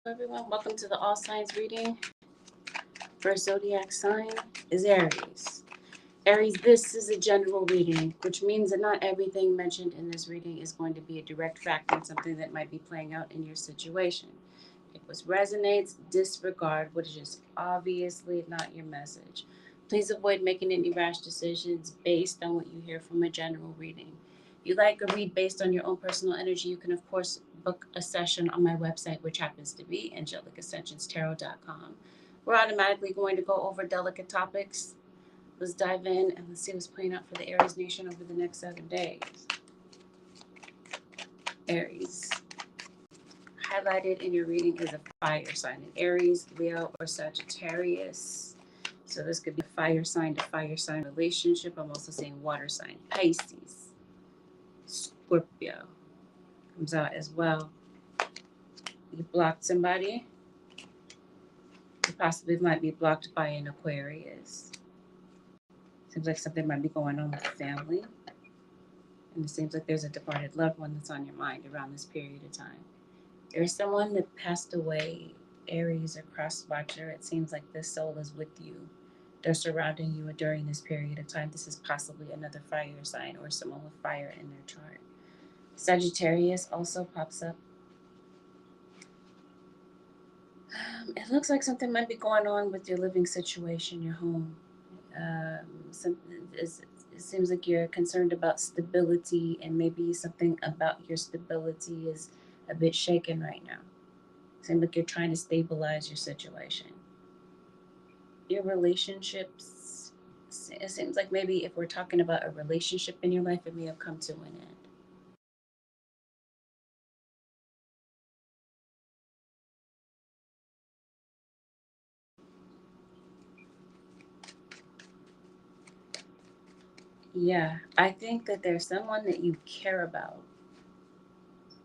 Everyone. Welcome to the All Signs reading. First zodiac sign is Aries. Aries, this is a general reading, which means that not everything mentioned in this reading is going to be a direct fact and something that might be playing out in your situation. If what resonates, disregard what is just obviously not your message. Please avoid making any rash decisions based on what you hear from a general reading. If you like a read based on your own personal energy, you can, of course, book a session on my website, which happens to be angelic-ascensions-tarot.com. We're automatically going to go over delicate topics. Let's dive in and let's see what's playing out for the Aries nation over the next 7 days. Aries. Highlighted in your reading is a fire sign, an Aries, Leo, or Sagittarius. So this could be a fire sign to fire sign relationship. I'm also seeing water sign, Pisces, Scorpio comes out as well. You blocked somebody. You possibly might be blocked by an Aquarius. Seems like something might be going on with the family. And it seems like there's a departed loved one that's on your mind around this period of time. There's someone that passed away, Aries or cross watcher. It seems like this soul is with you. They're surrounding you during this period of time. This is possibly another fire sign or someone with fire in their chart. Sagittarius also pops up. It looks like something might be going on with your living situation, your home. It seems like you're concerned about stability, and maybe something about your stability is a bit shaken right now. Seems like you're trying to stabilize your situation. Your relationships, it seems like maybe if we're talking about a relationship in your life, it may have come to an end. Yeah, I think that there's someone that you care about,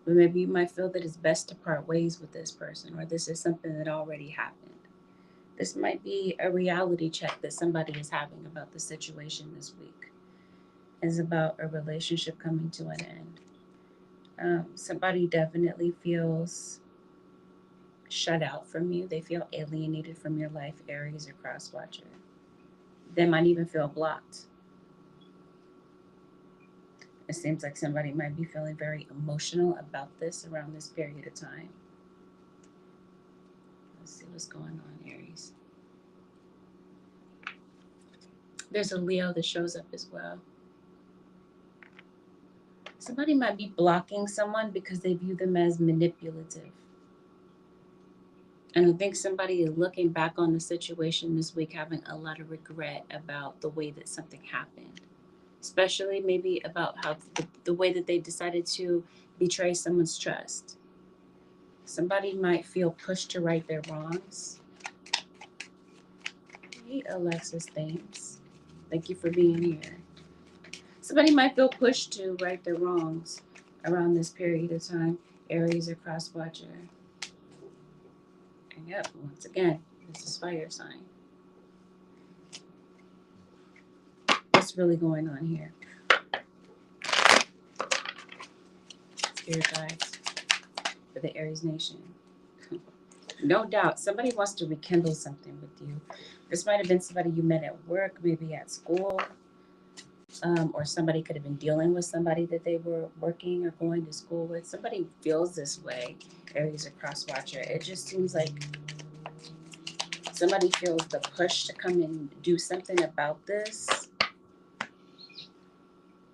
but maybe you might feel that it's best to part ways with this person, or this is something that already happened. This might be a reality check that somebody is having about the situation this week. Is about a relationship coming to an end. Somebody definitely feels shut out from you. They feel alienated from your life, Aries or cross watcher. They might even feel blocked. It seems like somebody might be feeling very emotional about this around this period of time. Let's see what's going on, Aries. There's a Leo that shows up as well. Somebody might be blocking someone because they view them as manipulative. And I think somebody is looking back on the situation this week having a lot of regret about the way that something happened, especially maybe about how the way that they decided to betray someone's trust. Somebody might feel pushed to right their wrongs. Hey, Alexis Thames. Thank you for being here. Somebody might feel pushed to right their wrongs around this period of time. Aries or cross watcher. And yep, once again, this is fire sign. What's really going on here? Spirit guides for the Aries nation. No doubt, somebody wants to rekindle something with you. This might have been somebody you met at work, maybe at school, or somebody could have been dealing with somebody that they were working or going to school with. Somebody feels this way, Aries or cross watcher. It just seems like somebody feels the push to come and do something about this.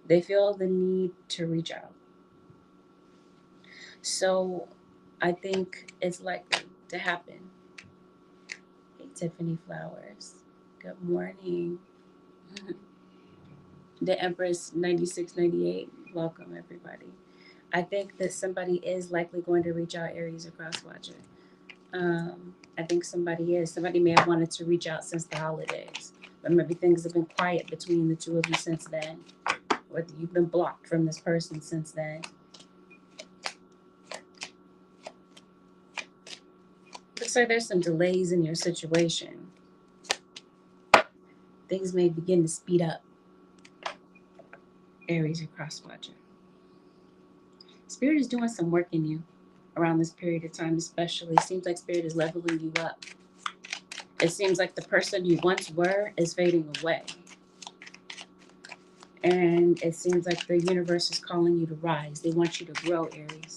They feel the need to reach out. So I think it's likely to happen. Hey, Tiffany Flowers. Good morning. The Empress 9698. Welcome, everybody. I think that somebody is likely going to reach out, Aries or cross watcher. I think somebody is. Somebody may have wanted to reach out since the holidays, but maybe things have been quiet between the two of you since then, or you've been blocked from this person since then. Looks like there's some delays in your situation. Things may begin to speed up, Aries or cross watcher. Spirit is doing some work in you, around this period of time, especially. It seems like Spirit is leveling you up. It seems like the person you once were is fading away. And it seems like the universe is calling you to rise. They want you to grow, Aries.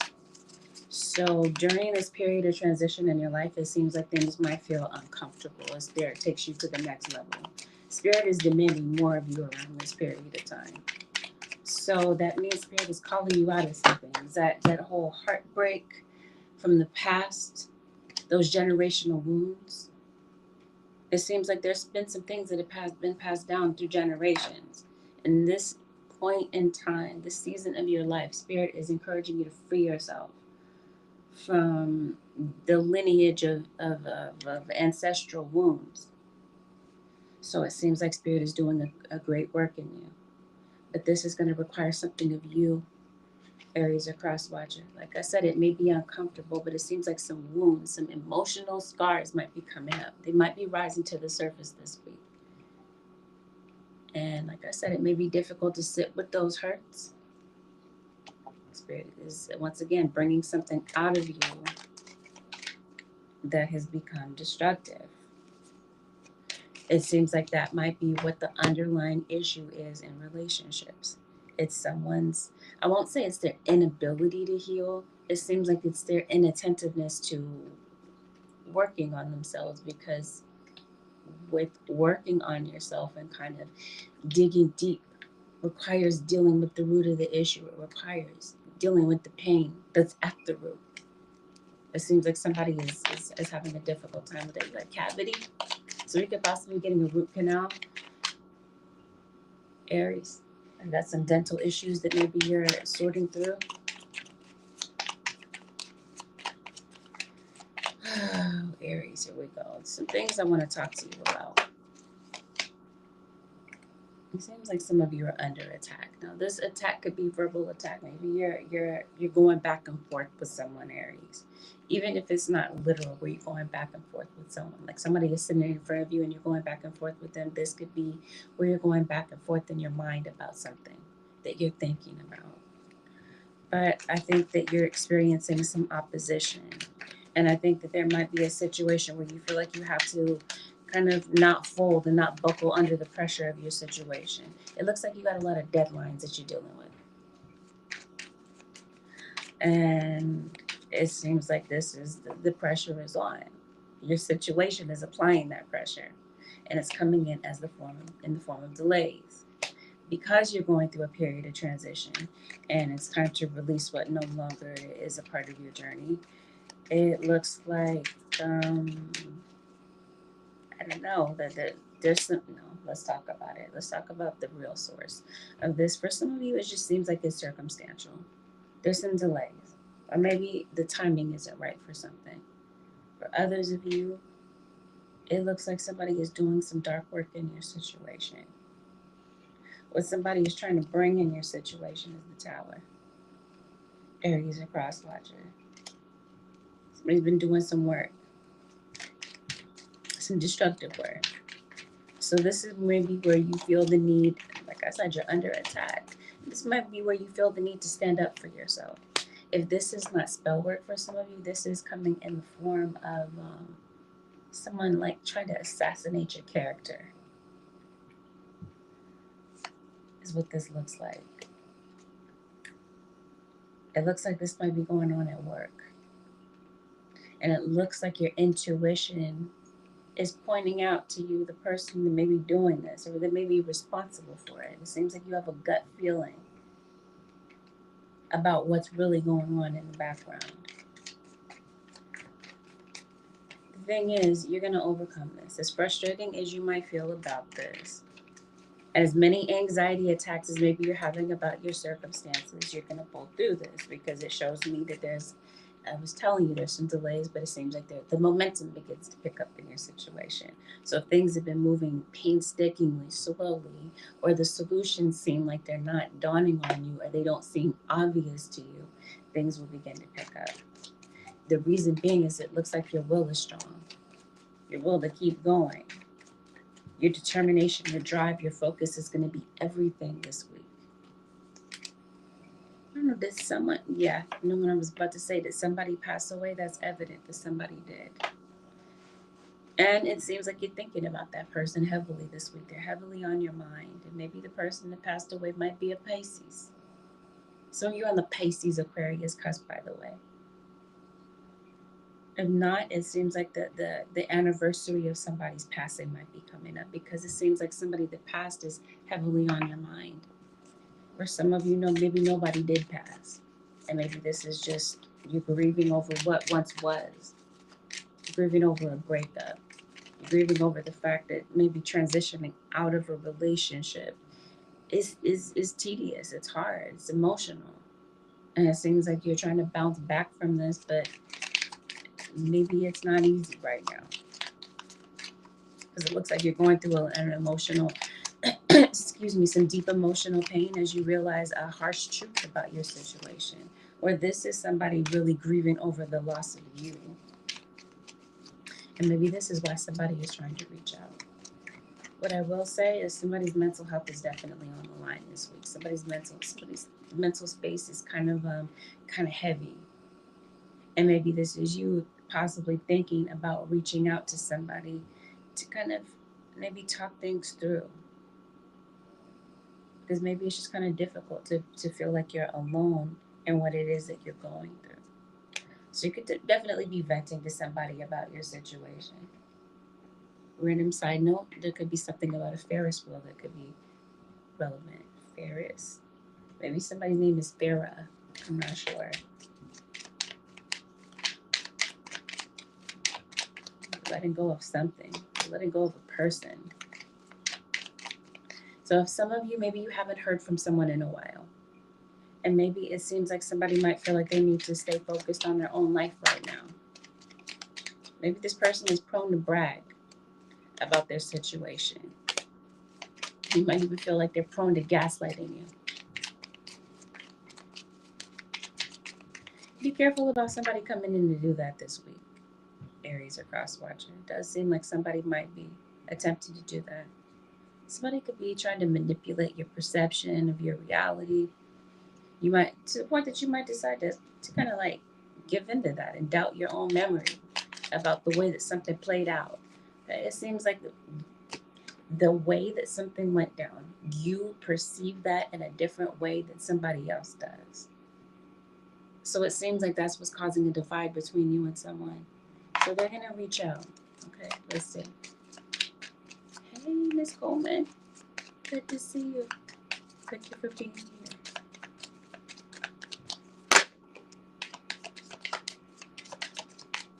So during this period of transition in your life, it seems like things might feel uncomfortable as Spirit takes you to the next level. Spirit is demanding more of you around this period of time. So that means Spirit is calling you out of some things. That whole heartbreak from the past, those generational wounds. It seems like there's been some things that have been passed down through generations. And this point in time, this season of your life, Spirit is encouraging you to free yourself from the lineage of ancestral wounds. So it seems like Spirit is doing a great work in you. But this is going to require something of you, Aries or Cross Watcher. Like I said, it may be uncomfortable, but it seems like some wounds, some emotional scars might be coming up. They might be rising to the surface this week. And like I said, it may be difficult to sit with those hurts. Spirit is once again bringing something out of you that has become destructive. It seems like that might be what the underlying issue is in relationships. It's someone's, I won't say it's their inability to heal. It seems like it's their inattentiveness to working on themselves, because with working on yourself and kind of digging deep requires dealing with the root of the issue. It requires dealing with the pain that's at the root. It seems like somebody is having a difficult time with it, like cavity. So we could possibly be getting a root canal, Aries. And that's some dental issues that maybe you're sorting through. Oh, Aries, here we go. Some things I want to talk to you about. It seems like some of you are under attack. Now, this attack could be verbal attack. Maybe you're going back and forth with someone, Aries. Even if it's not literal, where you're going back and forth with someone. Like somebody is sitting in front of you and you're going back and forth with them. This could be where you're going back and forth in your mind about something that you're thinking about. But I think that you're experiencing some opposition. And I think that there might be a situation where you feel like you have to kind of not fold and not buckle under the pressure of your situation. It looks like you got a lot of deadlines that you're dealing with. And it seems like this is the pressure is on. Your situation is applying that pressure. And it's coming in as in the form of delays. Because you're going through a period of transition and it's time to release what no longer is a part of your journey, it looks like, I don't know, that there's some, no, let's talk about it. Let's talk about the real source of this. For some of you, it just seems like it's circumstantial. There's some delays, or maybe the timing isn't right for something. For others of you, it looks like somebody is doing some dark work in your situation. What somebody is trying to bring in your situation is the Tower. Aries and Cross Watcher. Somebody's been doing some work, some destructive work. So this is maybe where you feel the need, like I said, you're under attack. This might be where you feel the need to stand up for yourself. If this is not spell work for some of you, this is coming in the form of someone like trying to assassinate your character. Is what this looks like. It looks like this might be going on at work. And it looks like your intuition is pointing out to you the person that may be doing this or that may be responsible for it. It seems like you have a gut feeling about what's really going on in the background. The thing is, you're going to overcome this. As frustrating as you might feel about this, as many anxiety attacks as maybe you're having about your circumstances, you're going to pull through this, because it shows me that I was telling you there's some delays, but it seems like the momentum begins to pick up in your situation. So if things have been moving painstakingly slowly, or the solutions seem like they're not dawning on you, or they don't seem obvious to you, things will begin to pick up. The reason being is it looks like your will is strong. Your will to keep going. Your determination, your drive, your focus is going to be everything this week. I don't know, did someone, yeah, you know what I was about to say, did somebody pass away? That's evident that somebody did. And it seems like you're thinking about that person heavily this week. They're heavily on your mind. And maybe the person that passed away might be a Pisces. So you're on the Pisces Aquarius cusp, by the way. If not, it seems like the anniversary of somebody's passing might be coming up, because it seems like somebody that passed is heavily on your mind. Or some of you know, maybe nobody did pass. And maybe this is just you grieving over what once was. You're grieving over a breakup. You're grieving over the fact that maybe transitioning out of a relationship is tedious. It's hard. It's emotional. And it seems like you're trying to bounce back from this, but maybe it's not easy right now. Because it looks like you're going through an emotional, excuse me, some deep emotional pain as you realize a harsh truth about your situation. Or this is somebody really grieving over the loss of you. And maybe this is why somebody is trying to reach out. What I will say is somebody's mental health is definitely on the line this week. Somebody's mental space is kind of heavy. And maybe this is you possibly thinking about reaching out to somebody to kind of maybe talk things through. Because maybe it's just kind of difficult to feel like you're alone in what it is that you're going through. So you could definitely be venting to somebody about your situation. Random side note, there could be something about a Ferris wheel that could be relevant. Ferris. Maybe somebody's name is Farah. I'm not sure. Letting go of something. Letting go of a person. So if some of you, maybe you haven't heard from someone in a while. And maybe it seems like somebody might feel like they need to stay focused on their own life right now. Maybe this person is prone to brag about their situation. You might even feel like they're prone to gaslighting you. Be careful about somebody coming in to do that this week, Aries or cross watcher. It does seem like somebody might be attempting to do that. Somebody could be trying to manipulate your perception of your reality. You might, to the point that you might decide to kind of like give into that and doubt your own memory about the way that something played out. It seems like the way that something went down, you perceive that in a different way than somebody else does. So it seems like that's what's causing a divide between you and someone. So they're going to reach out. Okay, let's see. Hey, Miss Coleman. Good to see you. Thank you for being here.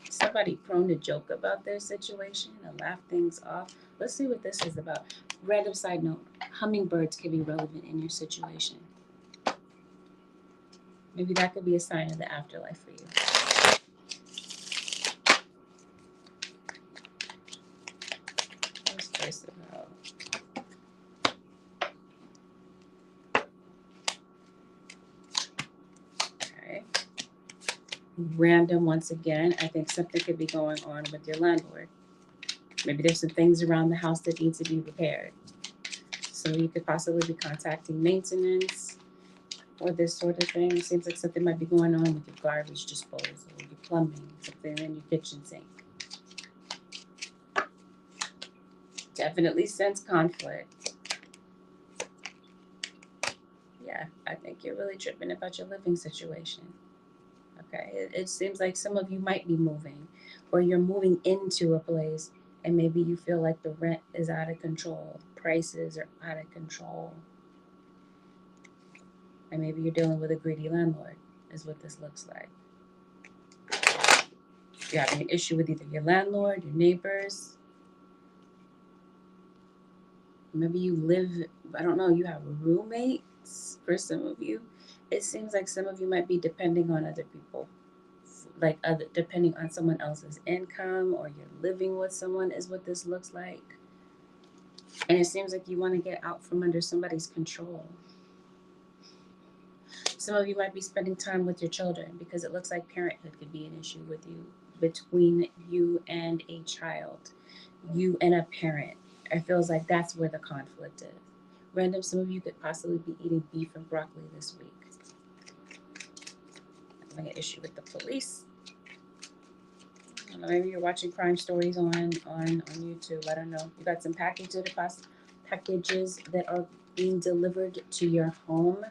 Somebody prone to joke about their situation and laugh things off. Let's see what this is about. Random side note, hummingbirds can be relevant in your situation. Maybe that could be a sign of the afterlife for you. What's this about? Okay. Random once again. I think something could be going on with your landlord. Maybe there's some things around the house that need to be repaired. So you could possibly be contacting maintenance or this sort of thing. It seems like something might be going on with your garbage disposal, your plumbing, something in your kitchen sink. Definitely sense conflict. Yeah, I think you're really tripping about your living situation. Okay, it seems like some of you might be moving, or you're moving into a place, and maybe you feel like the rent is out of control, prices are out of control, and maybe you're dealing with a greedy landlord, is what this looks like. You're having an issue with either your landlord, your neighbors. Maybe you live, I don't know, you have roommates for some of you. It seems like some of you might be depending on other people, depending on someone else's income, or you're living with someone is what this looks like. And it seems like you want to get out from under somebody's control. Some of you might be spending time with your children, because it looks like parenthood could be an issue with you, between you and a child, you and a parent. It feels like that's where the conflict is. Random, some of you could possibly be eating beef and broccoli this week. having an issue with the police. I don't know, maybe you're watching crime stories on YouTube. I don't know. You got some packages that are being delivered to your home.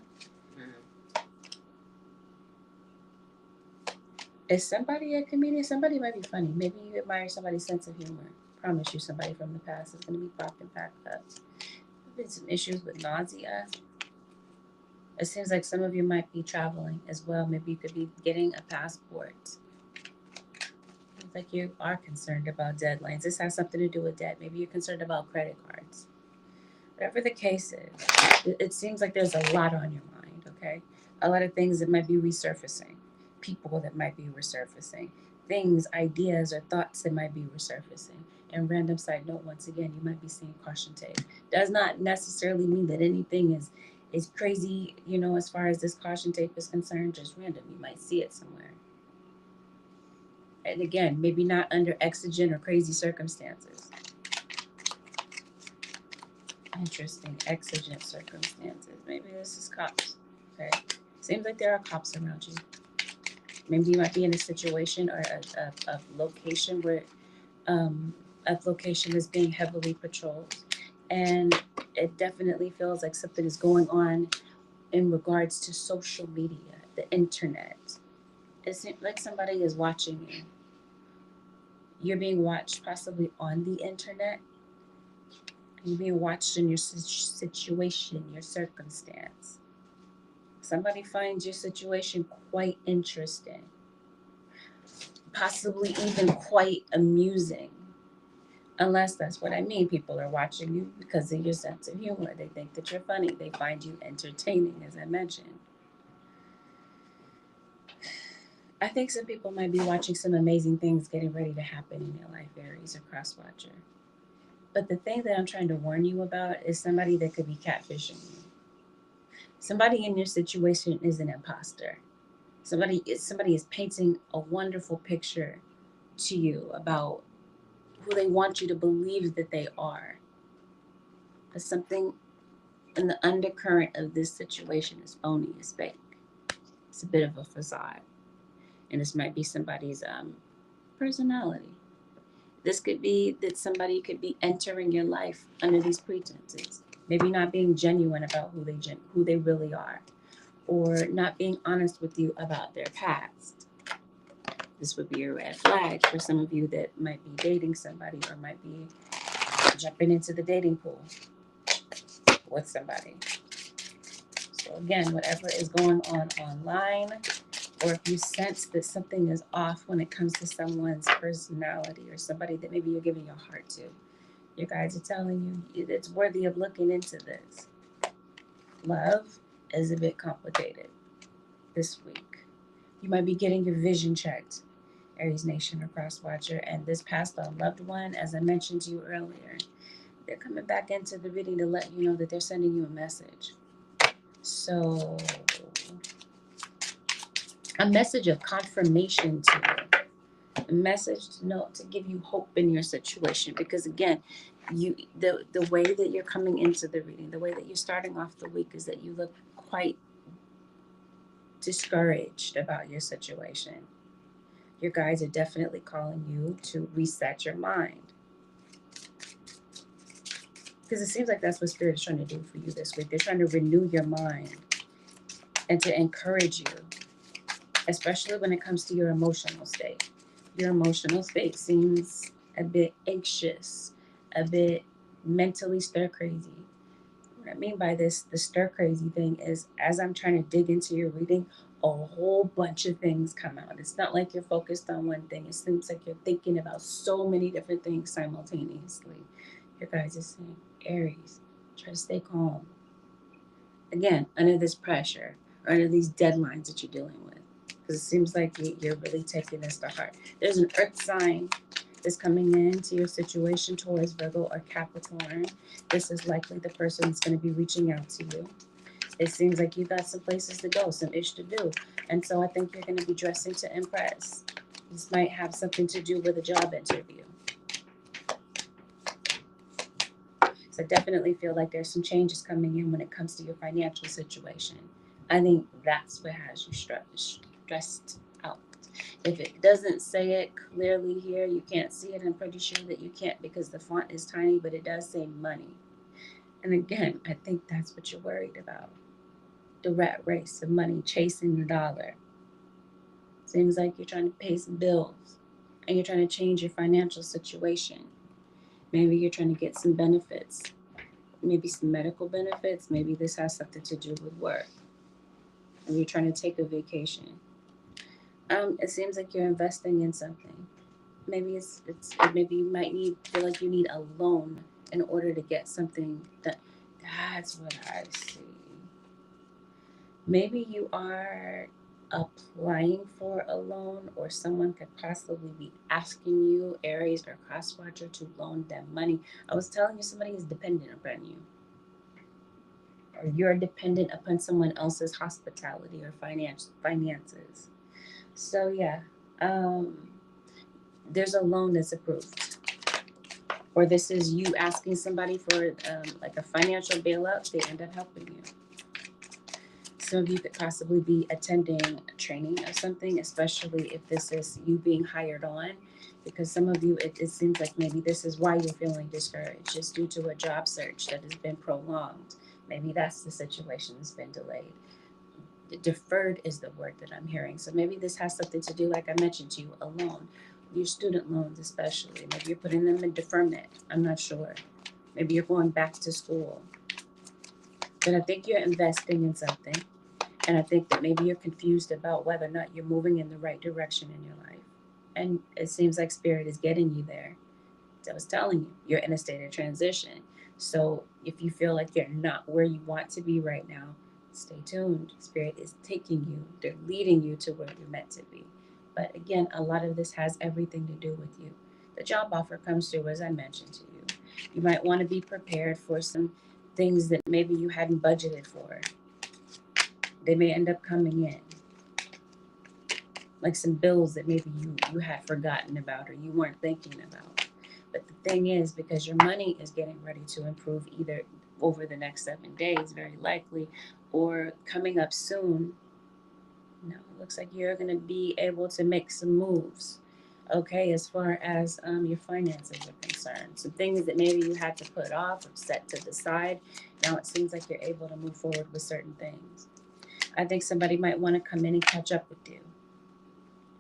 Is somebody a comedian? Somebody might be funny. Maybe you admire somebody's sense of humor. Promise you, somebody from the past is going to be popping back up. There's been some issues with nausea. It seems like some of you might be traveling as well. Maybe you could be getting a passport. Seems like you are concerned about deadlines. This has something to do with debt. Maybe you're concerned about credit cards. Whatever the case is, it seems like there's a lot on your mind, okay? A lot of things that might be resurfacing. People that might be resurfacing. Things, ideas, or thoughts that might be resurfacing. And random side note, once again, you might be seeing caution tape. Does not necessarily mean that anything is crazy, as far as this caution tape is concerned, just random. You might see it somewhere. And again, maybe not under exigent or crazy circumstances. Interesting, exigent circumstances. Maybe this is cops. Okay. Seems like there are cops around you. Maybe you might be in a situation or a location where a location is being heavily patrolled. And it definitely feels like something is going on in regards to social media, the internet. It seems like somebody is watching you. You're being watched possibly on the internet. You're being watched in your situation, your circumstance. Somebody finds your situation quite interesting, possibly even quite amusing. Unless that's what I mean. People are watching you because of your sense of humor. They think that you're funny. They find you entertaining, as I mentioned. I think some people might be watching some amazing things getting ready to happen in your life, Aries or Crosswatcher. But the thing that I'm trying to warn you about is somebody that could be catfishing you. Somebody in your situation is an imposter. Somebody is painting a wonderful picture to you about who they want you to believe that they are. But something in the undercurrent of this situation is phony, is fake. It's a bit of a facade. And this might be somebody's personality. This could be that somebody could be entering your life under these pretenses. Maybe not being genuine about who they really are, or not being honest with you about their past. This would be a red flag for some of you that might be dating somebody or might be jumping into the dating pool with somebody. So again, whatever is going on online, or if you sense that something is off when it comes to someone's personality or somebody that maybe you're giving your heart to, your guides are telling you it's worthy of looking into this. Love is a bit complicated this week. You might be getting your vision checked, Aries Nation or Crosswatcher, and this passed on loved one, as I mentioned to you earlier, they're coming back into the reading to let you know that they're sending you a message. So, a message of confirmation to you, a message to give you hope in your situation. Because again, the way that you're coming into the reading, the way that you're starting off the week, is that you look quite discouraged about your situation. Your guides are definitely calling you to reset your mind. Because it seems like that's what Spirit is trying to do for you this week. They're trying to renew your mind and to encourage you, especially when it comes to your emotional state. Your emotional state seems a bit anxious, a bit mentally stir crazy. What I mean by this, the stir crazy thing is, as I'm trying to dig into your reading, a whole bunch of things come out. It's not like you're focused on one thing. It seems like you're thinking about so many different things simultaneously. Your guys are saying, Aries, try to stay calm. Again, under this pressure or under these deadlines that you're dealing with, because it seems like you're really taking this to heart. There's an earth sign that's coming into your situation, Taurus, Virgo, or Capricorn. This is likely the person that's going to be reaching out to you. It seems like you got some places to go, some ish to do. And so I think you're going to be dressing to impress. This might have something to do with a job interview. So I definitely feel like there's some changes coming in when it comes to your financial situation. I think that's what has you stressed out. If it doesn't say it clearly here, you can't see it. I'm pretty sure that you can't because the font is tiny, but it does say money. And again, I think that's what you're worried about. The rat race of money, chasing the dollar. Seems like you're trying to pay some bills and you're trying to change your financial situation. Maybe you're trying to get some benefits, maybe some medical benefits. Maybe this has something to do with work. Maybe you're trying to take a vacation. It seems like you're investing in something. Maybe maybe you might feel like you need a loan in order to get something that. That's what I see. Maybe you are applying for a loan, or someone could possibly be asking you, Aries or Crosswatcher, to loan them money. I was telling you somebody is dependent upon you, or you're dependent upon someone else's hospitality or finances. So yeah, um, there's a loan that's approved, or this is you asking somebody for like a financial bailout. They end up helping you. Some of you could possibly be attending training of something, especially if this is you being hired on, because some of you, it seems like maybe this is why you're feeling discouraged. It's due to a job search that has been prolonged. Maybe that's the situation that's been delayed. Deferred is the word that I'm hearing. So maybe this has something to do, like I mentioned to you, a loan. Your student loans especially. Maybe you're putting them in deferment. I'm not sure. Maybe you're going back to school. But I think you're investing in something. And I think that maybe you're confused about whether or not you're moving in the right direction in your life. And it seems like Spirit is getting you there. As I was telling you, you're in a state of transition. So if you feel like you're not where you want to be right now, stay tuned. Spirit is taking you, they're leading you to where you're meant to be. But again, a lot of this has everything to do with you. The job offer comes through, as I mentioned to you. You might want to be prepared for some things that maybe you hadn't budgeted for. They may end up coming in, like some bills that maybe you had forgotten about or you weren't thinking about. But the thing is, because your money is getting ready to improve either over the next 7 days, very likely, or coming up soon, no, it looks like you're going to be able to make some moves. Okay, as far as your finances are concerned, some things that maybe you had to put off or set to the side, now it seems like you're able to move forward with certain things. I think somebody might want to come in and catch up with you.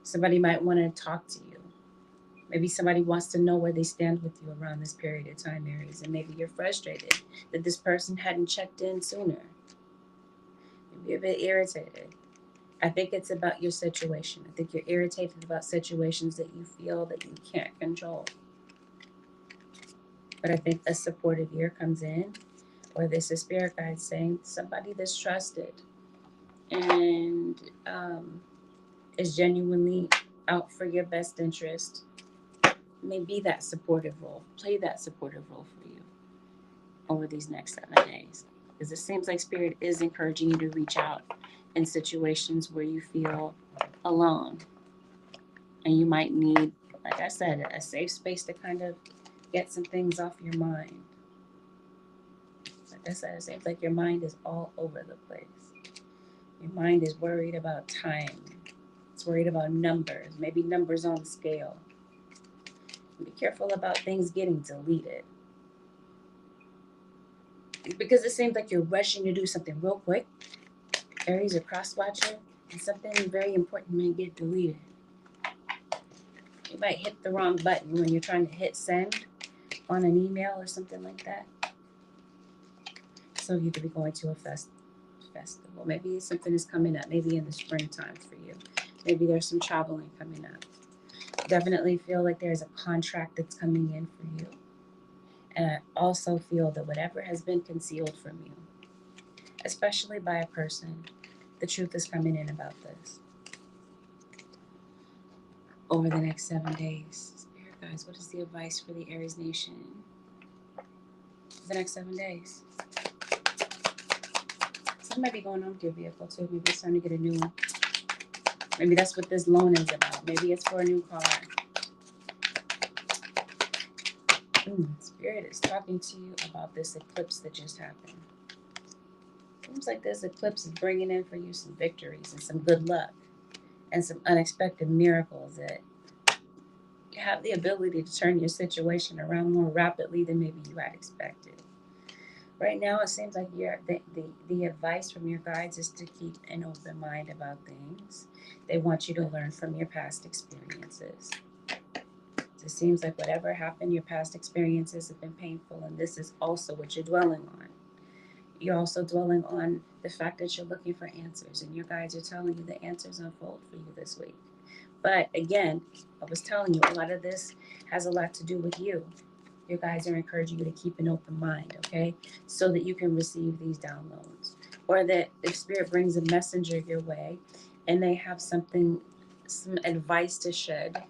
Somebody might want to talk to you. Maybe somebody wants to know where they stand with you around this period of time, Aries, and maybe you're frustrated that this person hadn't checked in sooner. Maybe you're a bit irritated. I think it's about your situation. I think you're irritated about situations that you feel that you can't control. But I think a supportive ear comes in, or this is spirit guide saying somebody that's trusted and is genuinely out for your best interest may be that supportive role. Play that supportive role for you over these next 7 days. Because it seems like Spirit is encouraging you to reach out in situations where you feel alone. And you might need, like I said, a safe space to kind of get some things off your mind. Like I said, it seems like your mind is all over the place. Your mind is worried about time. It's worried about numbers, maybe numbers on the scale. Be careful about things getting deleted. Because it seems like you're rushing to do something real quick. Aries or cross-watcher, and something very important may get deleted. You might hit the wrong button when you're trying to hit send on an email or something like that. So you could be going to a festival. Maybe something is coming up, maybe in the springtime for you. Maybe there's some traveling coming up. Definitely feel like there's a contract that's coming in for you. And I also feel that whatever has been concealed from you, especially by a person, the truth is coming in about this. Over the next 7 days. Spirit guys, what is the advice for the Aries nation? For the next 7 days. Something might be going on with your vehicle too. Maybe it's time to get a new one. Maybe that's what this loan is about. Maybe it's for a new car. Spirit is talking to you about this eclipse that just happened. Seems like this eclipse is bringing in for you some victories and some good luck. and some unexpected miracles that have the ability to turn your situation around more rapidly than maybe you had expected. Right now, it seems like the advice from your guides is to keep an open mind about things. They want you to learn from your past experiences. It seems like whatever happened, your past experiences have been painful, and this is also what you're dwelling on. You're also dwelling on the fact that you're looking for answers, and your guides are telling you the answers unfold for you this week. But again, I was telling you, a lot of this has a lot to do with you. Your guides are encouraging you to keep an open mind, okay? So that you can receive these downloads. Or that if Spirit brings a messenger your way and they have some advice to shed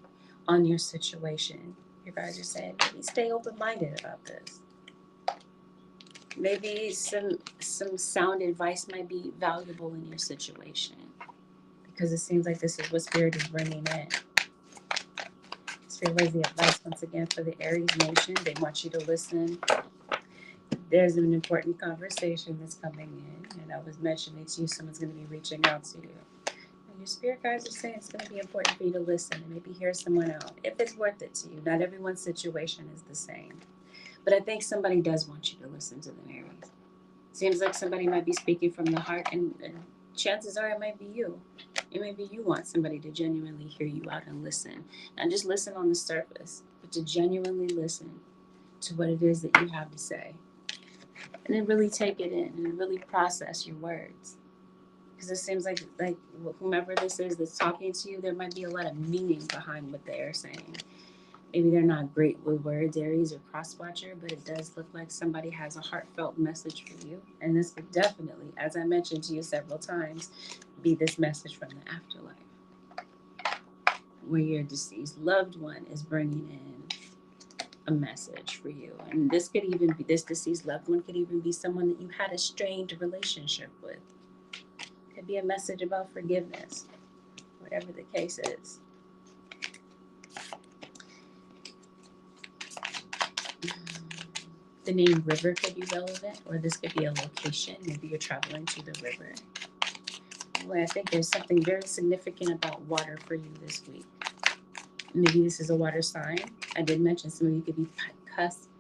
on your situation, your guides are saying, maybe stay open-minded about this. Maybe some sound advice might be valuable in your situation, because it seems like this is what Spirit is bringing in. Spirit was the advice once again for the Aries nation. They want you to listen. There's an important conversation that's coming in, and I was mentioning to you, someone's going to be reaching out to you. And your spirit guides are saying it's going to be important for you to listen and maybe hear someone out if it's worth it to you. Not everyone's situation is the same, but I think somebody does want you to listen to them, Aries. Seems like somebody might be speaking from the heart, and chances are it might be you. It may be you want somebody to genuinely hear you out and listen. Not just listen on the surface, but to genuinely listen to what it is that you have to say. And then really take it in and really process your words. Because it seems like whomever this is that's talking to you, there might be a lot of meaning behind what they are saying. Maybe they're not great with words, Aries or cross-watcher, but it does look like somebody has a heartfelt message for you. And this could definitely, as I mentioned to you several times, be this message from the afterlife, where your deceased loved one is bringing in a message for you. And this could even be, this deceased loved one could even be someone that you had a strained relationship with. It could be a message about forgiveness, whatever the case is. The name river could be relevant, or this could be a location. Maybe you're traveling to the river. Anyway, I think there's something very significant about water for you this week. Maybe this is a water sign. I did mention some of you could be cussed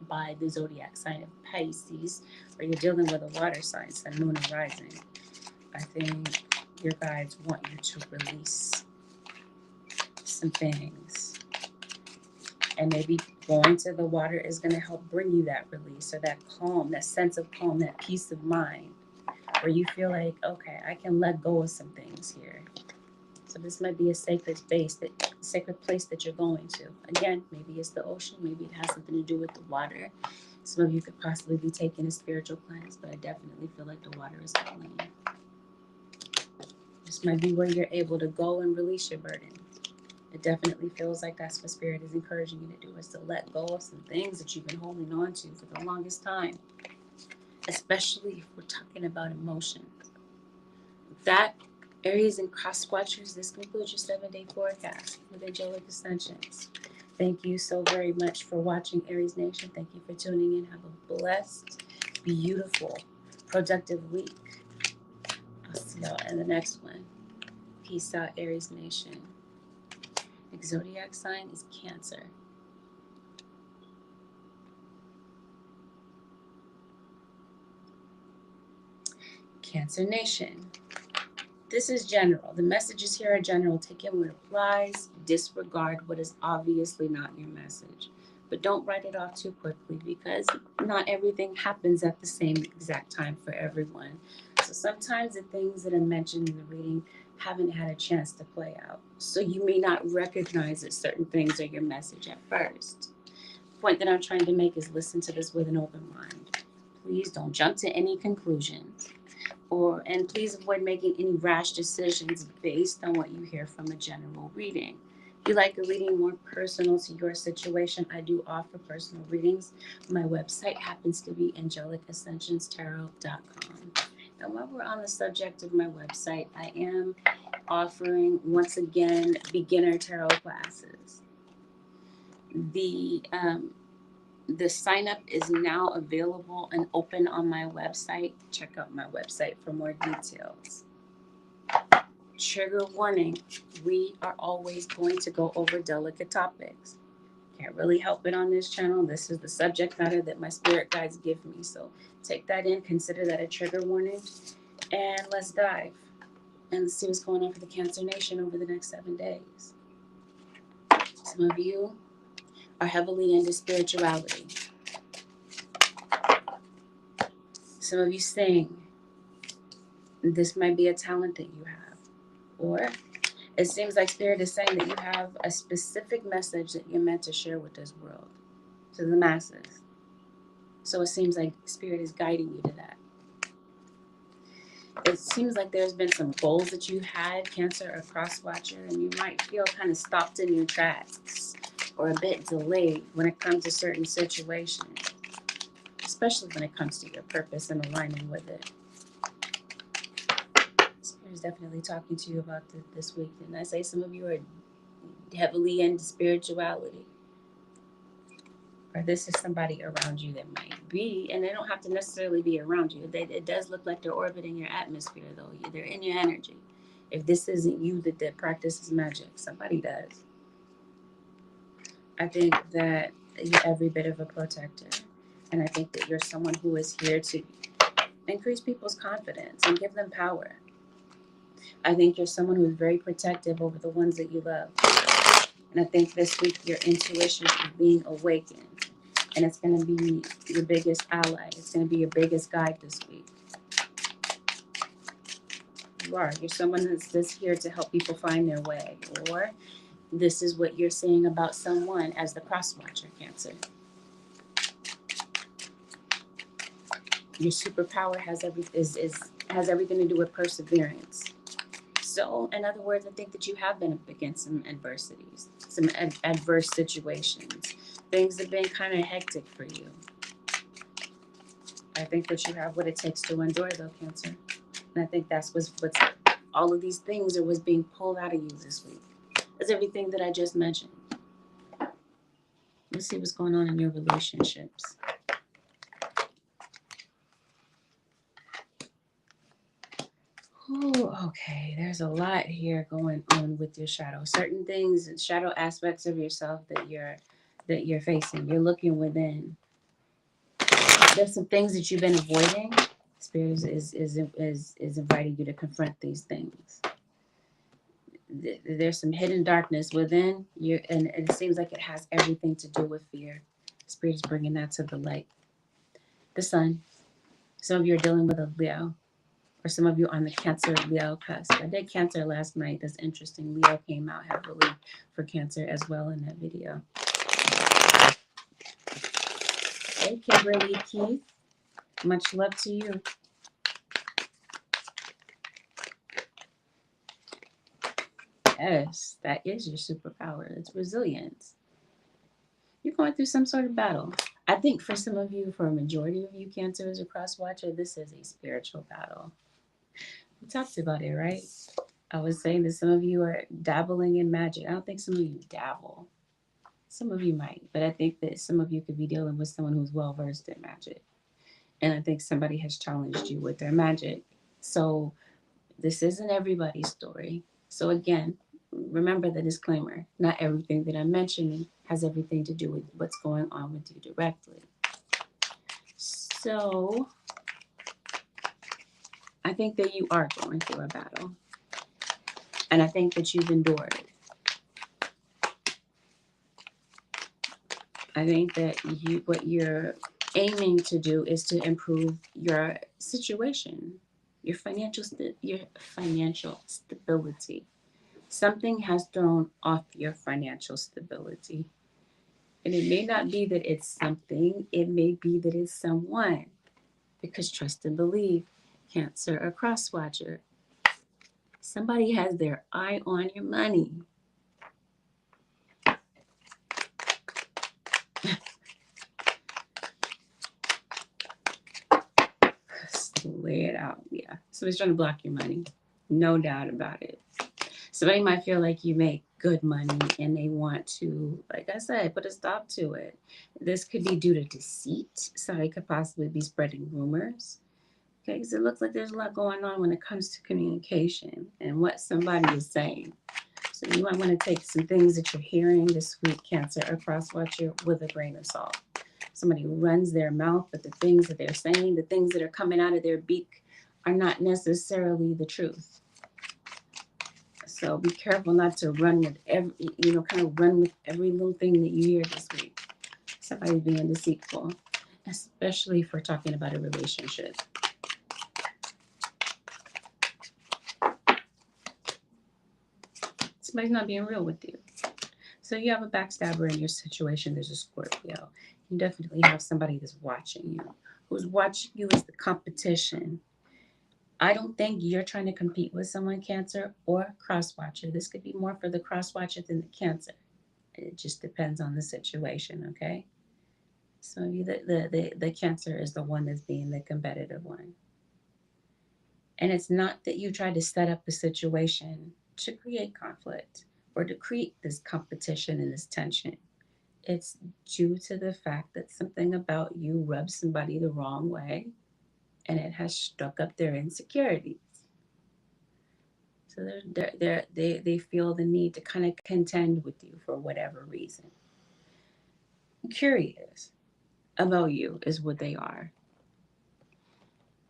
by the zodiac sign of Pisces, or you're dealing with a water sign, sun, moon, and rising. I think your guides want you to release some things. And maybe going to the water is going to help bring you that release, or that calm, that sense of calm, that peace of mind, where you feel like, okay, I can let go of some things here. So this might be a sacred place that you're going to. Again, maybe it's the ocean, maybe it has something to do with the water. Some of you could possibly be taking a spiritual cleanse, but I definitely feel like the water is calling you. This might be where you're able to go and release your burden. It definitely feels like that's what Spirit is encouraging you to do, is to let go of some things that you've been holding on to for the longest time, especially if we're talking about emotions. That, Aries and cross watchers, this concludes your 7-day forecast with Angelic Ascensions. Thank you so very much for watching, Aries Nation. Thank you for tuning in. Have a blessed, beautiful, productive week. I'll see y'all in the next one. Peace out, Aries Nation. Zodiac sign is Cancer. Cancer Nation. This is general. The messages here are general. Take in what applies. Disregard what is obviously not your message. But don't write it off too quickly, because not everything happens at the same exact time for everyone. So sometimes the things that are mentioned in the reading haven't had a chance to play out. So you may not recognize that certain things are your message at first. The point that I'm trying to make is listen to this with an open mind. Please don't jump to any conclusions. And please avoid making any rash decisions based on what you hear from a general reading. If you like a reading more personal to your situation, I do offer personal readings. My website happens to be angelicascensionstarot.com. And while we're on the subject of my website, I am offering, once again, beginner tarot classes. The sign up is now available and open on my website. Check out my website for more details. Trigger warning, we are always going to go over delicate topics. Can't really help it on this channel. This is the subject matter that my spirit guides give me. So take that in, consider that a trigger warning, and let's dive and see what's going on for the Cancer Nation over the next 7 days. Some of you are heavily into spirituality. Some of you sing. This might be a talent that you have. Or it seems like Spirit is saying that you have a specific message that you're meant to share with this world, to the masses. So it seems like Spirit is guiding you to that. It seems like there's been some goals that you had, Cancer or Cross Watcher, and you might feel kind of stopped in your tracks or a bit delayed when it comes to certain situations, especially when it comes to your purpose and aligning with it. Spirit is definitely talking to you about this week. And I say some of you are heavily into spirituality. Or this is somebody around you that might be, and they don't have to necessarily be around you. It does look like they're orbiting your atmosphere, though. They're in your energy. If this isn't you that practices magic, somebody does. I think that you're every bit of a protector. And I think that you're someone who is here to increase people's confidence and give them power. I think you're someone who's very protective over the ones that you love. And I think this week your intuition is being awakened. And it's going to be your biggest ally. It's going to be your biggest guide this week. You're someone that's here to help people find their way. Or this is what you're saying about someone as the Cross Watcher, Cancer. Your superpower has everything to do with perseverance. So, in other words, I think that you have been up against some adversities, some adverse situations. Things have been kind of hectic for you. I think that you have what it takes to endure, though, Cancer. And I think that's what's all of these things are what's being pulled out of you this week. That's everything that I just mentioned. Let's see what's going on in your relationships. Oh, okay. There's a lot here going on with your shadow. Certain things, shadow aspects of yourself that you're facing. You're looking within. There's some things that you've been avoiding. Spirit is inviting you to confront these things. There's some hidden darkness within you, and it seems like it has everything to do with fear. Spirit is bringing that to the light. The Sun. Some of you are dealing with a Leo. Or some of you on the Cancer Leo cusp. I did Cancer last night. That's interesting. Leo came out heavily for Cancer as well in that video. Hey, Kimberly Keith. Much love to you. Yes, that is your superpower. It's resilience. You're going through some sort of battle. I think for some of you, for a majority of you Cancers or Cross Watcher, this is a spiritual battle. We talked about it, right? I was saying that some of you are dabbling in magic. I don't think some of you dabble. Some of you might, but I think that some of you could be dealing with someone who's well versed in magic. And I think somebody has challenged you with their magic. So this isn't everybody's story. So again, remember the disclaimer. Not everything that I'm mentioning has everything to do with what's going on with you directly. So I think that you are going through a battle. And I think that you've endured. I think that what you're aiming to do is to improve your situation, your financial stability. Something has thrown off your financial stability. And it may not be that it's something, it may be that it's someone. Because trust and believe, Cancer or Cross Watcher, somebody has their eye on your money. Lay it out. Yeah. Somebody's trying to block your money. No doubt about it. Somebody might feel like you make good money and they want to, like I said, put a stop to it. This could be due to deceit. Somebody could possibly be spreading rumors. Okay, because it looks like there's a lot going on when it comes to communication and what somebody is saying. So you might want to take some things that you're hearing this week, Cancer, across watcher with a grain of salt. Somebody runs their mouth, but the things that they're saying, the things that are coming out of their beak are not necessarily the truth. So be careful not to run with run with every little thing that you hear this week. Somebody being deceitful, especially if we're talking about a relationship. Somebody's not being real with you. So you have a backstabber in your situation. There's a Scorpio. You definitely have somebody that's watching you, who's watching you as the competition. I don't think you're trying to compete with someone, Cancer, or cross watcher. This could be more for the cross watcher than the Cancer. It just depends on the situation, okay? So the Cancer is the one that's being the competitive one. And it's not that you try to set up a situation to create conflict or to create this competition and this tension. It's due to the fact that something about you rubs somebody the wrong way and it has struck up their insecurities. So they feel the need to kind of contend with you for whatever reason. Curious about you is what they are.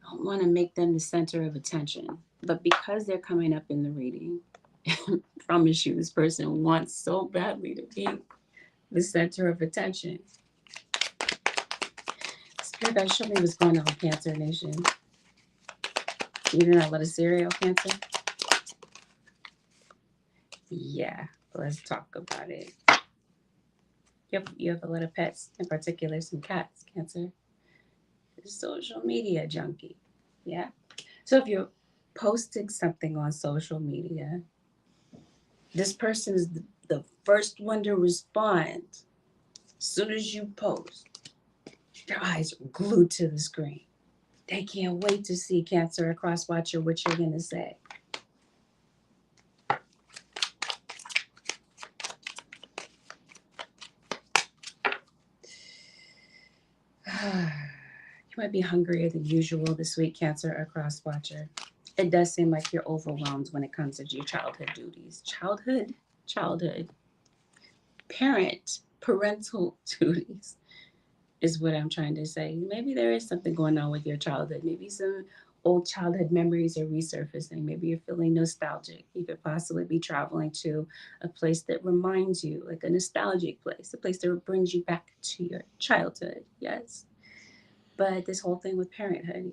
I don't want to make them the center of attention. But because they're coming up in the reading, I promise you, this person wants so badly to be the center of attention. Spirit guys, show me what's going on, Cancer Nation. Eating a lot of cereal, Cancer? Yeah, let's talk about it. You have a lot of pets, in particular some cats, Cancer. Social media junkie. Yeah. So if you're posting something on social media, this person is the first one to respond. As soon as you post, their eyes are glued to the screen. They can't wait to see, Cancer across watcher, what you're going to say. You might be hungrier than usual this week, Cancer across watcher. It does seem like you're overwhelmed when it comes to your childhood duties. Childhood, parental duties is what I'm trying to say. Maybe there is something going on with your childhood. Maybe some old childhood memories are resurfacing. Maybe you're feeling nostalgic. You could possibly be traveling to a place that reminds you, like a nostalgic place, a place that brings you back to your childhood. Yes. But this whole thing with parenthood,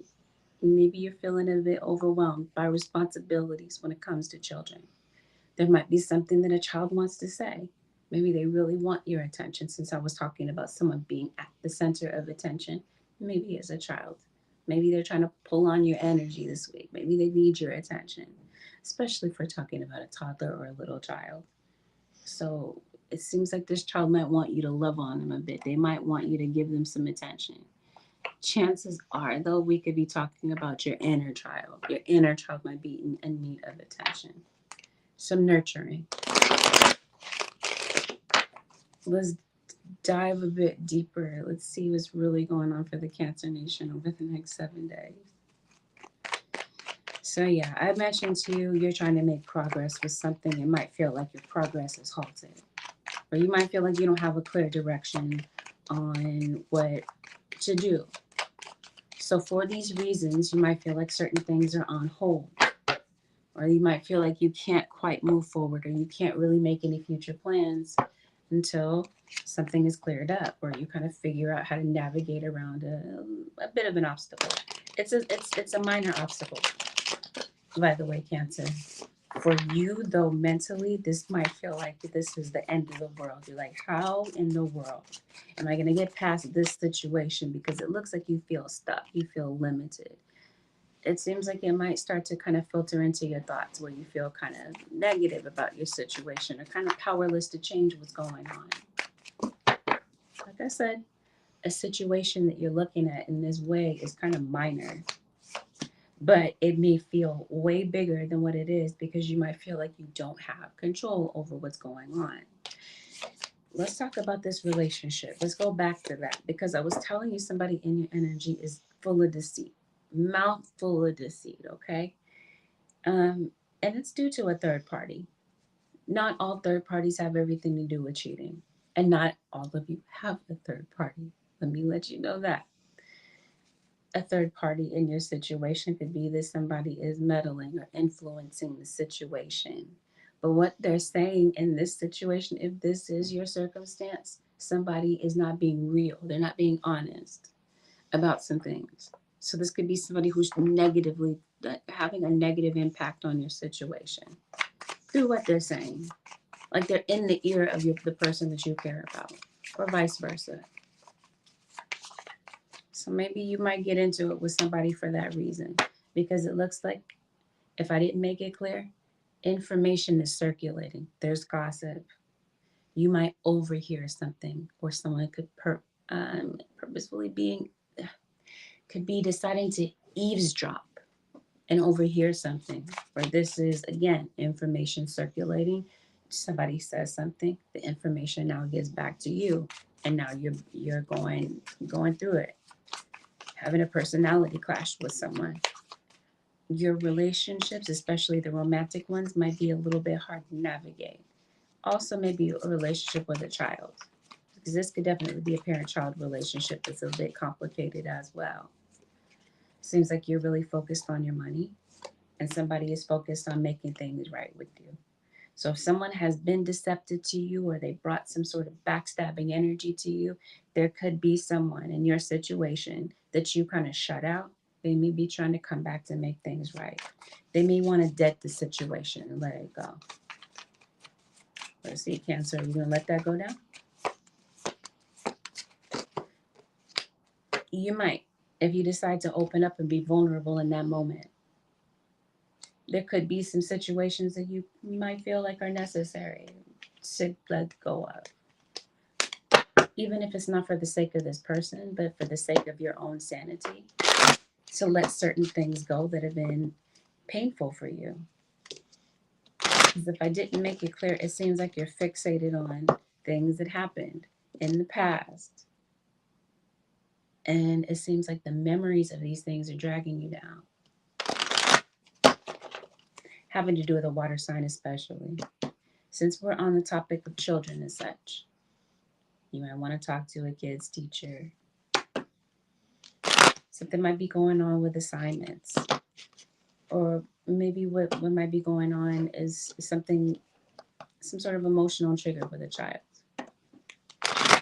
maybe you're feeling a bit overwhelmed by responsibilities when it comes to children. There might be something that a child wants to say. Maybe they really want your attention, since I was talking about someone being at the center of attention. Maybe as a child. Maybe they're trying to pull on your energy this week. Maybe they need your attention, especially if we're talking about a toddler or a little child. So it seems like this child might want you to love on them a bit. They might want you to give them some attention. Chances are, though, we could be talking about your inner child. Your inner child might be in need of attention, some nurturing. Let's dive a bit deeper. Let's see what's really going on for the Cancer Nation over the next 7 days. So yeah, I mentioned to you, you're trying to make progress with something. It might feel like your progress is halted. Or you might feel like you don't have a clear direction on what to do. So for these reasons, you might feel like certain things are on hold. Or you might feel like you can't quite move forward, or you can't really make any future plans until something is cleared up, or you kind of figure out how to navigate around a bit of an obstacle. It's a minor obstacle, by the way, Cancer. For you, though, mentally, this might feel like this is the end of the world. You're like, how in the world am I going to get past this situation? Because it looks like you feel stuck. You feel limited. It seems like it might start to kind of filter into your thoughts, where you feel kind of negative about your situation or kind of powerless to change what's going on. Like I said, a situation that you're looking at in this way is kind of minor, but it may feel way bigger than what it is, because you might feel like you don't have control over what's going on. Let's talk about this relationship. Let's go back to that, because I was telling you somebody in your energy is full of deceit. mouthful of deceit, okay? Um, and it's due to a third party. Not all third parties have everything to do with cheating, and not all of you have a third party. Let me let you know that. A third party in your situation could be that somebody is meddling or influencing the situation. But what they're saying in this situation, if this is your circumstance, somebody is not being real. They're not being honest about some things. So this could be somebody who's negatively having a negative impact on your situation through what they're saying. Like they're in the ear of the person that you care about, or vice versa. So maybe you might get into it with somebody for that reason, because it looks like, if I didn't make it clear, information is circulating. There's gossip. You might overhear something, or someone could purposefully could be deciding to eavesdrop and overhear something. Or this is again information circulating. Somebody says something, the information now gets back to you, and now you're going through it, having a personality clash with someone. Your relationships, especially the romantic ones, might be a little bit hard to navigate. Also, maybe a relationship with a child, because this could definitely be a parent-child relationship that's a bit complicated as well. Seems like you're really focused on your money, and somebody is focused on making things right with you. So if someone has been deceptive to you, or they brought some sort of backstabbing energy to you, there could be someone in your situation that you kind of shut out. They may be trying to come back to make things right. They may want to dead the situation and let it go. Let's see, Cancer, are you going to let that go down? You might, if you decide to open up and be vulnerable in that moment. There could be some situations that you might feel like are necessary to let go of, even if it's not for the sake of this person, but for the sake of your own sanity, to let certain things go that have been painful for you. Because if I didn't make it clear, it seems like you're fixated on things that happened in the past. And it seems like the memories of these things are dragging you down. Having to do with a water sign, especially. Since we're on the topic of children and such, you might want to talk to a kid's teacher. Something might be going on with assignments. Or maybe what might be going on is something, some sort of emotional trigger with a child.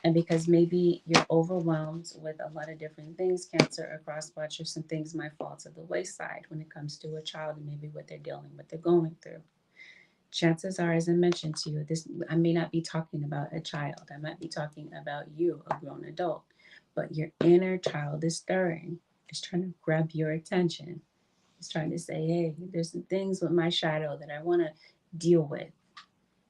And because maybe you're overwhelmed with a lot of different things, Cancer or Crosswatcher, some things might fall to the wayside when it comes to a child and maybe what they're dealing with, they're going through. Chances are, as I mentioned to you, this, I may not be talking about a child. I might be talking about you, a grown adult. But your inner child is stirring. It's trying to grab your attention. It's trying to say, hey, there's some things with my shadow that I want to deal with.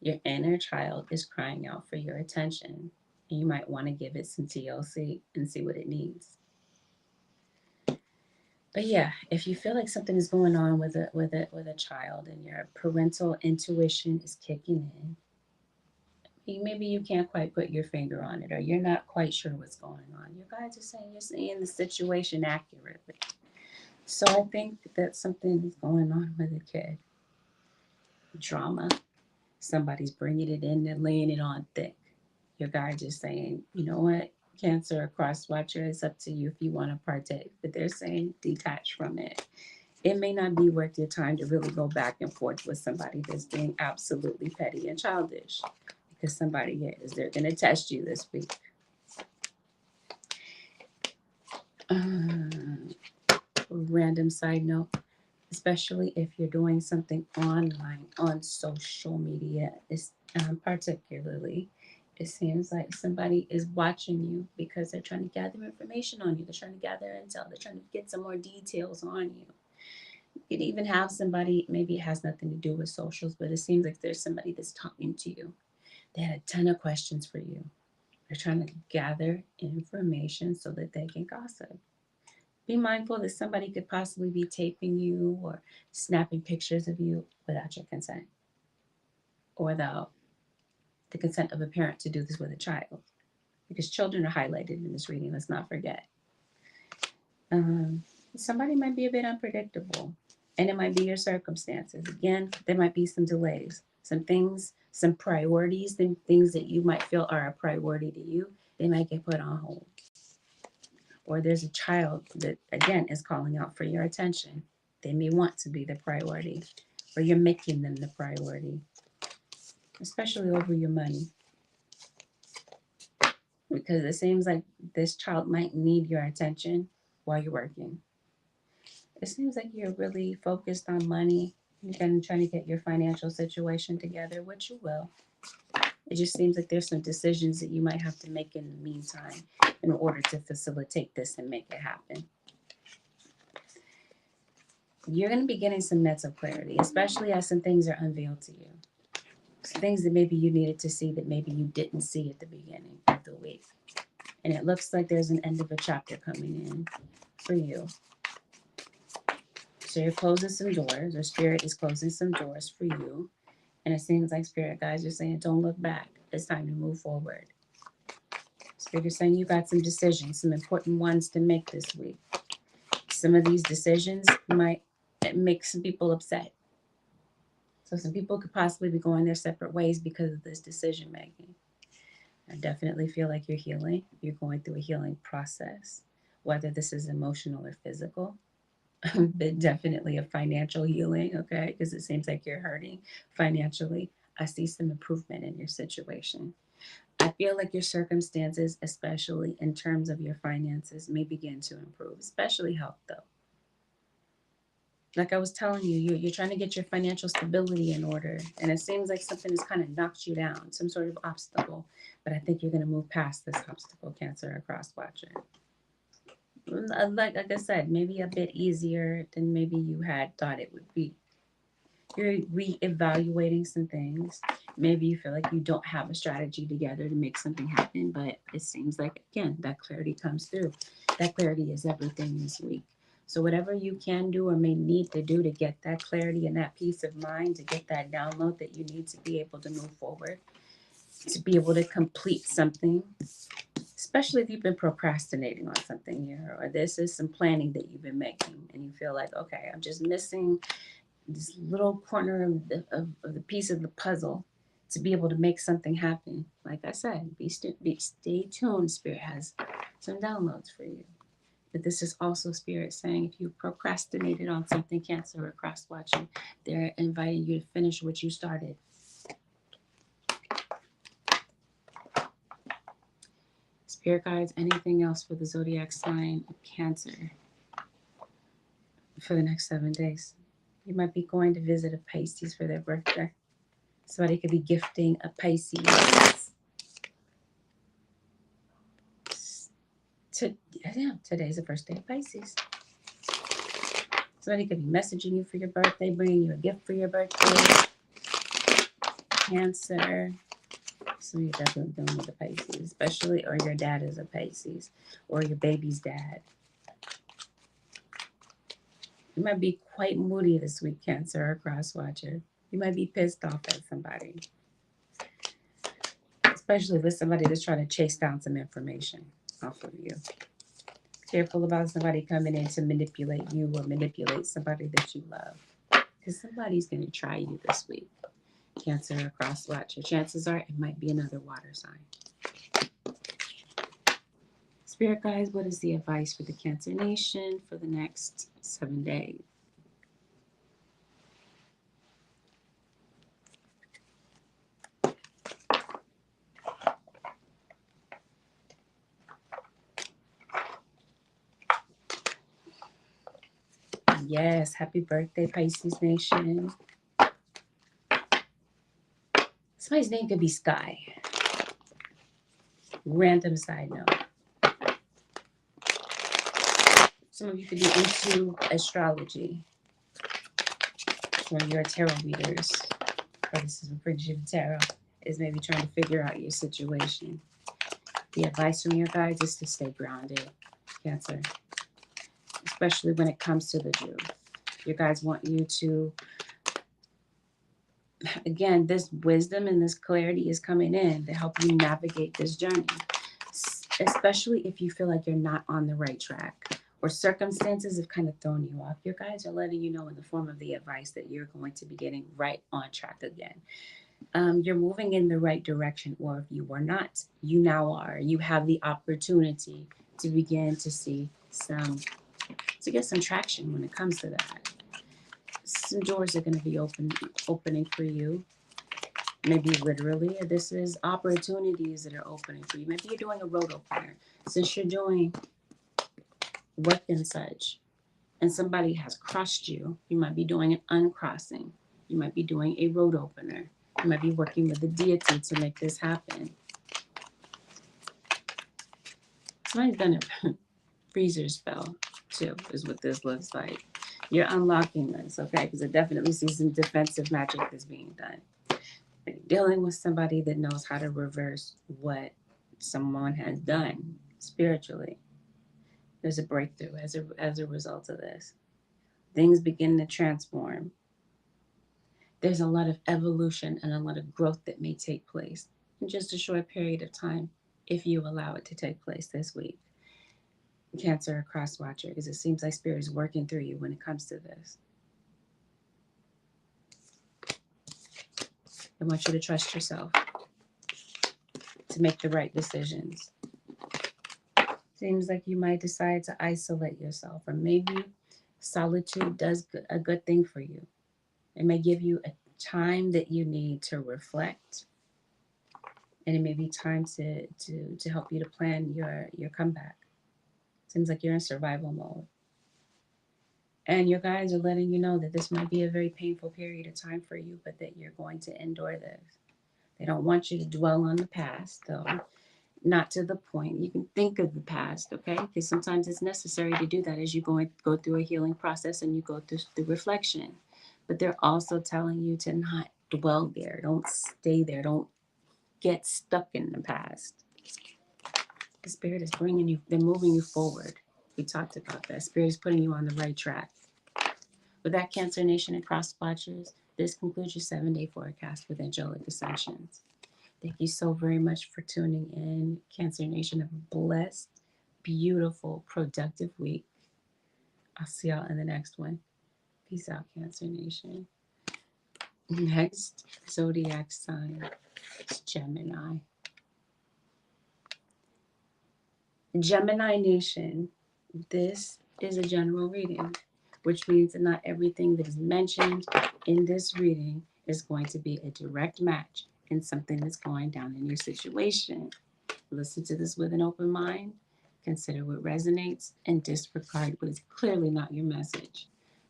Your inner child is crying out for your attention. And you might want to give it some TLC and see what it needs. But yeah, if you feel like something is going on with a child and your parental intuition is kicking in, maybe you can't quite put your finger on it, or you're not quite sure what's going on. Your guides are saying you're seeing the situation accurately. So I think that something is going on with a kid. Drama. Somebody's bringing it in and laying it on thick. Your guides are saying, you know what, Cancer or Crosswatcher, it's up to you if you want to partake. But they're saying detach from it. It may not be worth your time to really go back and forth with somebody that's being absolutely petty and childish, because somebody is, they're going to test you this week. Random side note, especially if you're doing something online on social media, is particularly, it seems like somebody is watching you because they're trying to gather information on you. They're trying to gather intel. They're trying to get some more details on you. You could even have somebody, maybe it has nothing to do with socials, but it seems like there's somebody that's talking to you. They had a ton of questions for you. They're trying to gather information so that they can gossip. Be mindful that somebody could possibly be taping you or snapping pictures of you without your consent, or without the consent of a parent to do this with a child, because children are highlighted in this reading, let's not forget. Somebody might be a bit unpredictable, and it might be your circumstances. Again, there might be some delays, some things, some priorities, and things that you might feel are a priority to you. They might get put on hold. Or there's a child that, again, is calling out for your attention. They may want to be the priority, or you're making them the priority, especially over your money, because it seems like this child might need your attention while you're working. It seems like you're really focused on money. You're kind of trying to get your financial situation together, which you will. It just seems like there's some decisions that you might have to make in the meantime in order to facilitate this and make it happen. You're going to be getting some mental clarity, especially as some things are unveiled to you. Some things that maybe you needed to see that maybe you didn't see at the beginning of the week. And it looks like there's an end of a chapter coming in for you. So you're closing some doors, or Spirit is closing some doors for you. And it seems like Spirit guys are saying, don't look back. It's time to move forward. Spirit is saying you got some decisions, some important ones to make this week. Some of these decisions might make some people upset. So some people could possibly be going their separate ways because of this decision making. I definitely feel like you're healing. You're going through a healing process, whether this is emotional or physical. But definitely a financial healing, okay? Because it seems like you're hurting financially. I see some improvement in your situation. I feel like your circumstances, especially in terms of your finances, may begin to improve, especially health, though. Like I was telling you, you're trying to get your financial stability in order, and it seems like something has kind of knocked you down, some sort of obstacle. But I think you're going to move past this obstacle, Cancer or Cross Watcher. Like I said, maybe a bit easier than maybe you had thought it would be. You're reevaluating some things. Maybe you feel like you don't have a strategy together to make something happen, but it seems like, again, that clarity comes through. That clarity is everything this week. So, whatever you can do or may need to do to get that clarity and that peace of mind, to get that download that you need to be able to move forward, to be able to complete something, especially if you've been procrastinating on something here, or this is some planning that you've been making, and you feel like, okay, I'm just missing this little corner of the piece of the puzzle to be able to make something happen. Like I said, stay tuned. Spirit has some downloads for you. But this is also Spirit saying if you procrastinated on something, Cancer or Cross Watching, they're inviting you to finish what you started. Spirit guides, anything else for the zodiac sign of Cancer for the next 7 days? You might be going to visit a Pisces for their birthday. Somebody could be gifting a Pisces. Today's the first day of Pisces. Somebody could be messaging you for your birthday, bringing you a gift for your birthday. Cancer. So you're definitely dealing with a Pisces, especially, or your dad is a Pisces, or your baby's dad. You might be quite moody this week, Cancer or Cross Watcher. You might be pissed off at somebody, especially with somebody that's trying to chase down some information off of you. Careful about somebody coming in to manipulate you or manipulate somebody that you love, because somebody's going to try you this week. Cancer or Cross Watcher. Chances are it might be another water sign. Spirit guides, what is the advice for the Cancer Nation for the next 7 days? Yes, happy birthday, Pisces Nation. Somebody's name could be Sky. Random side note. Some of you could be into astrology. Some of your tarot readers, or this is a Bridget Tarot, is maybe trying to figure out your situation. The advice from your guides is to stay grounded, Cancer, especially when it comes to the truth. Your guides want you to, again, this wisdom and this clarity is coming in to help you navigate this journey, especially if you feel like you're not on the right track, or circumstances have kind of thrown you off, your guides are letting you know in the form of the advice that you're going to be getting right on track again. You're moving in the right direction, or if you were not, you now are. You have the opportunity to begin to see to get some traction when it comes to that. Some doors are going to be opening for you. Maybe literally, or this is opportunities that are opening for you. Maybe you're doing a road opener. Since you're doing work and such, and somebody has crossed you, you might be doing an uncrossing. You might be doing a road opener. You might be working with the deity to make this happen. Somebody's done a freezer spell too, is what this looks like. You're unlocking this, okay? Because I definitely see some defensive magic that's being done. You're dealing with somebody that knows how to reverse what someone has done spiritually. There's a breakthrough as a result of this. Things begin to transform. There's a lot of evolution and a lot of growth that may take place in just a short period of time if you allow it to take place this week. Cancer or cross watcher, because it seems like spirit is working through you when it comes to this. I want you to trust yourself to make the right decisions. Seems like you might decide to isolate yourself, or maybe solitude does a good thing for you. It may give you a time that you need to reflect, and it may be time to help you to plan your comeback. Seems like you're in survival mode. And your guides are letting you know that this might be a very painful period of time for you, but that you're going to endure this. They don't want you to dwell on the past, though. Not to the point. You can think of the past, okay? Because sometimes it's necessary to do that as you go through a healing process and you go through the reflection. But they're also telling you to not dwell there. Don't stay there. Don't get stuck in the past. The spirit is bringing you, they're moving you forward. We talked about that. Spirit is putting you on the right track. With that, Cancer Nation and Cross Watchers, this concludes your 7-day forecast with Angelic Ascensions. Thank you so very much for tuning in. Cancer Nation, have a blessed, beautiful, productive week. I'll see y'all in the next one. Peace out, Cancer Nation. Next zodiac sign is Gemini. Gemini Nation, this is a general reading, which means that not everything that is mentioned in this reading is going to be a direct match in something that's going down in your situation. Listen to this with an open mind, consider what resonates, and disregard what is clearly not your message.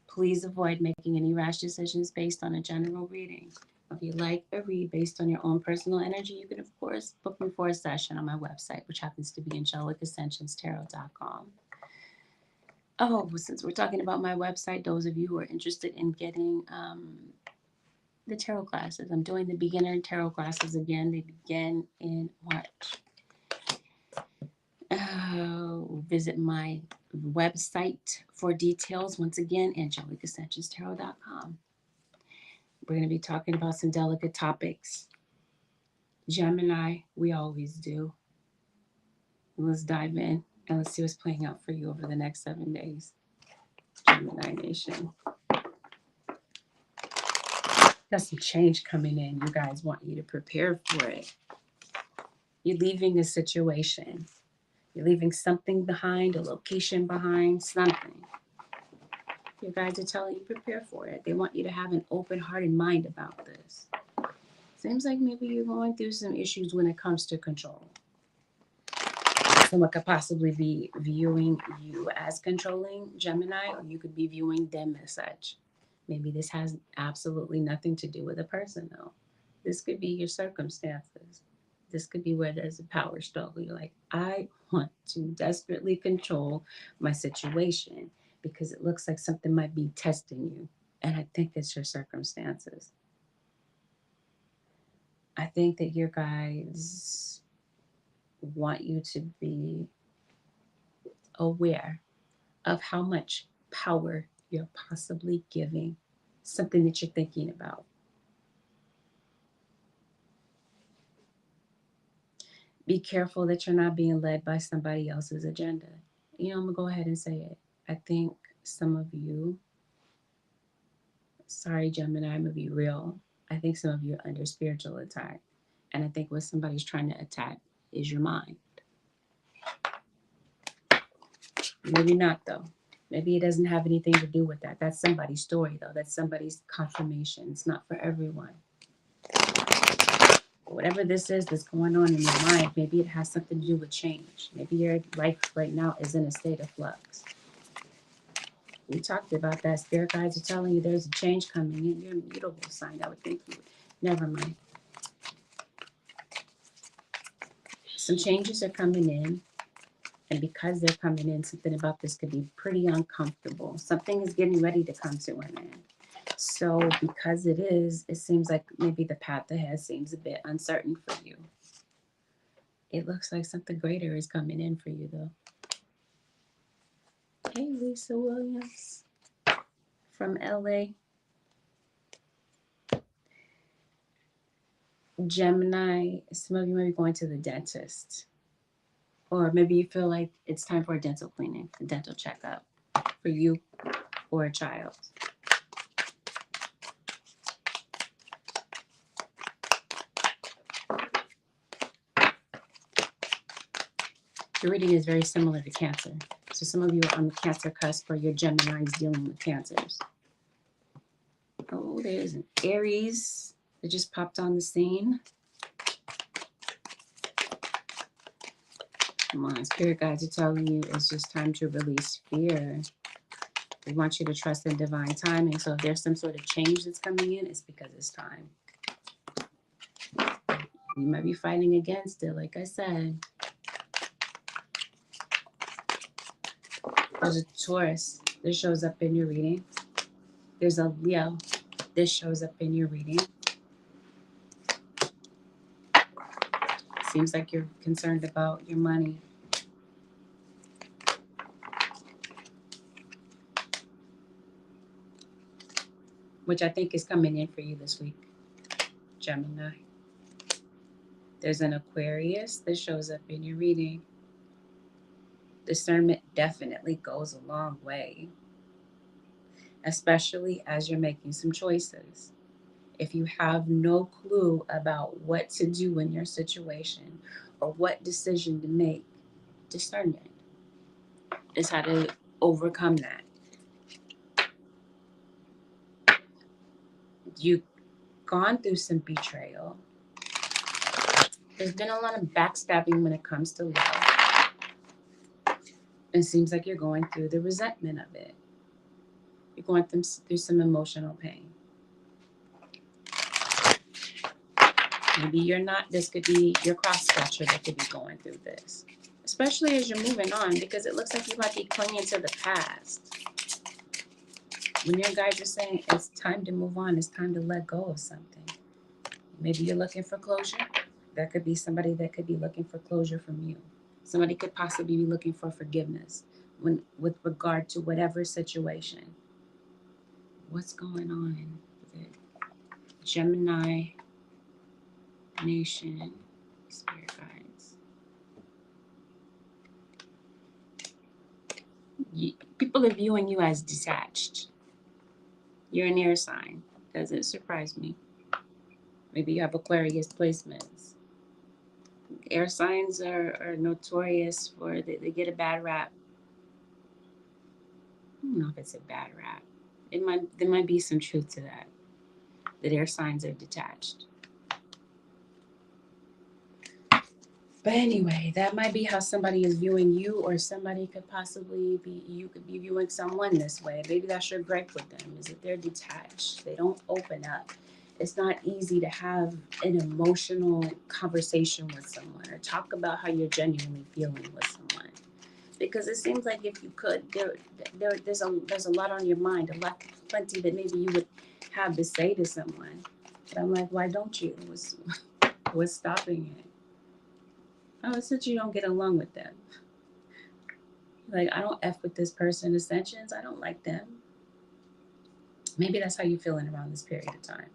Please avoid making any rash decisions based on a general reading. If you like a read based on your own personal energy, you can, of course, book me for a session on my website, which happens to be angelicascensionstarot.com. Oh, since we're talking about my website, those of you who are interested in getting the tarot classes, I'm doing the beginner tarot classes again. They begin in March. Visit my website for details. Once again, angelicascensionstarot.com. We're going to be talking about some delicate topics. Gemini, we always do. Let's dive in and let's see what's playing out for you over the next 7 days. Gemini Nation. Got some change coming in. You guys want you to prepare for it. You're leaving a situation. You're leaving something behind, a location behind, something. Your guides are telling you prepare for it. They want you to have an open heart and mind about this. Seems like maybe you're going through some issues when it comes to control. Someone could possibly be viewing you as controlling, Gemini, or you could be viewing them as such. Maybe this has absolutely nothing to do with a person, though. This could be your circumstances. This could be where there's a power struggle. You're like, I want to desperately control my situation because it looks like something might be testing you. And I think it's your circumstances. I think that your guides want you to be aware of how much power you're possibly giving something that you're thinking about. Be careful that you're not being led by somebody else's agenda. I'm gonna go ahead and say it. I think some of you, sorry, Gemini, I'm gonna be real. I think some of you are under spiritual attack. And I think what somebody's trying to attack is your mind. Maybe not, though. Maybe it doesn't have anything to do with that. That's somebody's story, though. That's somebody's confirmation. It's not for everyone. Whatever this is that's going on in your mind, maybe it has something to do with change. Maybe your life right now is in a state of flux. We talked about that. Spirit guides are telling you there's a change coming in. You're a mutable sign. I would think you would. Never mind. Some changes are coming in. And because they're coming in, something about this could be pretty uncomfortable. Something is getting ready to come to an end. So because it is, it seems like maybe the path ahead seems a bit uncertain for you. It looks like something greater is coming in for you, though. Hey, Lisa Williams from LA. Gemini, some of you may be going to the dentist. Or maybe you feel like it's time for a dental cleaning, a dental checkup for you or a child. The reading is very similar to Cancer. So some of you are on the Cancer cusp, or your Gemini is dealing with Cancers. Oh, there's an Aries that just popped on the scene. Come on, spirit guides are telling you it's just time to release fear. They want you to trust in divine timing. So if there's some sort of change that's coming in, it's because it's time. You might be fighting against it, like I said. There's a Taurus. This shows up in your reading. There's a Leo. This shows up in your reading. Seems like you're concerned about your money. Which I think is coming in for you this week, Gemini. There's an Aquarius that shows up in your reading. Discernment definitely goes a long way, especially as you're making some choices. If you have no clue about what to do in your situation or what decision to make, discernment is how to overcome that. You've gone through some betrayal. There's been a lot of backstabbing when it comes to love. It seems like you're going through the resentment of it. You're going through some emotional pain. Maybe you're not. This could be your cross-stretcher that could be going through this. Especially as you're moving on, because it looks like you might be clinging to the past. When your guides are saying it's time to move on, it's time to let go of something. Maybe you're looking for closure. That could be somebody that could be looking for closure from you. Somebody could possibly be looking for forgiveness with regard to whatever situation. What's going on with it? Gemini Nation, spirit guides. People are viewing you as detached. You're an air sign. Doesn't surprise me. Maybe you have Aquarius placements. Air signs are notorious for, they get a bad rap. I don't know if it's a bad rap. There might be some truth to that. That air signs are detached. But anyway, that might be how somebody is viewing you, or somebody could possibly be, you could be viewing someone this way. Maybe that's your gripe with them, is that they're detached. They don't open up. It's not easy to have an emotional conversation with someone or talk about how you're genuinely feeling with someone. Because it seems like if you could, there's a lot on your mind, plenty that maybe you would have to say to someone. But I'm like, why don't you? What's stopping it? Oh, it's that you don't get along with them. Like, I don't F with this person, ascensions. I don't like them. Maybe that's how you're feeling around this period of time.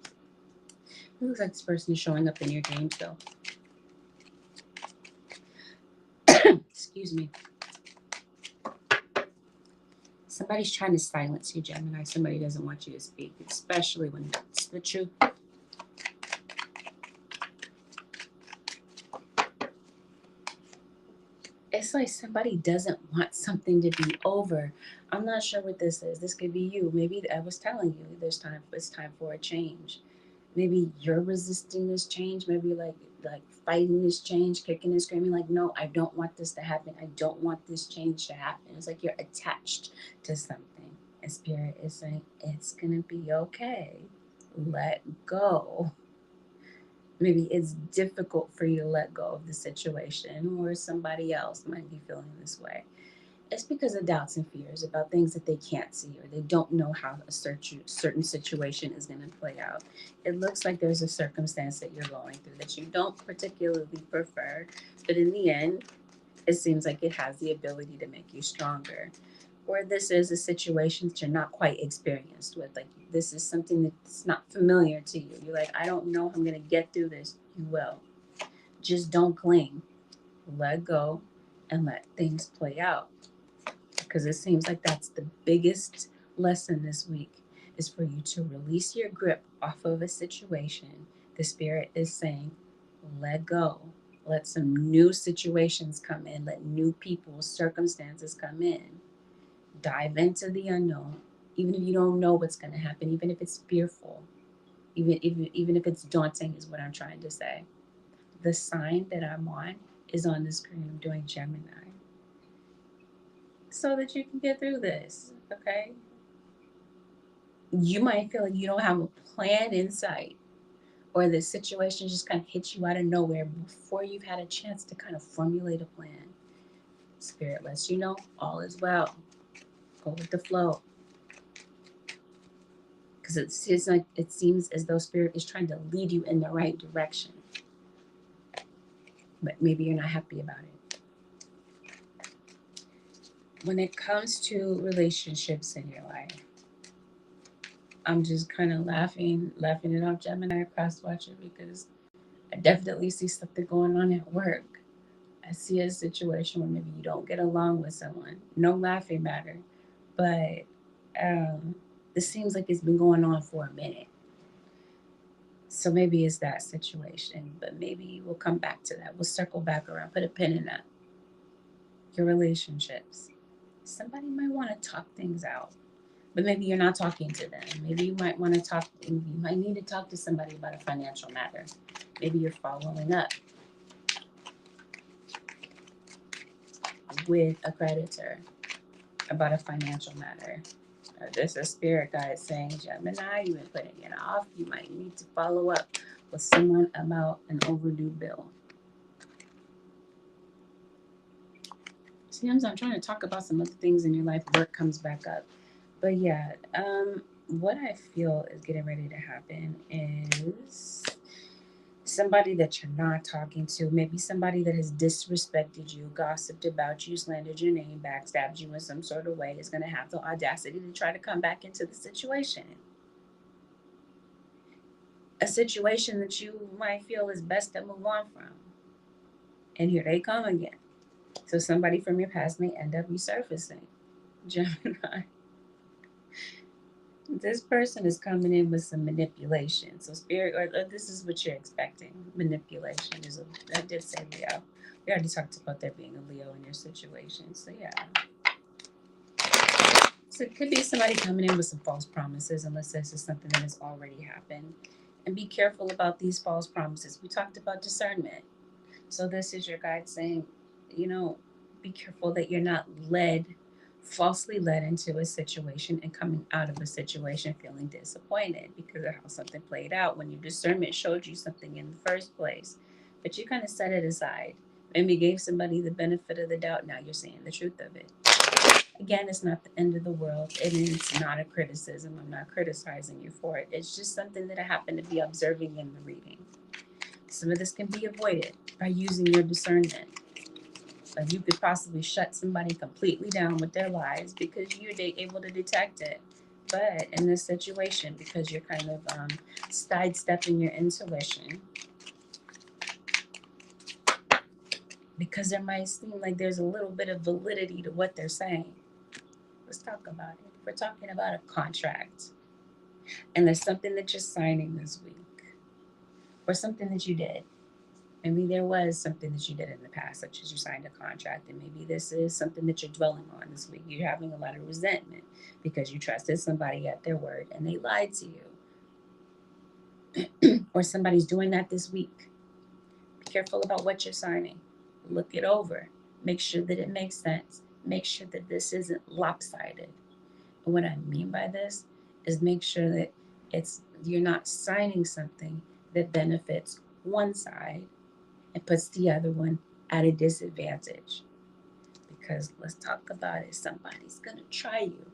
It looks like this person is showing up in your dreams, though. Excuse me. Somebody's trying to silence you, Gemini. Somebody doesn't want you to speak, especially when it's the truth. It's like somebody doesn't want something to be over. I'm not sure what this is. This could be you. Maybe I was telling you it's time for a change. Maybe you're resisting this change. Maybe like fighting this change, kicking and screaming, like, no, I don't want this to happen. I don't want this change to happen. It's like you're attached to something. And spirit is saying, it's gonna be okay. Let go. Maybe it's difficult for you to let go of the situation, or somebody else might be feeling this way. It's because of doubts and fears about things that they can't see, or they don't know how a certain situation is going to play out. It looks like there's a circumstance that you're going through that you don't particularly prefer, but in the end, it seems like it has the ability to make you stronger. Or this is a situation that you're not quite experienced with. Like, this is something that's not familiar to you. You're like, I don't know if I'm going to get through this. You will. Just don't cling. Let go and let things play out. Because it seems like that's the biggest lesson this week, is for you to release your grip off of a situation. The spirit is saying, let go. Let some new situations come in. Let new people's circumstances come in. Dive into the unknown, even if you don't know what's going to happen, even if it's fearful, even if it's daunting, is what I'm trying to say. The sign that I'm on is on the screen. I'm doing Gemini, so that you can get through this. Okay, you might feel like you don't have a plan in sight, or the situation just kind of hits you out of nowhere before you've had a chance to kind of formulate a plan. Spirit lets you know all is well. Go with the flow. Because it seems as though spirit is trying to lead you in the right direction, but maybe you're not happy about it. When it comes to relationships in your life, I'm just kind of laughing it off, Gemini cross watcher, because I definitely see something going on at work. I see a situation where maybe you don't get along with someone. No laughing matter, but this seems like it's been going on for a minute. So maybe it's that situation, but maybe we'll come back to that. We'll circle back around, put a pin in that. Your relationships. Somebody might want to talk things out, but maybe you're not talking to them. Maybe you might want to talk, you might need to talk to somebody about a financial matter. Maybe you're following up with a creditor about a financial matter. There's a spirit guide saying, Gemini, you've been putting it off. You might need to follow up with someone about an overdue bill. Sometimes I'm trying to talk about some other things in your life. Work comes back up. But yeah, what I feel is getting ready to happen is somebody that you're not talking to, maybe somebody that has disrespected you, gossiped about you, slandered your name, backstabbed you in some sort of way, is going to have the audacity to try to come back into the situation. A situation that you might feel is best to move on from. And here they come again. So somebody from your past may end up resurfacing. Gemini. This person is coming in with some manipulation. So spirit, or this is what you're expecting. Manipulation is I did say Leo. We already talked about there being a Leo in your situation. So yeah. So it could be somebody coming in with some false promises, unless this is something that has already happened. And be careful about these false promises. We talked about discernment. So this is your guide saying, be careful that you're not falsely led into a situation and coming out of a situation feeling disappointed because of how something played out when your discernment showed you something in the first place. But you kind of set it aside. Maybe gave somebody the benefit of the doubt. Now you're seeing the truth of it. Again, it's not the end of the world. It's not a criticism. I'm not criticizing you for it. It's just something that I happen to be observing in the reading. Some of this can be avoided by using your discernment. Like, you could possibly shut somebody completely down with their lies because you're able to detect it. But in this situation, because you're kind of sidestepping your intuition, because there might seem like there's a little bit of validity to what they're saying, Let's talk about it. If we're talking about a contract and there's something that you're signing this week or something that you did, maybe there was something that you did in the past, such as you signed a contract, and maybe this is something that you're dwelling on this week. You're having a lot of resentment because you trusted somebody at their word and they lied to you. Or somebody's doing that this week. Be careful about what you're signing. Look it over. Make sure that it makes sense. Make sure that this isn't lopsided. And what I mean by this is make sure that you're not signing something that benefits one side and puts the other one at a disadvantage. Because let's talk about it, somebody's gonna try you.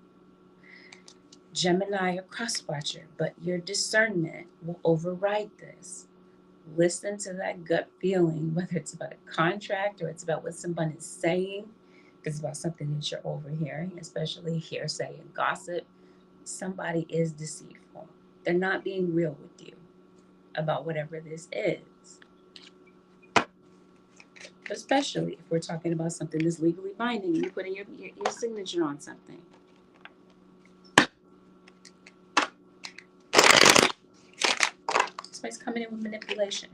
Gemini or crosswatcher, but your discernment will override this. Listen to that gut feeling, whether it's about a contract or it's about what someone is saying, if it's about something that you're overhearing, especially hearsay and gossip. Somebody is deceitful. They're not being real with you about whatever this is. Especially if we're talking about something that's legally binding and you're putting your signature on something. Somebody's coming in with manipulation.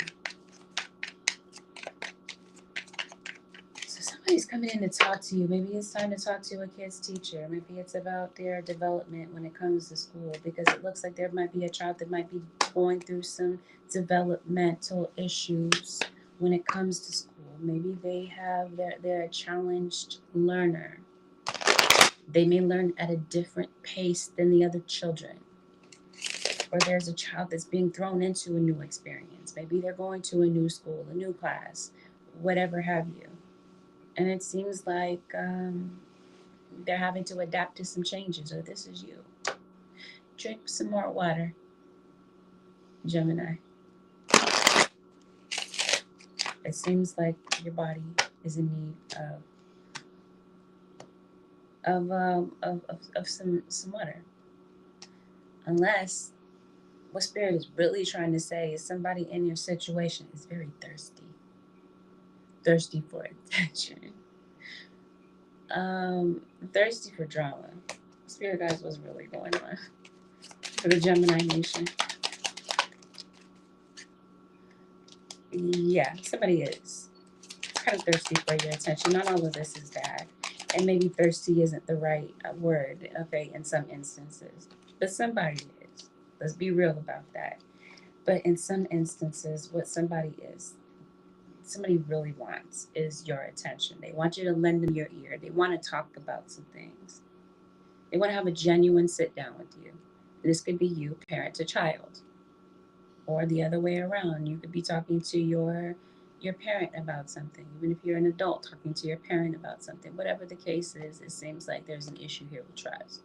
So somebody's coming in to talk to you. Maybe it's time to talk to a kid's teacher. Maybe it's about their development when it comes to school, because it looks like there might be a child that might be going through some developmental issues when it comes to school. Maybe they're a challenged learner. They may learn at a different pace than the other children. Or there's a child that's being thrown into a new experience. Maybe they're going to a new school, a new class, whatever have you. And it seems like they're having to adapt to some changes, or this is you. Drink some more water, Gemini. It seems like your body is in need of some water. Unless what Spirit is really trying to say is somebody in your situation is very thirsty for attention, thirsty for drama. Spirit guys, what's really going on for the Gemini nation? Yeah, somebody is kind of thirsty for your attention. Not all of this is bad, and maybe thirsty isn't the right word, okay, in some instances, but somebody is. Let's be real about that. But in some instances, what somebody really wants is your attention. They want you to lend them your ear. They want to talk about some things. They want to have a genuine sit down with you. This could be you, parent to child, or the other way around. You could be talking to your parent about something. Even if you're an adult talking to your parent about something, whatever the case is, it seems like there's an issue here with trust.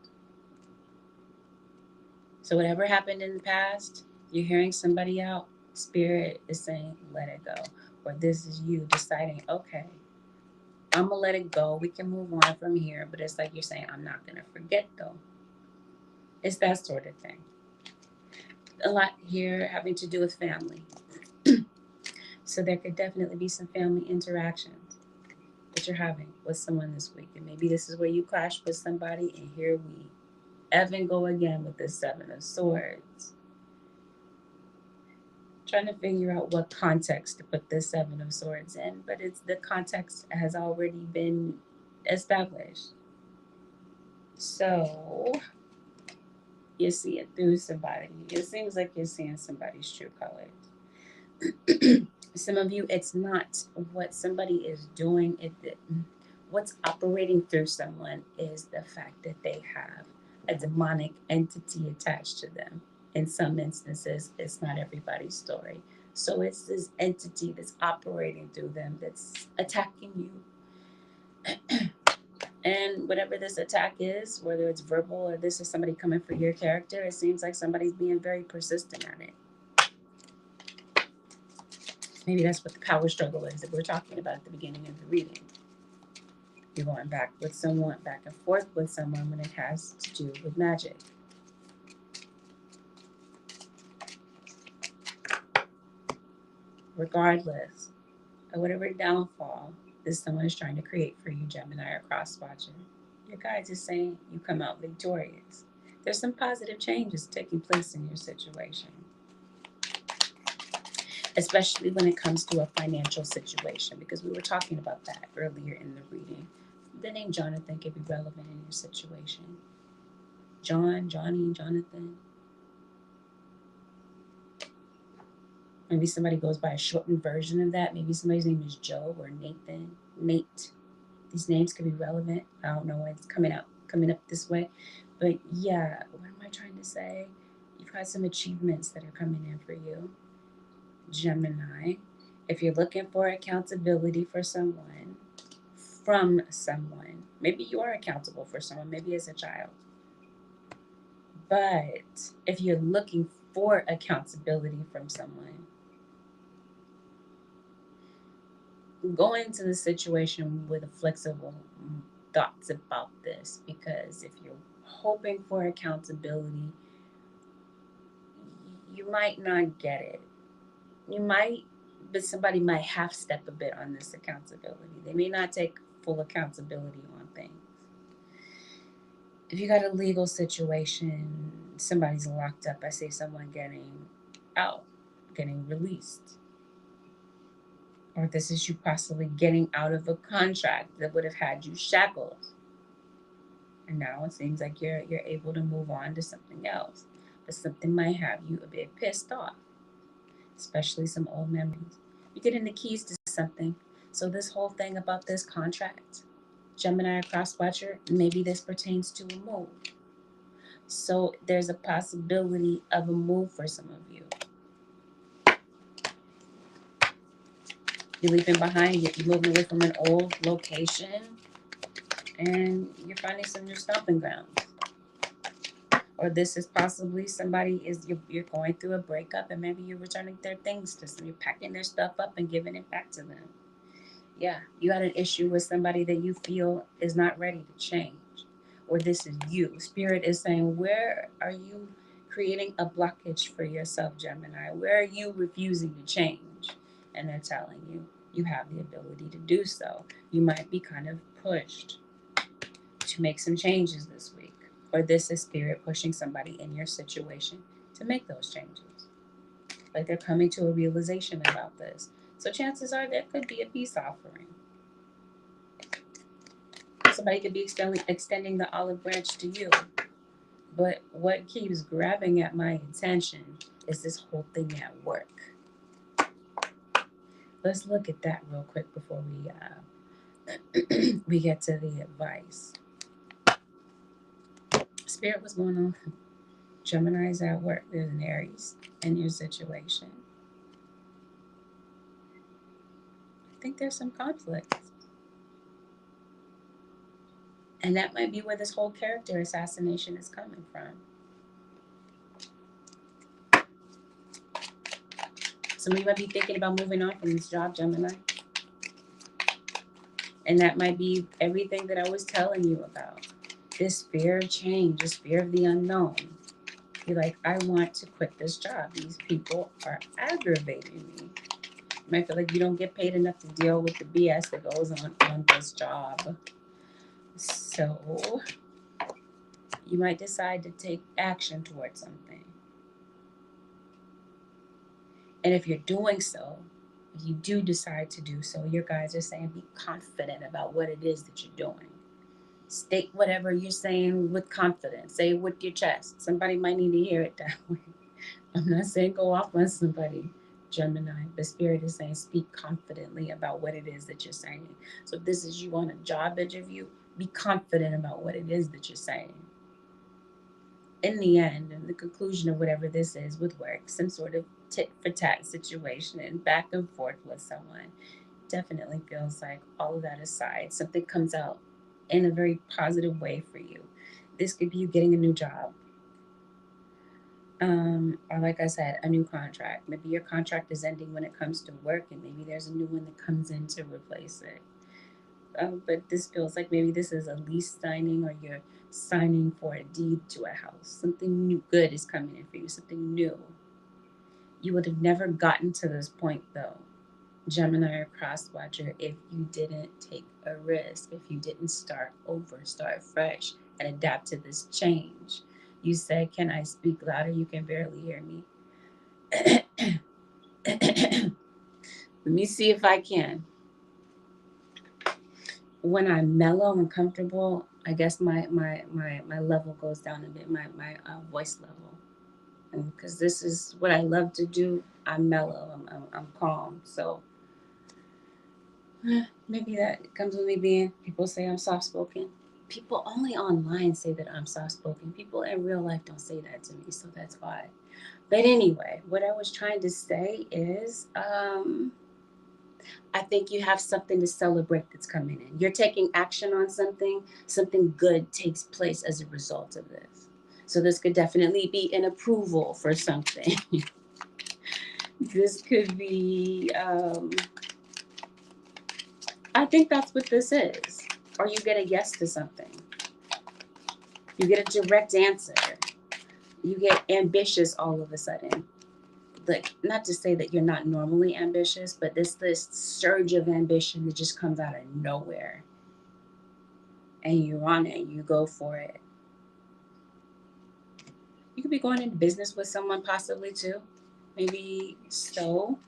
So whatever happened in the past, you're hearing somebody out. Spirit is saying, let it go. Or this is you deciding, okay, I'm going to let it go. We can move on from here. But it's like you're saying, I'm not going to forget though. It's that sort of thing. A lot here having to do with family. So there could definitely be some family interactions that you're having with someone this week. And maybe this is where you clash with somebody. And here we Evan go again with the Seven of Swords. Trying to figure out what context to put this Seven of Swords in, but it's the context has already been established. So you see it through somebody. It seems like you're seeing somebody's true colors. Some of you, it's not what somebody is doing. What's operating through someone is the fact that they have a demonic entity attached to them. In some instances, it's not everybody's story. So it's this entity that's operating through them that's attacking you. And whatever this attack is, whether it's verbal or this is somebody coming for your character, it seems like somebody's being very persistent at it. Maybe that's what the power struggle is that we're talking about at the beginning of the reading. You're going back and forth with someone when it has to do with magic. Regardless of whatever downfall this someone is trying to create for you, Gemini or cross watching, Your guides is saying you come out victorious. There's some positive changes taking place in your situation, especially when it comes to a financial situation, because we were talking about that earlier in the reading. The name Jonathan could be relevant in your situation. John, Johnny, Jonathan. Maybe somebody goes by a shortened version of that. Maybe somebody's name is Joe or Nathan, Nate. These names could be relevant. I don't know why it's coming up this way. But yeah, what am I trying to say? You've got some achievements that are coming in for you, Gemini. If you're looking for accountability for someone, from someone, maybe you are accountable for someone, maybe as a child. But if you're looking for accountability from someone, go into the situation with a flexible thoughts about this, because if you're hoping for accountability, you might not get it. You might, but somebody might half step a bit on this accountability. They may not take full accountability on things. If you got a legal situation, somebody's locked up, I say someone getting out, getting released. Or this is you possibly getting out of a contract that would have had you shackled. And now it seems like you're able to move on to something else. But something might have you a bit pissed off, especially some old memories. You're getting the keys to something. So this whole thing about this contract, Gemini Crosswatcher, maybe this pertains to a move. So there's a possibility of a move for some of you. You're leaving behind, you're moving away from an old location, and you're finding some new stomping grounds. Or this is possibly somebody you're going through a breakup, and maybe you're returning their things to them. You're packing their stuff up and giving it back to them. Yeah, you had an issue with somebody that you feel is not ready to change. Or this is you. Spirit is saying, where are you creating a blockage for yourself, Gemini? Where are you refusing to change? And they're telling you, you have the ability to do so. You might be kind of pushed to make some changes this week. Or this is spirit pushing somebody in your situation to make those changes. Like they're coming to a realization about this. So chances are there could be a peace offering. Somebody could be extending the olive branch to you. But what keeps grabbing at my attention is this whole thing at work. Let's look at that real quick before we get to the advice. Spirit, what's going on? Gemini's at work. There's an Aries in your situation. I think there's some conflict. And that might be where this whole character assassination is coming from. Some of you might be thinking about moving on from this job, Gemini. And that might be everything that I was telling you about. This fear of change, this fear of the unknown. You're like, I want to quit this job. These people are aggravating me. You might feel like you don't get paid enough to deal with the BS that goes on this job. So you might decide to take action towards something. And if you're doing so, if you do decide to do so, your guides are saying be confident about what it is that you're doing. State whatever you're saying with confidence. Say it with your chest. Somebody might need to hear it that way. I'm not saying go off on somebody, Gemini. The Spirit is saying speak confidently about what it is that you're saying. So if this is you on a job interview, be confident about what it is that you're saying. In the end, in the conclusion of whatever this is with work, some sort of tit for tat situation and back and forth with someone, definitely feels like all of that aside, something comes out in a very positive way for you. This could be you getting a new job. Or like I said, a new contract. Maybe your contract is ending when it comes to work, and maybe there's a new one that comes in to replace it. But this feels like maybe this is a lease signing, or you're signing for a deed to a house. Something new, good is coming in for you, something new. You would have never gotten to this point, though, Gemini or cross watcher, if you didn't take a risk, if you didn't start over, start fresh, and adapt to this change. You said, can I speak louder? You can barely hear me. Let me see if I can. When I'm mellow and comfortable, I guess my level goes down a bit, my voice level. And because this is what I love to do, I'm mellow, I'm calm. So maybe that comes with me being, people say I'm soft spoken. People only online say that I'm soft spoken. People in real life don't say that to me, so that's why. But anyway, what I was trying to say is, I think you have something to celebrate that's coming in. You're taking action on something, something good takes place as a result of this. So this could definitely be an approval for something. This could be, I think that's what this is. Or you get a yes to something. You get a direct answer. You get ambitious all of a sudden. Like, not to say that you're not normally ambitious, but this surge of ambition that just comes out of nowhere. And you're on it, you go for it. You could be going into business with someone possibly too. Maybe so.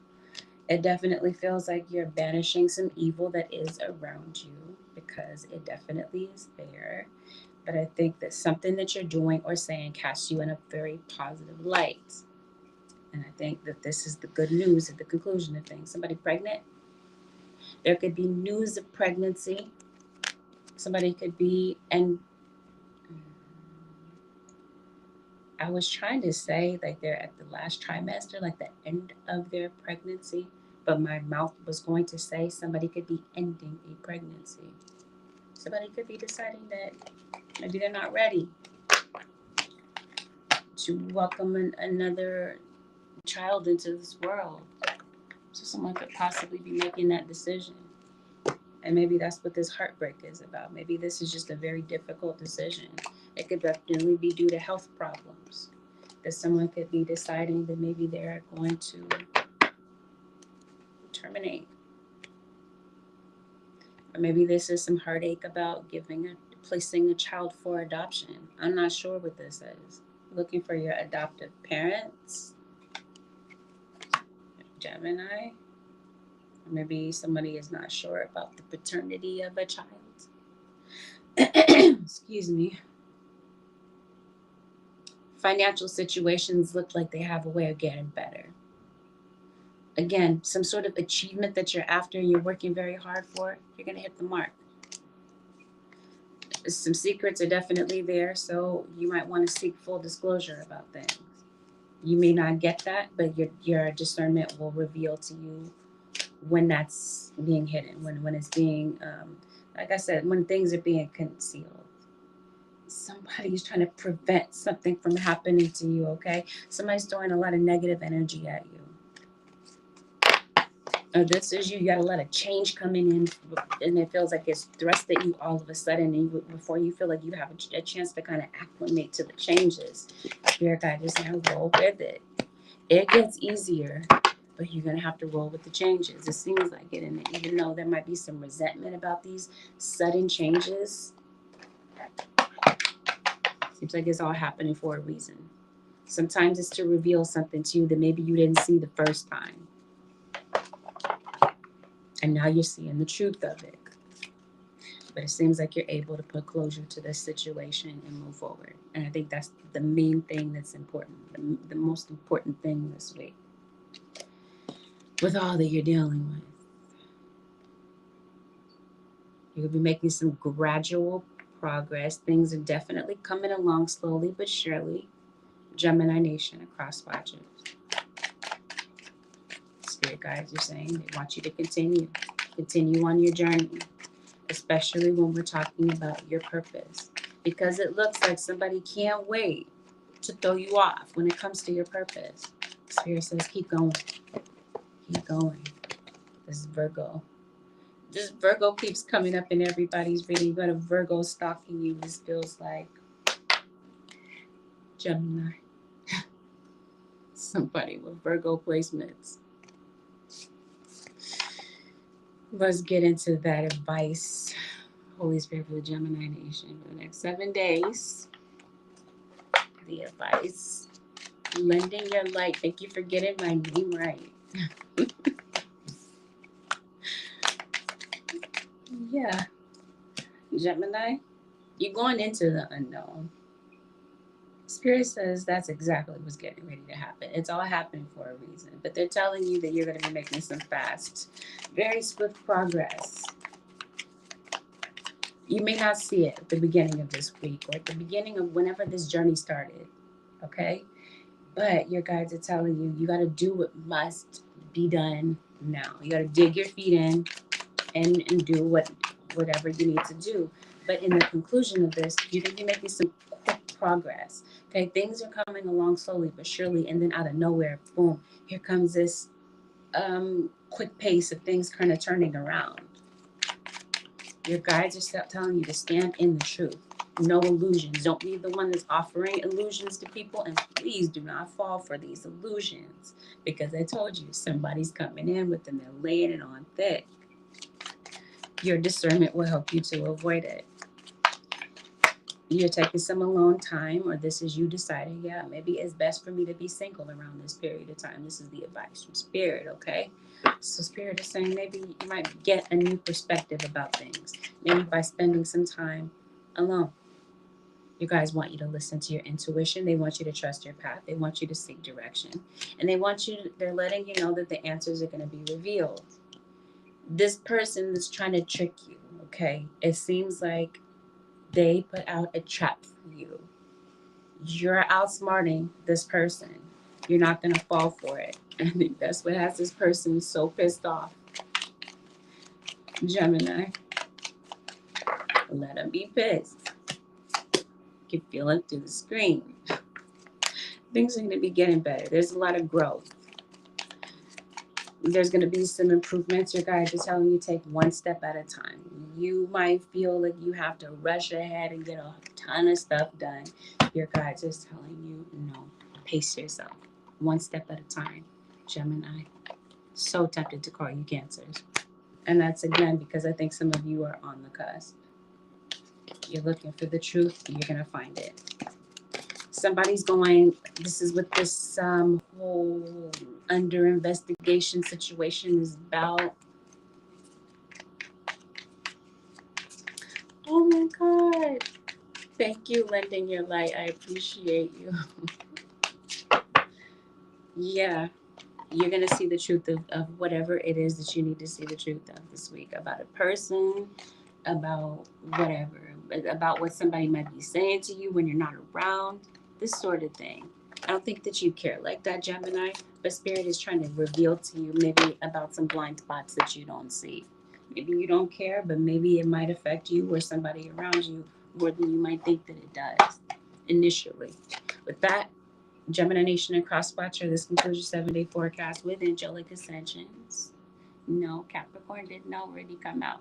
It definitely feels like you're banishing some evil that is around you because it definitely is there. But I think that something that you're doing or saying casts you in a very positive light. And I think that this is the good news at the conclusion of things. Somebody pregnant, there could be news of pregnancy. Somebody could be, and I was trying to say like they're at the last trimester, like the end of their pregnancy, but my mouth was going to say somebody could be ending a pregnancy. Somebody could be deciding that maybe they're not ready to welcome another child into this world. So someone could possibly be making that decision. And maybe that's what this heartbreak is about. Maybe this is just a very difficult decision. It could definitely be due to health problems. That someone could be deciding that maybe they're going to terminate. Or maybe this is some heartache about placing a child for adoption. I'm not sure what this is. Looking for your adoptive parents, Gemini. Or maybe somebody is not sure about the paternity of a child. Excuse me. Financial situations look like they have a way of getting better. Again, some sort of achievement that you're after, you're working very hard for, you're going to hit the mark. Some secrets are definitely there, so you might want to seek full disclosure about things. You may not get that, but your discernment will reveal to you when that's being hidden, when it's being, like I said, when things are being concealed. Somebody's trying to prevent something from happening to you, okay? Somebody's throwing a lot of negative energy at you. Or this is you got a lot of change coming in, and it feels like it's thrust at you all of a sudden, and before you feel like you have a chance to kind of acclimate to the changes. Spirit guide is saying, roll with it. It gets easier, but you're going to have to roll with the changes. It seems like it, and even though there might be some resentment about these sudden changes, seems like it's all happening for a reason. Sometimes it's to reveal something to you that maybe you didn't see the first time. And now you're seeing the truth of it. But it seems like you're able to put closure to this situation and move forward. And I think that's the main thing that's important, the most important thing this week with all that you're dealing with. You'll be making some gradual progress. Things are definitely coming along slowly but surely. Gemini Nation across watches. Spirit guides are saying they want you to continue on your journey, especially when we're talking about your purpose, because it looks like somebody can't wait to throw you off when it comes to your purpose. Spirit says keep going, keep going. This is Virgo. This Virgo keeps coming up in everybody's reading. You got a Virgo stalking you. This feels like Gemini. Somebody with Virgo placements. Let's get into that advice. Holy Spirit for the Gemini Nation for the next 7 days. The advice. Lending your light. Thank you for getting my name right. Yeah. Gemini, you're going into the unknown. Spirit says that's exactly what's getting ready to happen. It's all happening for a reason. But they're telling you that you're going to be making some fast, very swift progress. You may not see it at the beginning of this week or at the beginning of whenever this journey started. Okay? But your guides are telling you you got to do what must be done now. You got to dig your feet in and do whatever you need to do. But in the conclusion of this, you're going to be making some quick progress. Okay, things are coming along slowly but surely, and then out of nowhere, boom, here comes this quick pace of things kind of turning around. Your guides are telling you to stand in the truth. No illusions. Don't be the one that's offering illusions to people, and please do not fall for these illusions because I told you somebody's coming in with them. They're laying it on thick. Your discernment will help you to avoid it. You're taking some alone time, or this is you deciding, yeah, maybe it's best for me to be single around this period of time. This is the advice from Spirit, okay? So Spirit is saying maybe you might get a new perspective about things, maybe by spending some time alone. You guys want you to listen to your intuition. They want you to trust your path. They want you to seek direction. And they're letting you know that the answers are going to be revealed. This person is trying to trick you, okay? It seems like they put out a trap for you. You're outsmarting this person. You're not going to fall for it. I think that's what has this person so pissed off. Gemini, let them be pissed. You can feel it through the screen. Things are going to be getting better. There's a lot of growth. There's going to be some improvements. Your guides are telling you take one step at a time. You might feel like you have to rush ahead and get a ton of stuff done. Your guides are telling you, no, pace yourself. One step at a time. Gemini. So tempted to call you Cancers. And that's again because I think some of you are on the cusp. You're looking for the truth. You're going to find it. Somebody's going, this is what this whole under investigation situation is about. Oh my God. Thank you, lending your light. I appreciate you. Yeah, you're going to see the truth of whatever it is that you need to see the truth of this week about a person, about whatever, about what somebody might be saying to you when you're not around, this sort of thing. I don't think that you care like that, Gemini, but Spirit is trying to reveal to you maybe about some blind spots that you don't see. Maybe you don't care, but maybe it might affect you or somebody around you more than you might think that it does initially. With that, Gemini Nation and Crosswatcher, this concludes your 7-day forecast with angelic ascensions. No, Capricorn didn't already come out.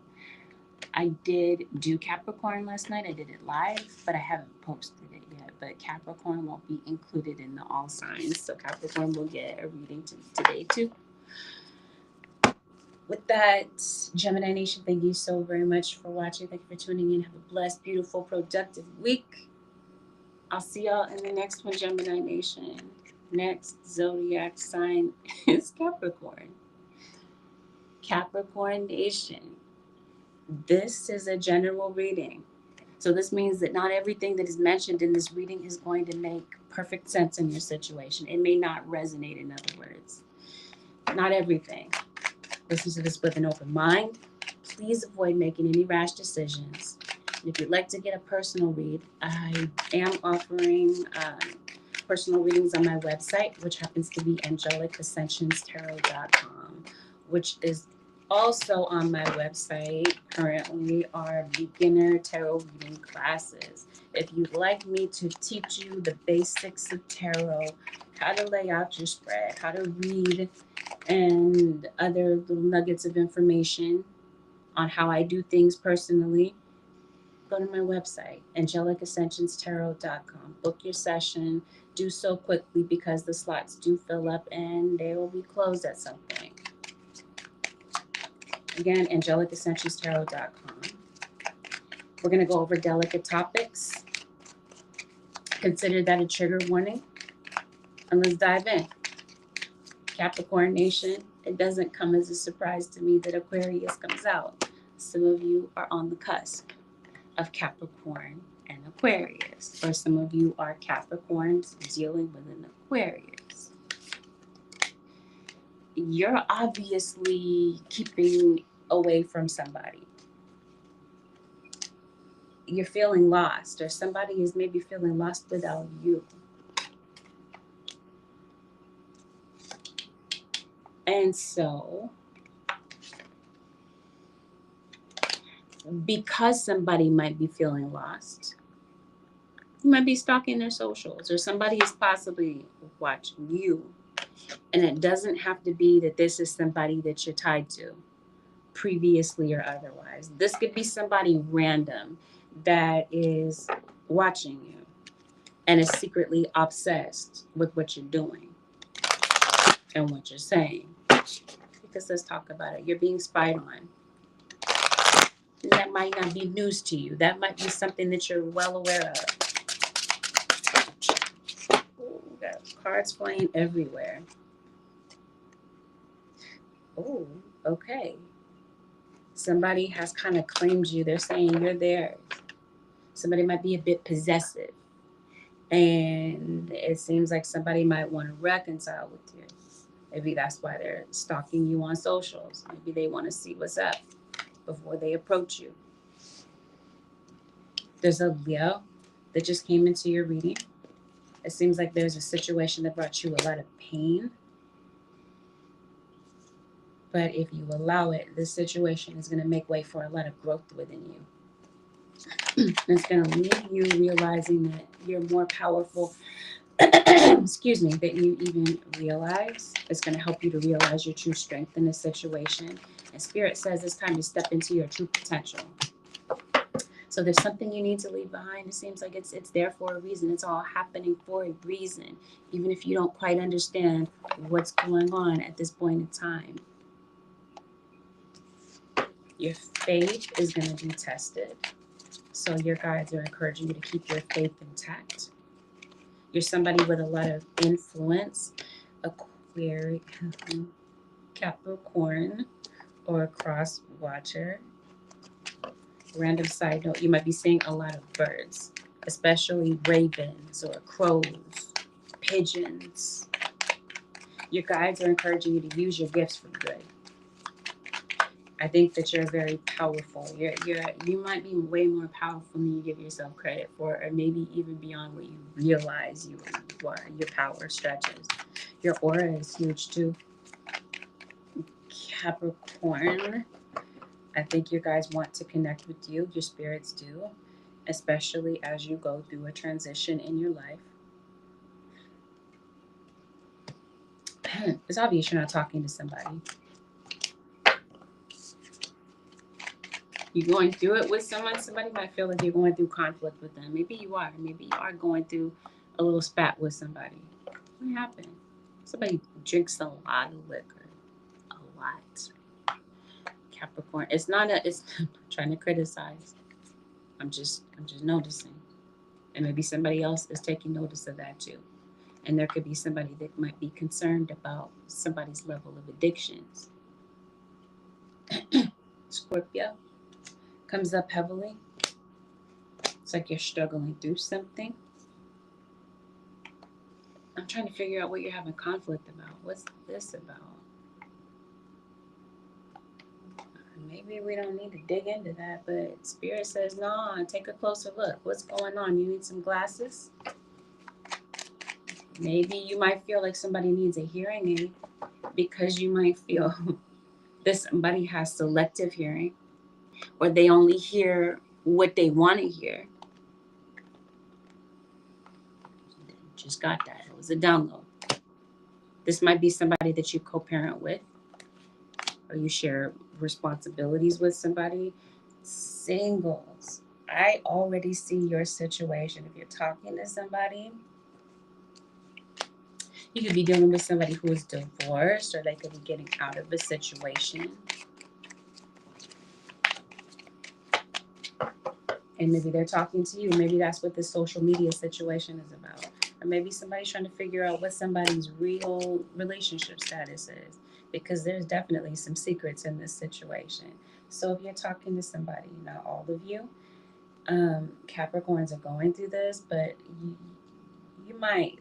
I did do Capricorn last night. I did it live, but I haven't posted it yet. But Capricorn won't be included in the all signs. So Capricorn will get a reading today too. With that, Gemini Nation, thank you so very much for watching. Thank you for tuning in. Have a blessed, beautiful, productive week. I'll see y'all in the next one, Gemini Nation. Next zodiac sign is Capricorn. Capricorn Nation. This is a general reading. So this means that not everything that is mentioned in this reading is going to make perfect sense in your situation. It may not resonate, in other words. Not everything. Listen to this with an open mind. Please avoid making any rash decisions. And if you'd like to get a personal read, I am offering personal readings on my website, which happens to be angelicsascensionstarot.com, which is also on my website currently are beginner tarot reading classes. If you'd like me to teach you the basics of tarot, how to lay out your spread, how to read, and other little nuggets of information on how I do things personally, go to my website, angelicsascensionstarot.com. Book your session. Do so quickly because the slots do fill up and they will be closed at some point. Again, AngelicaSanchezTarot.com. We're going to go over delicate topics. Consider that a trigger warning. And let's dive in. Capricorn Nation, it doesn't come as a surprise to me that Aquarius comes out. Some of you are on the cusp of Capricorn and Aquarius, or some of you are Capricorns dealing with an Aquarius. You're obviously keeping away from somebody. You're feeling lost, or somebody is maybe feeling lost without you. And so, because somebody might be feeling lost, you might be stalking their socials, or somebody is possibly watching you. And it doesn't have to be that this is somebody that you're tied to, previously or otherwise. This could be somebody random that is watching you and is secretly obsessed with what you're doing and what you're saying. Because let's talk about it. You're being spied on. And that might not be news to you. That might be something that you're well aware of. Ooh, we got cards flying everywhere. Oh, okay. Somebody has kind of claimed you. They're saying you're theirs. Somebody might be a bit possessive. And it seems like somebody might want to reconcile with you. Maybe that's why they're stalking you on socials. Maybe they want to see what's up before they approach you. There's a Leo that just came into your reading. It seems like there's a situation that brought you a lot of pain. But if you allow it, this situation is going to make way for a lot of growth within you. It's going to leave you realizing that you're more powerful, excuse me, than you even realize. It's going to help you to realize your true strength in this situation. And Spirit says it's time to step into your true potential. So there's something you need to leave behind. It seems like it's there for a reason. It's all happening for a reason, even if you don't quite understand what's going on at this point in time. Your faith is going to be tested. So your guides are encouraging you to keep your faith intact. You're somebody with a lot of influence, Aquarius, Capricorn, or a cross watcher. Random side note, you might be seeing a lot of birds, especially ravens or crows, pigeons. Your guides are encouraging you to use your gifts for good. I think that you're very powerful. You might be way more powerful than you give yourself credit for, or maybe even beyond what you realize you are. Your power stretches. Your aura is huge too. Capricorn. I think you guys want to connect with you. Your spirits do, especially as you go through a transition in your life. It's obvious you're not talking to somebody. You're going through it with someone. Somebody might feel like you're going through conflict with them. Maybe you are. Maybe you are going through a little spat with somebody. What happened? Somebody drinks a lot of liquor. A lot. Capricorn. It's I'm not trying to criticize. I'm just noticing. And maybe somebody else is taking notice of that too. And there could be somebody that might be concerned about somebody's level of addictions. Scorpio comes up heavily. It's like you're struggling through something. I'm trying to figure out what you're having conflict about. What's this about? Maybe we don't need to dig into that, but Spirit says, no, take a closer look. What's going on? You need some glasses? Maybe you might feel like somebody needs a hearing aid because you might feel that somebody has selective hearing, or they only hear what they want to hear. Just got that. It was a download. This might be somebody that you co-parent with, or you share responsibilities with somebody. Singles. I already see your situation. If you're talking to somebody, you could be dealing with somebody who is divorced, or they could be getting out of a situation. And maybe they're talking to you. Maybe that's what this social media situation is about. Or maybe somebody's trying to figure out what somebody's real relationship status is, because there's definitely some secrets in this situation. So if you're talking to somebody, not all of you, Capricorns are going through this, but you might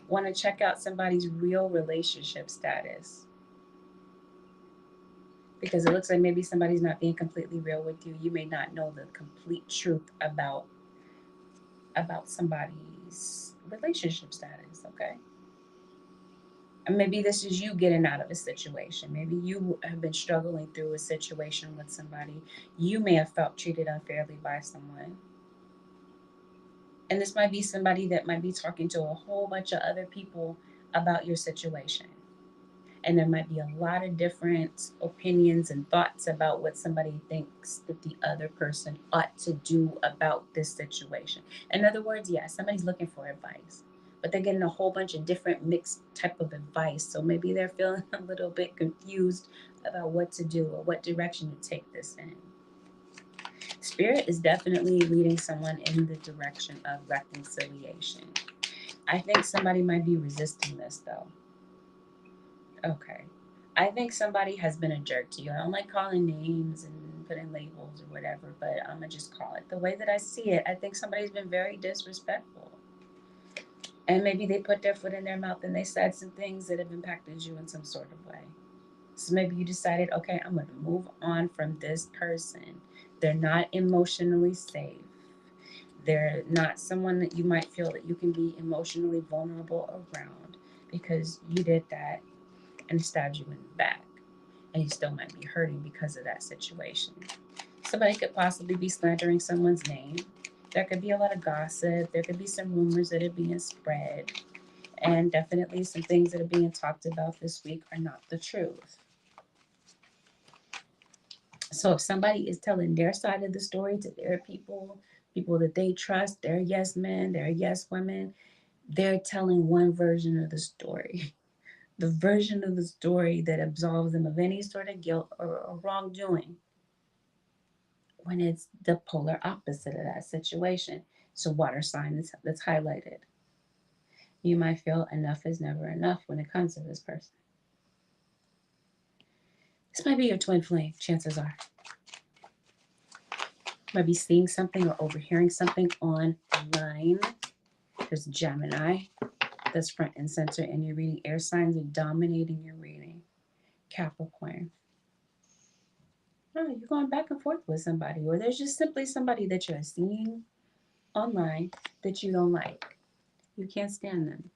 want to check out somebody's real relationship status, because it looks like maybe somebody's not being completely real with you. You may not know the complete truth about somebody's relationship status, okay? And maybe this is you getting out of a situation. Maybe you have been struggling through a situation with somebody. You may have felt treated unfairly by someone. And this might be somebody that might be talking to a whole bunch of other people about your situation. And there might be a lot of different opinions and thoughts about what somebody thinks that the other person ought to do about this situation. In other words, yeah, somebody's looking for advice, but they're getting a whole bunch of different mixed type of advice. So maybe they're feeling a little bit confused about what to do or what direction to take this in. Spirit is definitely leading someone in the direction of reconciliation. I think somebody might be resisting this though. Okay. I think somebody has been a jerk to you. I don't like calling names and putting labels or whatever, but I'm going to just call it the way that I see it. I think somebody's been very disrespectful. And maybe they put their foot in their mouth and they said some things that have impacted you in some sort of way. So maybe you decided, okay, I'm going to move on from this person. They're not emotionally safe. They're not someone that you might feel that you can be emotionally vulnerable around, because you did that and stabbed you in the back. And you still might be hurting because of that situation. Somebody could possibly be slandering someone's name. There could be a lot of gossip. There could be some rumors that are being spread. And definitely some things that are being talked about this week are not the truth. So if somebody is telling their side of the story to their people that they trust, they're yes men, they're yes women, they're telling one version of the story. The version of the story that absolves them of any sort of guilt or wrongdoing, when it's the polar opposite of that situation. So water sign that's highlighted. You might feel enough is never enough when it comes to this person. This might be your twin flame, chances are. Might be seeing something or overhearing something online. There's Gemini that's front and center in your reading. Air signs are dominating your reading. Capricorn. Oh, you're going back and forth with somebody, or there's just simply somebody that you're seeing online that you don't like. You can't stand them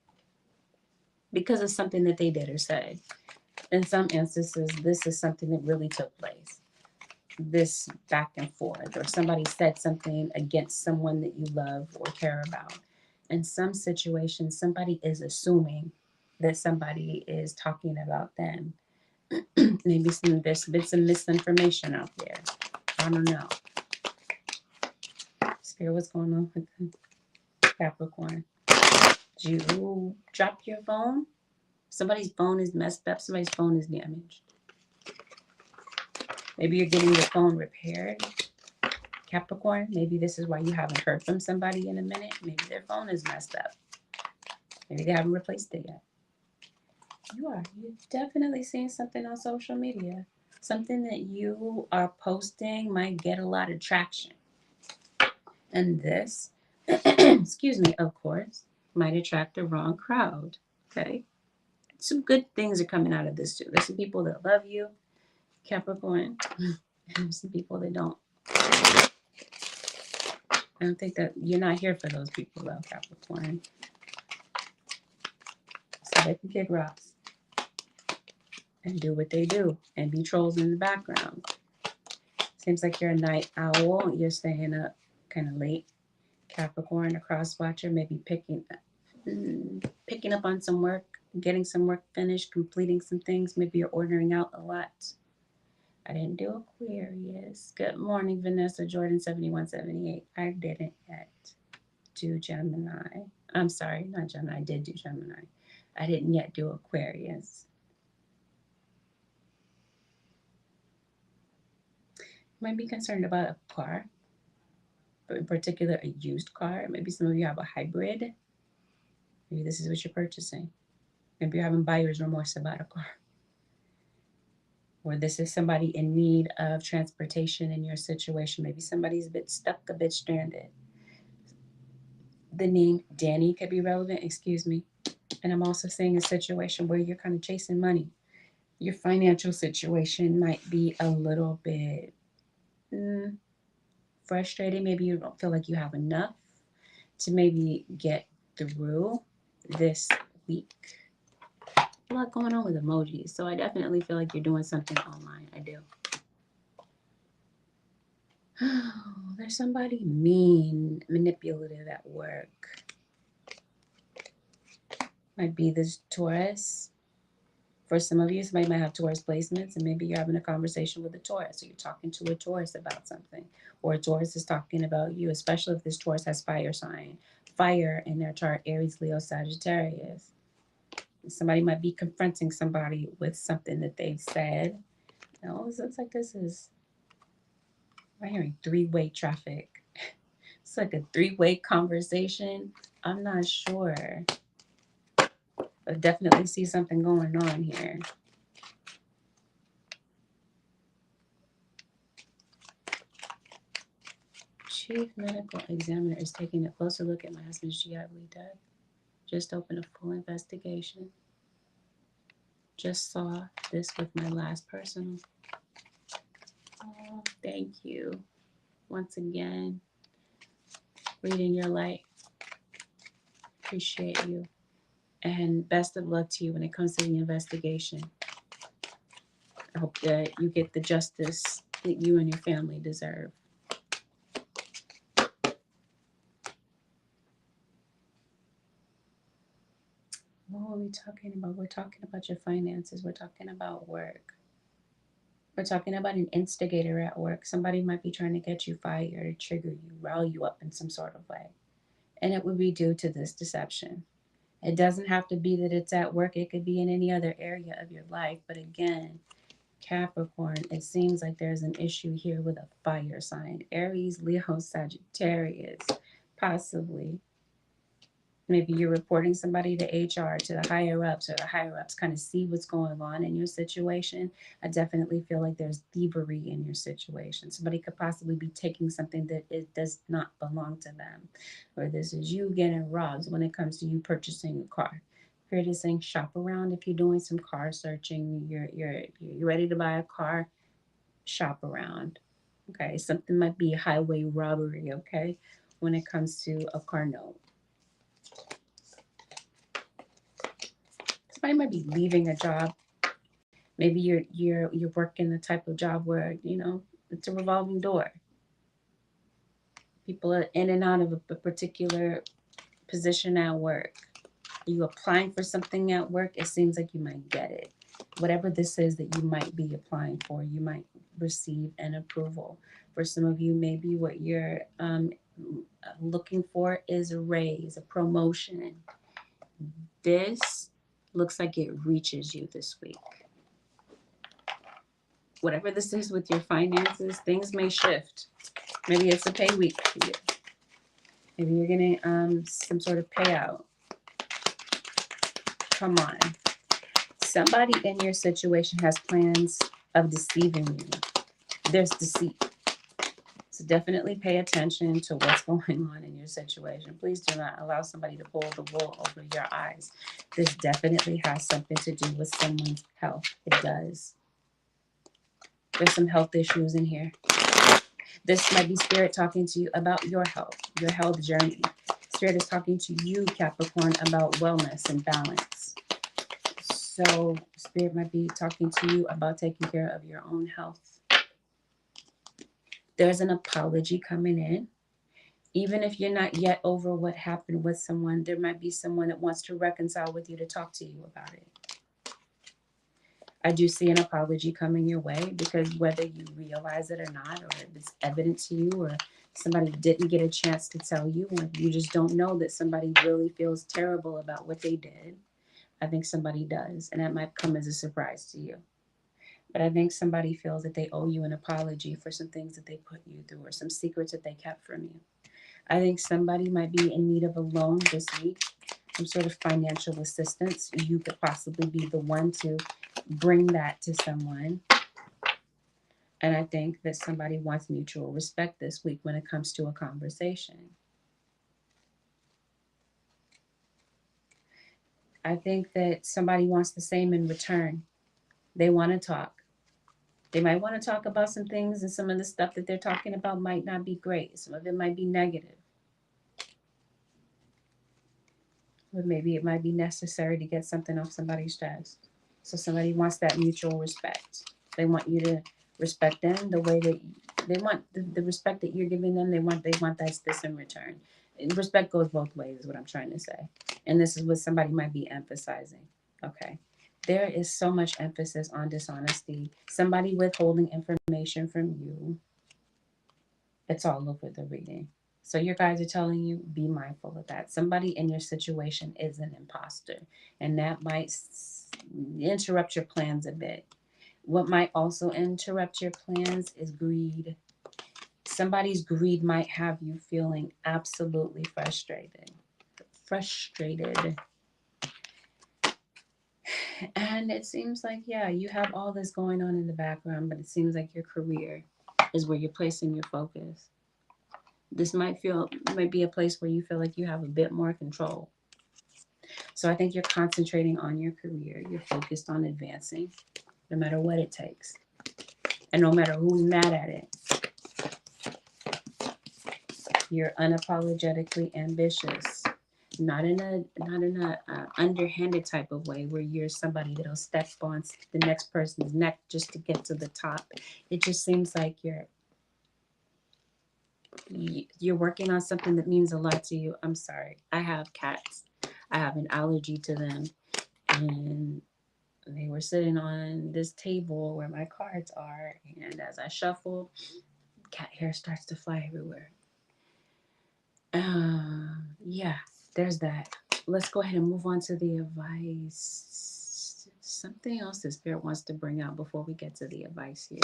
because of something that they did or said. In some instances, this is something that really took place. This back and forth, or somebody said something against someone that you love or care about. In some situations, somebody is assuming that somebody is talking about them. Maybe there's been some misinformation out there. I don't know. Spirit, what's going on with Capricorn? Did you drop your phone? Somebody's phone is messed up. Somebody's phone is damaged. Maybe you're getting your phone repaired. Capricorn, maybe this is why you haven't heard from somebody in a minute. Maybe their phone is messed up. Maybe they haven't replaced it yet. You're definitely seeing something on social media. Something that you are posting might get a lot of traction. And this, excuse me, of course, might attract the wrong crowd. Okay. Some good things are coming out of this too. There's some people that love you, Capricorn, and there's some people that don't. I don't think that you're not here for those people though, Capricorn. So they can kick rocks and do what they do and be trolls in the background. Seems like you're a night owl. You're staying up kind of late. Capricorn, a cross watcher, maybe picking up on some work, getting some work finished, completing some things. Maybe you're ordering out a lot. I didn't do Aquarius. Good morning, Vanessa Jordan 7178. I didn't yet do Gemini. I'm sorry, not Gemini. I did do Gemini. I didn't yet do Aquarius. Might be concerned about a car, but in particular a used car. Maybe some of you have a hybrid. Maybe this is what you're purchasing. Maybe you're having buyer's remorse about a car. Or this is somebody in need of transportation in your situation. Maybe somebody's a bit stuck, a bit stranded. The name Danny could be relevant, excuse me. And I'm also seeing a situation where you're kind of chasing money. Your financial situation might be a little bit frustrating. Maybe you don't feel like you have enough to maybe get through this week. A lot going on with emojis, so I definitely feel like you're doing something online. I do. Oh, there's somebody mean, manipulative at work. Might be this Taurus. For some of you, somebody might have Taurus placements, and maybe you're having a conversation with a Taurus, or you're talking to a Taurus about something, or a Taurus is talking about you, especially if this Taurus has fire in their chart, Aries, Leo, Sagittarius. Somebody might be confronting somebody with something that they've said. No, it looks like this is, I'm hearing three-way traffic. It's like a three-way conversation. I'm not sure. I definitely see something going on here. Chief medical examiner is taking a closer look at my husband's GI death. Just opened a full investigation. Just saw this with my last personal. Oh, thank you. Once again, reading your light. Appreciate you. And best of luck to you when it comes to the investigation. I hope that you get the justice that you and your family deserve. What are we talking about? We're talking about your finances. We're talking about work. We're talking about an instigator at work. Somebody might be trying to get you fired, trigger you, rile you up in some sort of way. And it would be due to this deception. It doesn't have to be that it's at work. It could be in any other area of your life. But again, Capricorn, it seems like there's an issue here with a fire sign. Aries, Leo, Sagittarius, possibly. Maybe you're reporting somebody to HR, to the higher ups, or the higher ups kind of see what's going on in your situation. I definitely feel like there's thievery in your situation. Somebody could possibly be taking something that it does not belong to them. Or this is you getting robbed when it comes to you purchasing a car. Here it is saying shop around if you're doing some car searching, you're ready to buy a car, shop around. Okay, something might be highway robbery, okay, when it comes to a car note. Somebody might be leaving a job. Maybe you're working the type of job where it's a revolving door. People are in and out of a particular position at work. Are you applying for something at work? It seems like you might get it. Whatever this is that you might be applying for, you might receive an approval. For some of you, maybe what you're looking for is a raise, a promotion. This looks like it reaches you this week. Whatever this is with your finances, things may shift. Maybe it's a pay week for you. Maybe you're getting some sort of payout. Come on. Somebody in your situation has plans of deceiving you. There's deceit. So definitely pay attention to what's going on in your situation. Please do not allow somebody to pull the wool over your eyes. This definitely has something to do with someone's health. It does. There's some health issues in here. This might be Spirit talking to you about your health journey. Spirit is talking to you, Capricorn, about wellness and balance. So Spirit might be talking to you about taking care of your own health. There's an apology coming in. Even if you're not yet over what happened with someone, there might be someone that wants to reconcile with you to talk to you about it. I do see an apology coming your way, because whether you realize it or not, or if it's evident to you, or somebody didn't get a chance to tell you, or you just don't know that somebody really feels terrible about what they did, I think somebody does, and that might come as a surprise to you. But I think somebody feels that they owe you an apology for some things that they put you through or some secrets that they kept from you. I think somebody might be in need of a loan this week, some sort of financial assistance. You could possibly be the one to bring that to someone. And I think that somebody wants mutual respect this week when it comes to a conversation. I think that somebody wants the same in return. They want to talk. They might want to talk about some things, and some of the stuff that they're talking about might not be great. Some of it might be negative. But maybe it might be necessary to get something off somebody's chest. So somebody wants that mutual respect. They want you to respect them the way that they want the respect that you're giving them. They want this in return. And respect goes both ways, is what I'm trying to say. And this is what somebody might be emphasizing. Okay. There is so much emphasis on dishonesty. Somebody withholding information from you. It's all over the reading. So your guides are telling you, be mindful of that. Somebody in your situation is an imposter, and that might interrupt your plans a bit. What might also interrupt your plans is greed. Somebody's greed might have you feeling absolutely frustrated. Frustrated. And it seems like, yeah, you have all this going on in the background, but it seems like your career is where you're placing your focus. This might be a place where you feel like you have a bit more control. So I think you're concentrating on your career. You're focused on advancing, no matter what it takes, and no matter who's mad at it. You're unapologetically ambitious, not in a underhanded type of way where you're somebody that'll step on the next person's neck just to get to the top. It just seems like you're working on something that means a lot to you. I'm sorry. I have cats. I have an allergy to them. And they were sitting on this table where my cards are. And as I shuffle, cat hair starts to fly everywhere. Yeah, there's that. Let's go ahead and move on to the advice. Something else the spirit wants to bring out before we get to the advice here.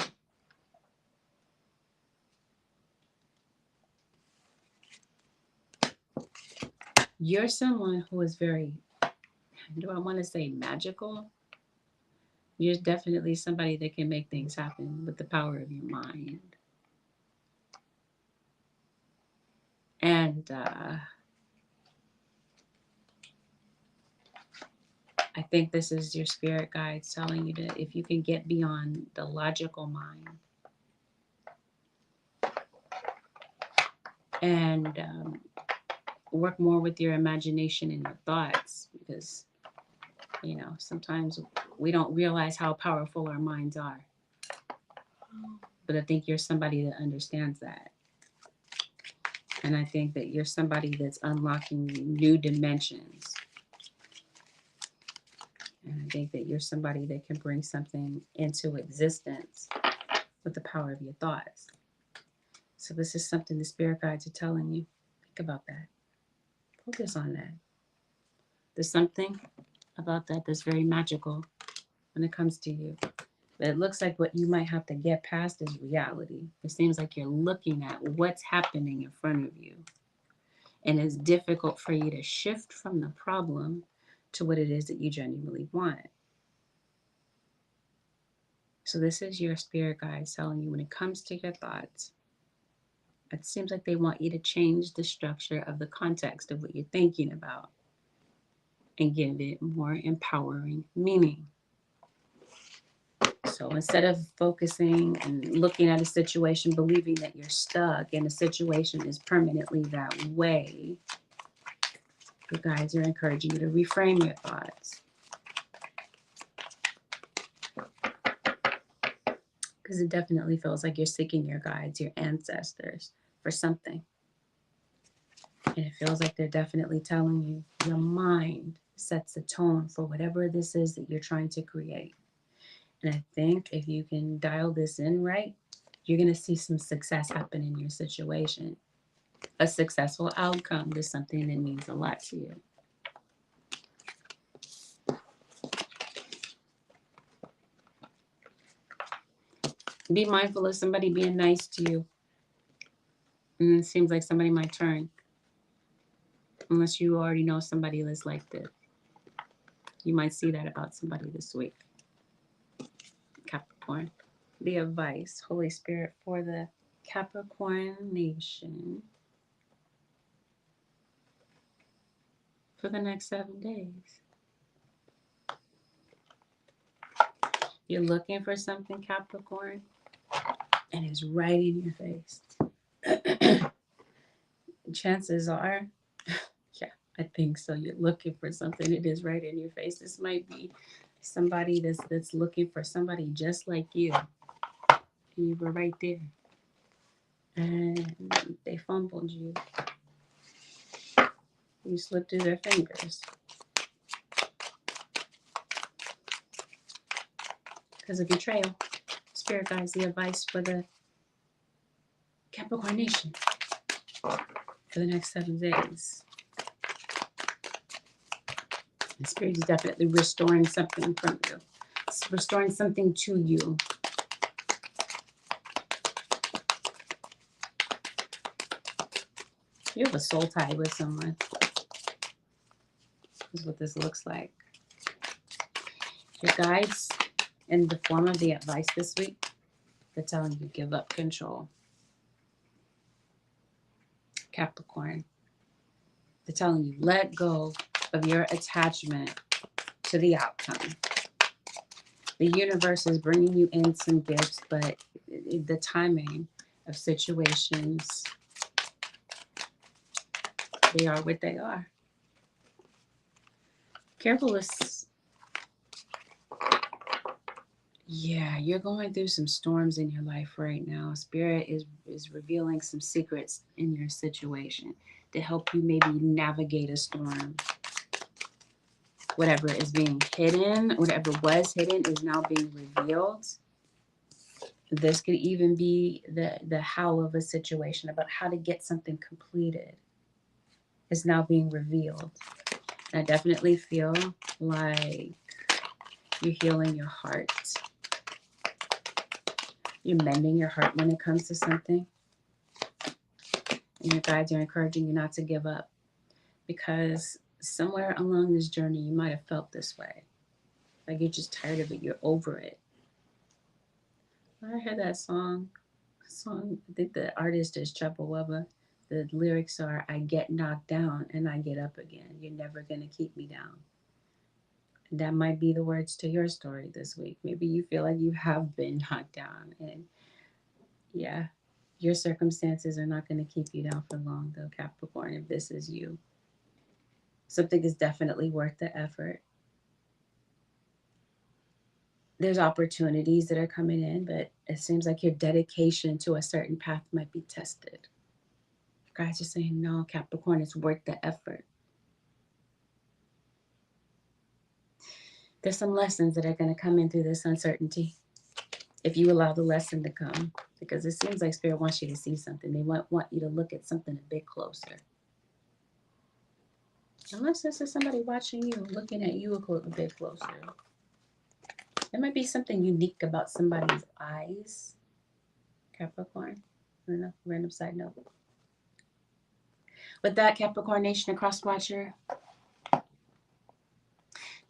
You're someone who is very, do I want to say magical? You're definitely somebody that can make things happen with the power of your mind. And I think this is your spirit guides telling you that if you can get beyond the logical mind and work more with your imagination and your thoughts, because sometimes we don't realize how powerful our minds are. But I think you're somebody that understands that. And I think that you're somebody that's unlocking new dimensions. And I think that you're somebody that can bring something into existence with the power of your thoughts. So this is something the spirit guides are telling you. Think about that. Focus on that. There's something about that that's very magical when it comes to you. But it looks like what you might have to get past is reality. It seems like you're looking at what's happening in front of you. And it's difficult for you to shift from the problem to what it is that you genuinely want. So this is your spirit guide telling you when it comes to your thoughts, it seems like they want you to change the structure of the context of what you're thinking about and give it more empowering meaning. So instead of focusing and looking at a situation, believing that you're stuck and a situation is permanently that way, you guys are encouraging you to reframe your thoughts. Because it definitely feels like you're seeking your guides, your ancestors, for something. And it feels like they're definitely telling you your mind sets the tone for whatever this is that you're trying to create. And I think if you can dial this in right, you're going to see some success happen in your situation. A successful outcome to something that means a lot to you. Be mindful of somebody being nice to you. And it seems like somebody might turn. Unless you already know somebody that's like this. You might see that about somebody this week. Capricorn. The advice, Holy Spirit, for the Capricorn nation for the next 7 days. You're looking for something, Capricorn, and it's right in your face. Chances are, yeah, I think so. You're looking for something. It is right in your face. This might be somebody that's looking for somebody just like you. And you were right there. And they fumbled you. You slipped through their fingers. Because of betrayal. Spirit guides, the advice for the Capricorn nation for the next 7 days. The Spirit is definitely restoring something from you. It's restoring something to you. You have a soul tie with someone. This is what this looks like. Your guides, in the form of the advice this week, they're telling you give up control. Capricorn. They're telling you let go of your attachment to the outcome. The universe is bringing you in some gifts, but the timing of situations, they are what they are. Careful is, yeah, you're going through some storms in your life right now. Spirit is revealing some secrets in your situation to help you maybe navigate a storm. Whatever is being hidden, whatever was hidden is now being revealed. This could even be the how of a situation, about how to get something completed, is now being revealed. And I definitely feel like you're healing your heart. You're mending your heart when it comes to something. And your guides are encouraging you not to give up, because somewhere along this journey you might have felt this way. Like you're just tired of it. You're over it. I heard that song. I think the artist is Chupa. The lyrics are, I get knocked down and I get up again. You're never going to keep me down. And that might be the words to your story this week. Maybe you feel like you have been knocked down. And yeah, your circumstances are not going to keep you down for long, though, Capricorn, if this is you. Something is definitely worth the effort. There's opportunities that are coming in, but it seems like your dedication to a certain path might be tested. Guys are saying, no, Capricorn, it's worth the effort. There's some lessons that are going to come in through this uncertainty if you allow the lesson to come, because it seems like Spirit wants you to see something. They want you to look at something a bit closer. Unless this is somebody watching you, looking at you a bit closer. There might be something unique about somebody's eyes, Capricorn. Random side note. With that, Capricorn Nation and Cross Watcher,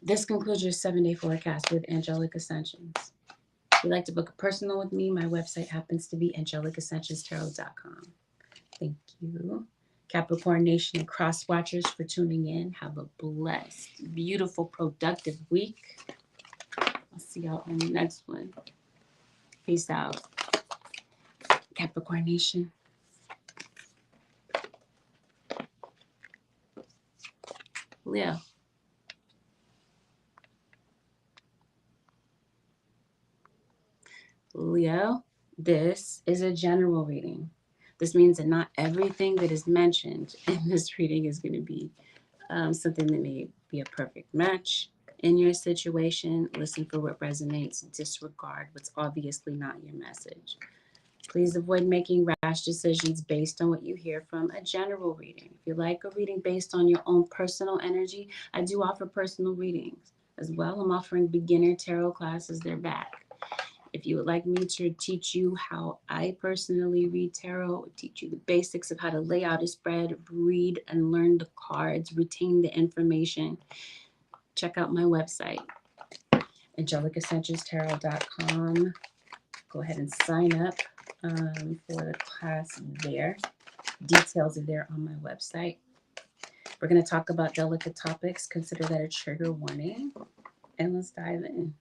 this concludes your 7-day forecast with Angelic Ascensions. If you'd like to book a personal with me, my website happens to be angelicascensionstarot.com. Thank you. Capricorn Nation and Cross Watchers for tuning in. Have a blessed, beautiful, productive week. I'll see y'all on the next one. Peace out. Capricorn Nation. Leo. Leo, this is a general reading. This means that not everything that is mentioned in this reading is going to be something that may be a perfect match in your situation. Listen for what resonates. Disregard what's obviously not your message. Please avoid making rash decisions based on what you hear from a general reading. If you like a reading based on your own personal energy, I do offer personal readings as well. I'm offering beginner tarot classes. They're back. If you would like me to teach you how I personally read tarot, teach you the basics of how to lay out a spread, read and learn the cards, retain the information, check out my website, angelicasancheztarot.com. Go ahead and sign up for the class there. Details are there on my website. We're going to talk about delicate topics. Consider that a trigger warning. And let's dive in.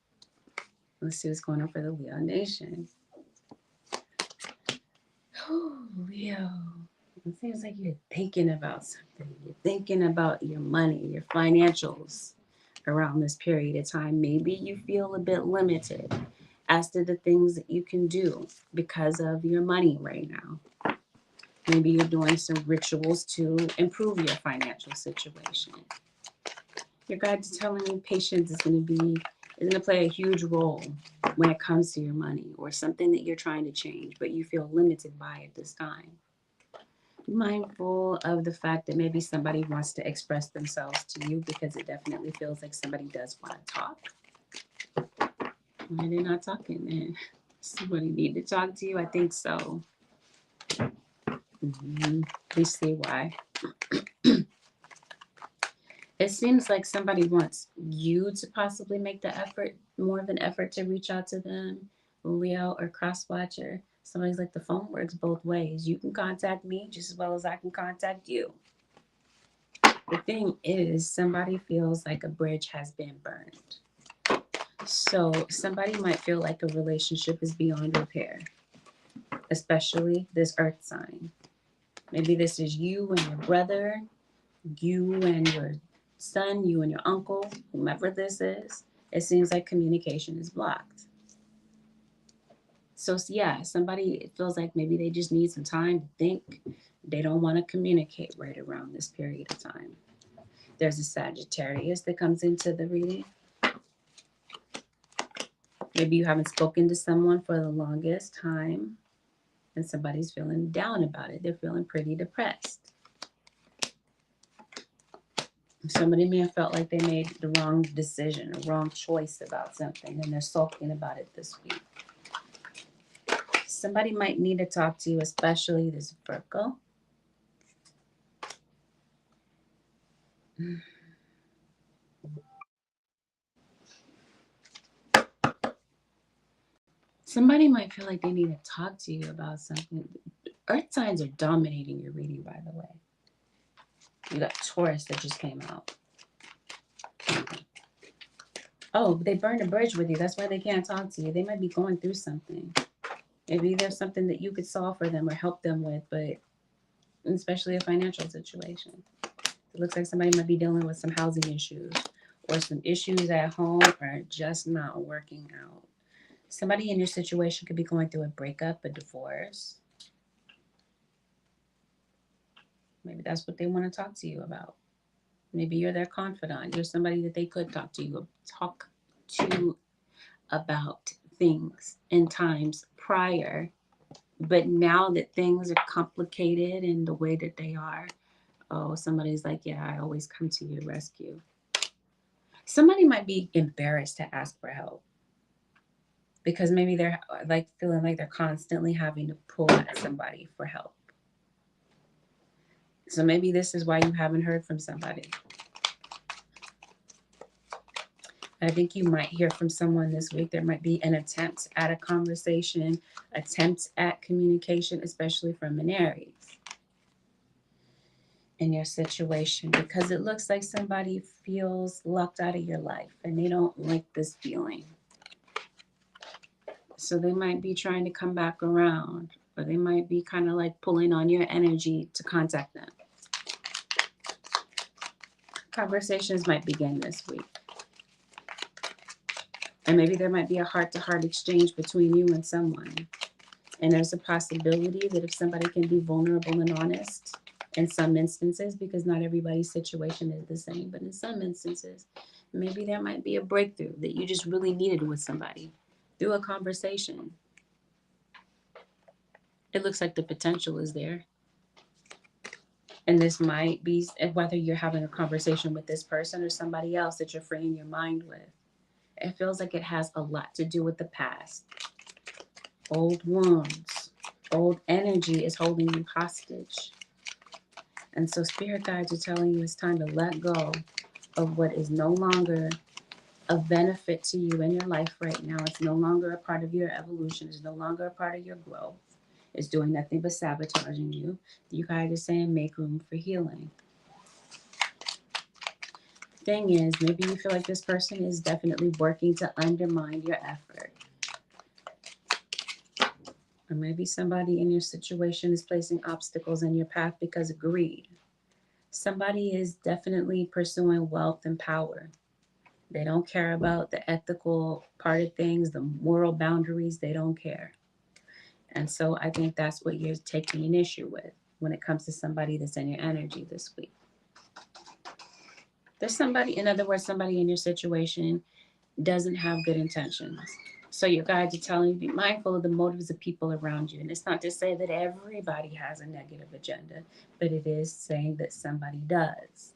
Let's see what's going on for the Leo Nation. Oh, Leo. It seems like you're thinking about something. You're thinking about your money, your financials around this period of time. Maybe you feel a bit limited as to the things that you can do because of your money right now. Maybe you're doing some rituals to improve your financial situation. Your guides are telling you patience is going to play a huge role when it comes to your money or something that you're trying to change, but you feel limited by at this time. Be mindful of the fact that maybe somebody wants to express themselves to you because it definitely feels like somebody does want to talk. Why are they not talking, man? Somebody need to talk to you? I think so. We see why. It seems like somebody wants you to possibly make the effort, more of an effort to reach out to them, Leo or Crosswatcher. Somebody's like, the phone works both ways. You can contact me just as well as I can contact you. The thing is, somebody feels like a bridge has been burned. So somebody might feel like a relationship is beyond repair, especially this earth sign. Maybe this is you and your brother, you and your son, you and your uncle, whomever this is. It seems like communication is blocked. So yeah, somebody feels like maybe they just need some time to think. They don't want to communicate right around this period of time. There's a Sagittarius that comes into the reading. Maybe you haven't spoken to someone for the longest time and somebody's feeling down about it. They're feeling pretty depressed. Somebody may have felt like they made the wrong decision, a wrong choice about something, and they're sulking about it this week. Somebody might need to talk to you, especially this Virgo. Somebody might feel like they need to talk to you about something. Earth signs are dominating your reading, by the way. You got Taurus that just came out. Oh, they burned a bridge with you. That's why they can't talk to you. They might be going through something. Maybe there's something that you could solve for them or help them with, but especially a financial situation. It looks like somebody might be dealing with some housing issues or some issues at home are just not working out. Somebody in your situation could be going through a breakup, a divorce. Maybe that's what they want to talk to you about. Maybe you're their confidant. You're somebody that they could talk to about things in times prior. But now that things are complicated in the way that they are, oh, somebody's like, yeah, I always come to your rescue. Somebody might be embarrassed to ask for help because maybe they're like feeling like they're constantly having to pull at somebody for help. So maybe this is why you haven't heard from somebody. I think you might hear from someone this week. There might be an attempt at a conversation, attempt at communication, especially from an Aries in your situation, because it looks like somebody feels locked out of your life and they don't like this feeling. So they might be trying to come back around, or they might be kind of like pulling on your energy to contact them. Conversations might begin this week. And maybe there might be a heart-to-heart exchange between you and someone. And there's a possibility that if somebody can be vulnerable and honest in some instances, because not everybody's situation is the same, but in some instances, maybe there might be a breakthrough that you just really needed with somebody through a conversation. It looks like the potential is there. And this might be whether you're having a conversation with this person or somebody else that you're freeing your mind with. It feels like it has a lot to do with the past. Old wounds, old energy is holding you hostage. And so spirit guides are telling you it's time to let go of what is no longer of benefit to you in your life right now. It's no longer a part of your evolution. It's no longer a part of your growth. It's doing nothing but sabotaging you. You guys are saying make room for healing. Thing is, maybe you feel like this person is definitely working to undermine your effort. Or maybe somebody in your situation is placing obstacles in your path because of greed. Somebody is definitely pursuing wealth and power. They don't care about the ethical part of things, the moral boundaries, they don't care. And so I think that's what you're taking an issue with when it comes to somebody that's in your energy this week. There's somebody, in other words, somebody in your situation doesn't have good intentions. So your guides are telling you be mindful of the motives of people around you. And it's not to say that everybody has a negative agenda, but it is saying that somebody does.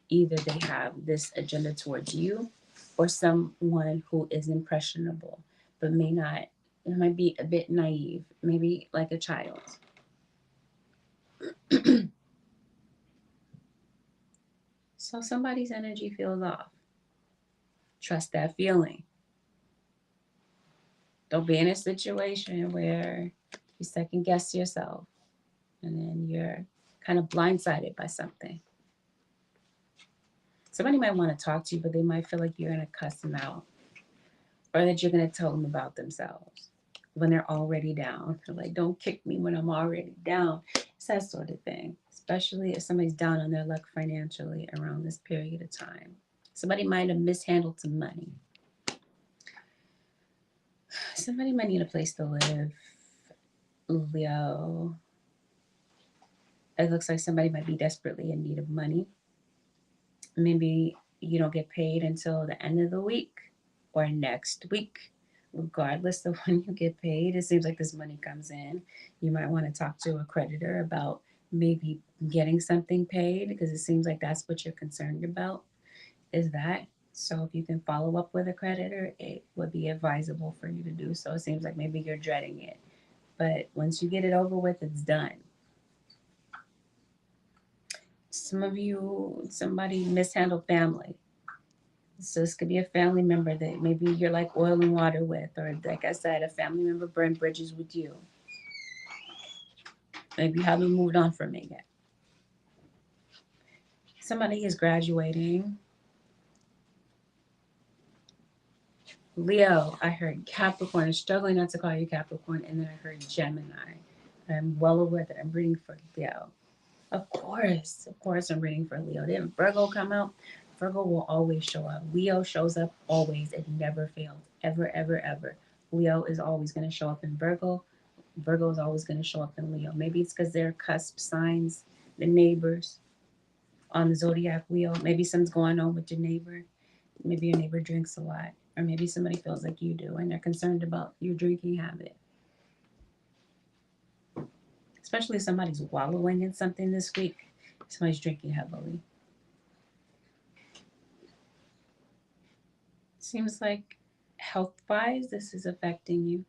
Either they have this agenda towards you or someone who is impressionable, but it might be a bit naive, maybe like a child. So somebody's energy feels off. Trust that feeling. Don't be in a situation where you second guess yourself and then you're kind of blindsided by something. Somebody might want to talk to you, but they might feel like you're going to cuss them out or that you're going to tell them about themselves when they're already down. They're like, don't kick me when I'm already down. It's that sort of thing, especially if somebody's down on their luck financially around this period of time. Somebody might have mishandled some money. Somebody might need a place to live. Leo. It looks like somebody might be desperately in need of money. Maybe you don't get paid until the end of the week or next week. Regardless of when you get paid, it seems like this money comes in. You might want to talk to a creditor about maybe getting something paid because it seems like that's what you're concerned about. Is that so? If you can follow up with a creditor, it would be advisable for you to do so. It seems like maybe you're dreading it, but once you get it over with, it's done. Some of you, somebody mishandled family. So this could be a family member that maybe you're like oil and water with, or like I said, a family member burned bridges with you. Maybe you haven't moved on from it yet. Somebody is graduating. Leo, I heard Capricorn. I'm struggling not to call you Capricorn, and then I heard Gemini. I'm well aware that I'm reading for Leo. Of course, I'm reading for Leo. Didn't Virgo come out? Virgo will always show up. Leo shows up always. It never fails. Ever, ever, ever. Leo is always going to show up in Virgo. Virgo is always going to show up in Leo. Maybe it's because they're cusp signs, the neighbors on the zodiac wheel. Maybe something's going on with your neighbor. Maybe your neighbor drinks a lot. Or maybe somebody feels like you do and they're concerned about your drinking habit. Especially if somebody's wallowing in something this week. Somebody's drinking heavily. Seems like health wise, this is affecting you.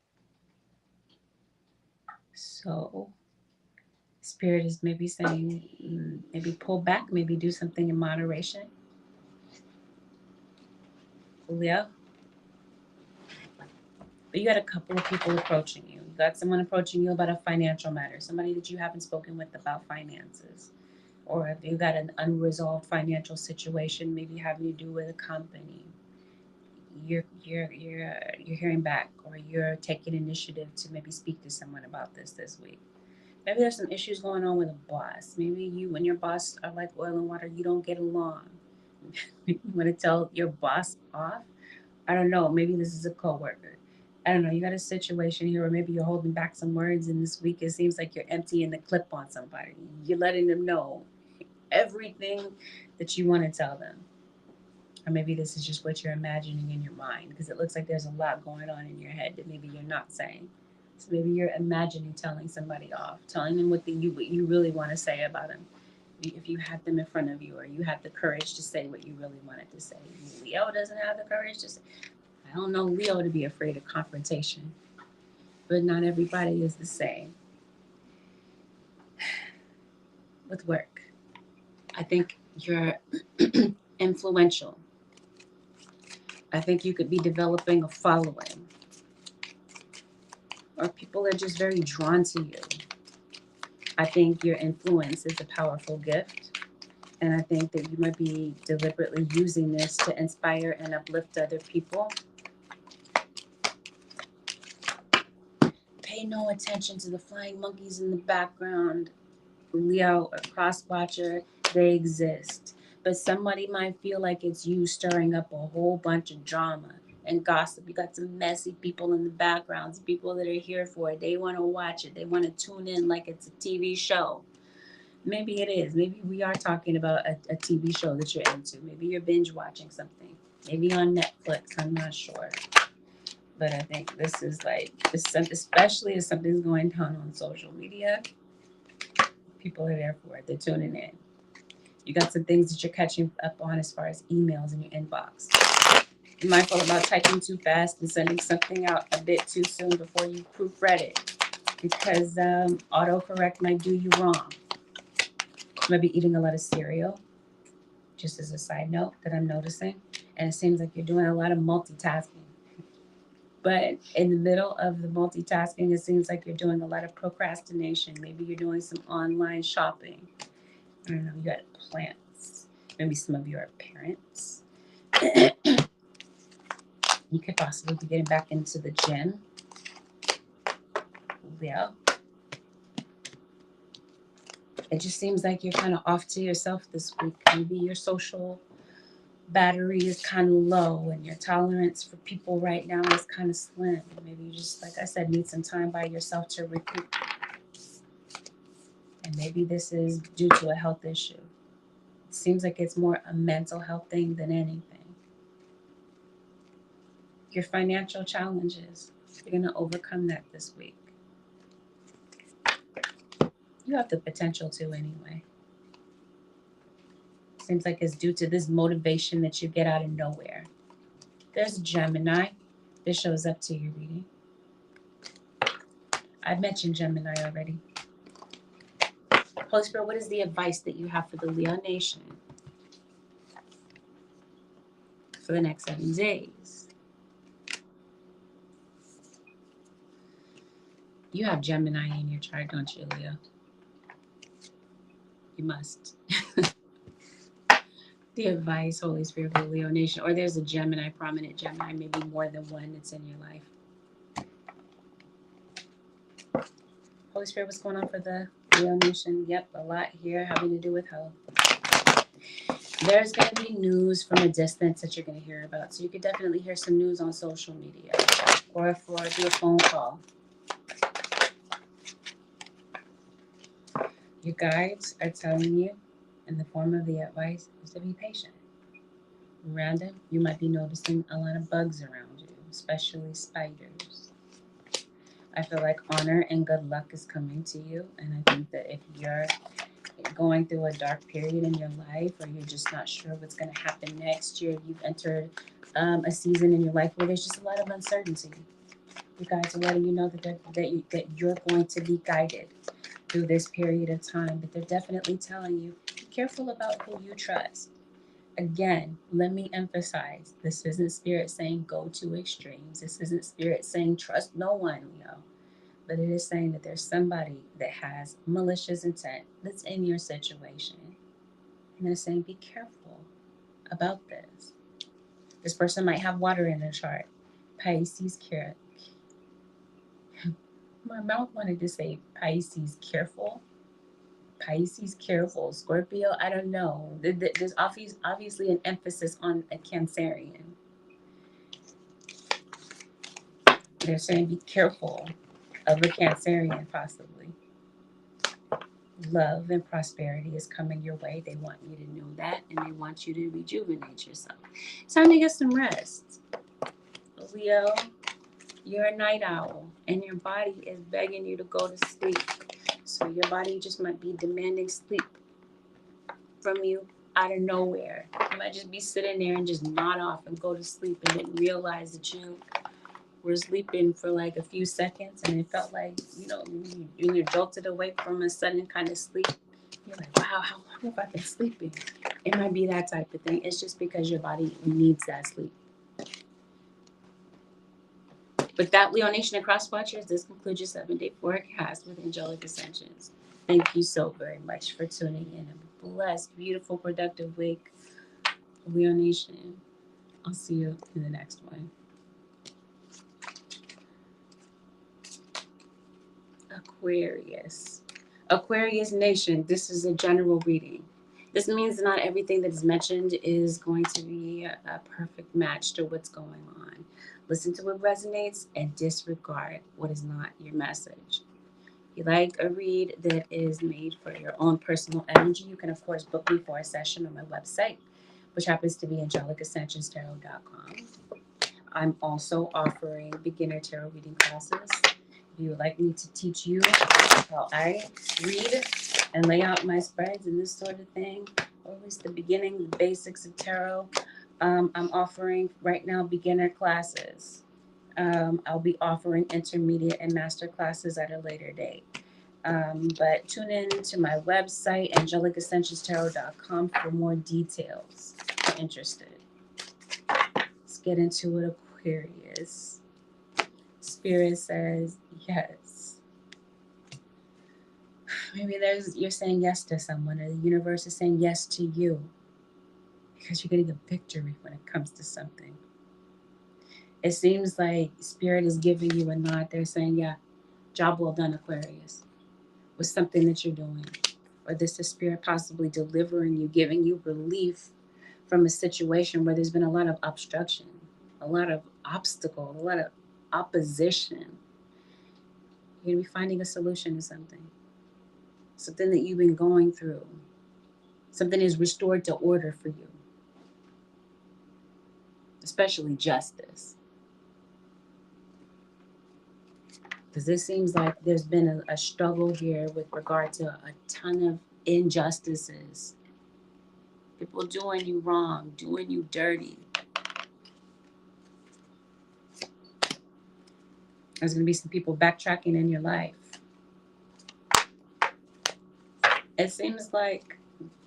So, Spirit is maybe saying, maybe pull back, maybe do something in moderation. Leo. But you got a couple of people approaching you. You got someone approaching you about a financial matter, somebody that you haven't spoken with about finances. Or if you got an unresolved financial situation, maybe having to do with a company, you're hearing back, or you're taking initiative to maybe speak to someone about this week. Maybe there's some issues going on with a boss. Maybe you and your boss are like oil and water. You don't get along. You want to tell your boss off. I don't know. Maybe this is a coworker. I don't know. You got a situation here, or maybe you're holding back some words, and this week it seems like you're emptying the clip on somebody. You're letting them know everything that you want to tell them. Or maybe this is just what you're imagining in your mind, because it looks like there's a lot going on in your head that maybe you're not saying. So maybe you're imagining telling somebody off, telling them what you really want to say about them. If you had them in front of you, or you had the courage to say what you really wanted to say. Leo doesn't have the courage to say. I don't know Leo to be afraid of confrontation. but not everybody is the same. With work, I think you're influential. I think you could be developing a following, or people are just very drawn to you. I think your influence is a powerful gift. And I think that you might be deliberately using this to inspire and uplift other people. Pay no attention to the flying monkeys in the background. Leo, a cross watcher, they exist. But somebody might feel like it's you stirring up a whole bunch of drama and gossip. You got some messy people in the background, people that are here for it. They want to watch it, they want to tune in like it's a TV show. Maybe it is. Maybe we are talking about a TV show that you're into. Maybe you're binge watching something. Maybe on Netflix. I'm not sure. But I think this is like, especially if something's going down on social media, people are there for it. They're tuning in. You got some things that you're catching up on as far as emails in your inbox. Be mindful about typing too fast and sending something out a bit too soon before you proofread it, because autocorrect might do you wrong. You might be eating a lot of cereal, just as a side note that I'm noticing. And it seems like you're doing a lot of multitasking. But in the middle of the multitasking, it seems like you're doing a lot of procrastination. Maybe you're doing some online shopping. I don't know, you got plants. Maybe some of you are parents. You could possibly be getting back into the gym. Yeah. It just seems like you're kind of off to yourself this week. Maybe your social battery is kind of low and your tolerance for people right now is kind of slim. Maybe you just, like I said, need some time by yourself to recoup. And maybe this is due to a health issue. It seems like it's more a mental health thing than anything. Your financial challenges, you're going to overcome that this week. You have the potential to anyway. Seems like it's due to this motivation that you get out of nowhere. There's a Gemini. This shows up to your reading. I mentioned Gemini already. Holy Spirit, what is the advice that you have for the Leo Nation for the next 7 days? You have Gemini in your chart, don't you, Leo? You must. The advice, Holy Spirit, for the Leo Nation. Or there's a Gemini, prominent Gemini, maybe more than one that's in your life. Holy Spirit, what's going on for the Leo Nation? Yep, a lot here having to do with health. There's going to be news from a distance that you're going to hear about. So you could definitely hear some news on social media or do a phone call. Your guides are telling you in the form of the advice is to be patient. Random, you might be noticing a lot of bugs around you, especially spiders. I feel like honor and good luck is coming to you. And I think that if you're going through a dark period in your life, or you're just not sure what's going to happen next year, you've entered a season in your life where there's just a lot of uncertainty. You guys are letting you know that you're going to be guided through this period of time. But they're definitely telling you, be careful about who you trust. Again, let me emphasize, this isn't Spirit saying go to extremes. This isn't Spirit saying trust no one, but it is saying that there's somebody that has malicious intent that's in your situation. And they're saying, be careful about this. This person might have water in their chart. Pisces, careful. My mouth wanted to say Pisces, careful. Pisces, careful. Scorpio, I don't know. There's obviously an emphasis on a Cancerian. They're saying be careful of a Cancerian, possibly. Love and prosperity is coming your way. They want you to know that, and they want you to rejuvenate yourself. It's time to get some rest. Leo, you're a night owl, and your body is begging you to go to sleep. So your body just might be demanding sleep from you out of nowhere. You might just be sitting there and just nod off and go to sleep and didn't realize that you were sleeping for like a few seconds and it felt like, when you're jolted awake from a sudden kind of sleep, you're like, wow, how long have I been sleeping? It might be that type of thing. It's just because your body needs that sleep. With that, Leo Nation and Cross Watchers, this concludes your 7-day forecast with Angelic Ascensions. Thank you so very much for tuning in. Have a blessed, beautiful, productive week, Leo Nation. I'll see you in the next one. Aquarius Nation, this is a general reading. This means not everything that is mentioned is going to be a perfect match to what's going on. Listen to what resonates and disregard what is not your message. If you like a read that is made for your own personal energy, you can, of course, book me for a session on my website, which happens to be AngelicAscensionsTarot.com. I'm also offering beginner tarot reading classes. If you would like me to teach you how I read and lay out my spreads and this sort of thing, or at least the beginning, the basics of tarot, I'm offering right now beginner classes. I'll be offering intermediate and master classes at a later date. But tune in to my website, AngelicAscensionsTarot.com, for more details if you're interested. Let's get into it, Aquarius. Spirit says yes. Maybe you're saying yes to someone, or the universe is saying yes to you because you're getting a victory when it comes to something. It seems like Spirit is giving you a nod. They're saying, yeah, job well done, Aquarius, with something that you're doing. Or this is Spirit possibly delivering you, giving you relief from a situation where there's been a lot of obstruction, a lot of obstacle, a lot of opposition. You're going to be finding a solution to something that you've been going through. Something is restored to order for you, especially justice. Because it seems like there's been a struggle here with regard to a ton of injustices. People doing you wrong, doing you dirty. There's going to be some people backtracking in your life. It seems like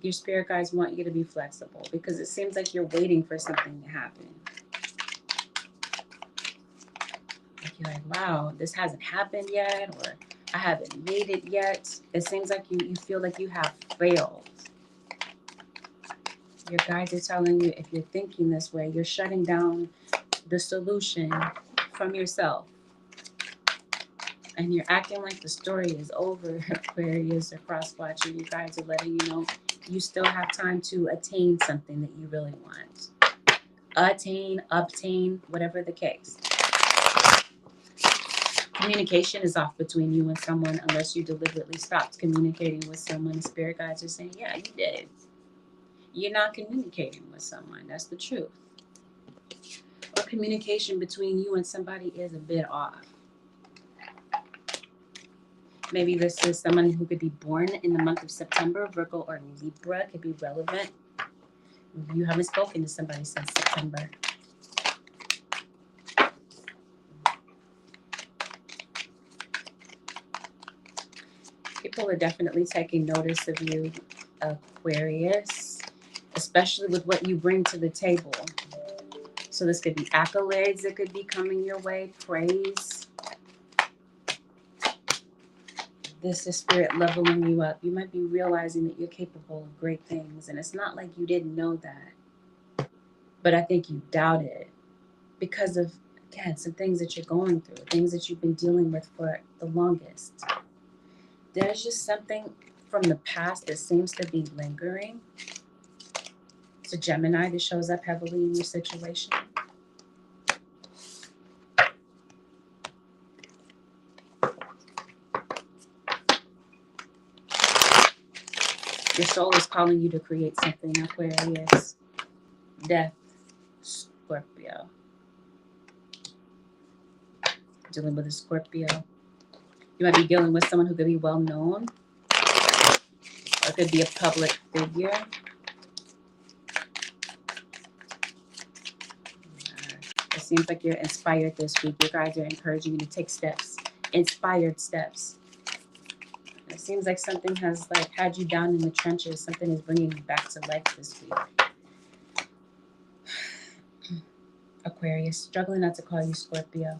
your spirit guides want you to be flexible because it seems like you're waiting for something to happen. Like you're like, wow, this hasn't happened yet, or I haven't made it yet. It seems like you feel like you have failed. Your guides are telling you, if you're thinking this way, you're shutting down the solution from yourself. And you're acting like the story is over, Aquarius or Cross-Watcher. You guys are letting you know you still have time to attain something that you really want. Obtain, whatever the case. Communication is off between you and someone unless you deliberately stopped communicating with someone. Spirit guides are saying, yeah, you did. You're not communicating with someone. That's the truth. Or communication between you and somebody is a bit off. Maybe this is someone who could be born in the month of September. Virgo or Libra could be relevant. You haven't spoken to somebody since September. People are definitely taking notice of you, Aquarius, especially with what you bring to the table. So this could be accolades that could be coming your way, praise. This is Spirit leveling you up. You might be realizing that you're capable of great things. And it's not like you didn't know that. But I think you doubt it because of, again, some things that you're going through, things that you've been dealing with for the longest. There's just something from the past that seems to be lingering. It's a Gemini that shows up heavily in your situation. Your soul is calling you to create something, Aquarius. Death, Scorpio. Dealing with a Scorpio. You might be dealing with someone who could be well known, or could be a public figure. It seems like you're inspired this week. Your guys are encouraging you to take steps, inspired steps. It seems like something has like had you down in the trenches. Something is bringing you back to life this week. Aquarius, struggling not to call you Scorpio.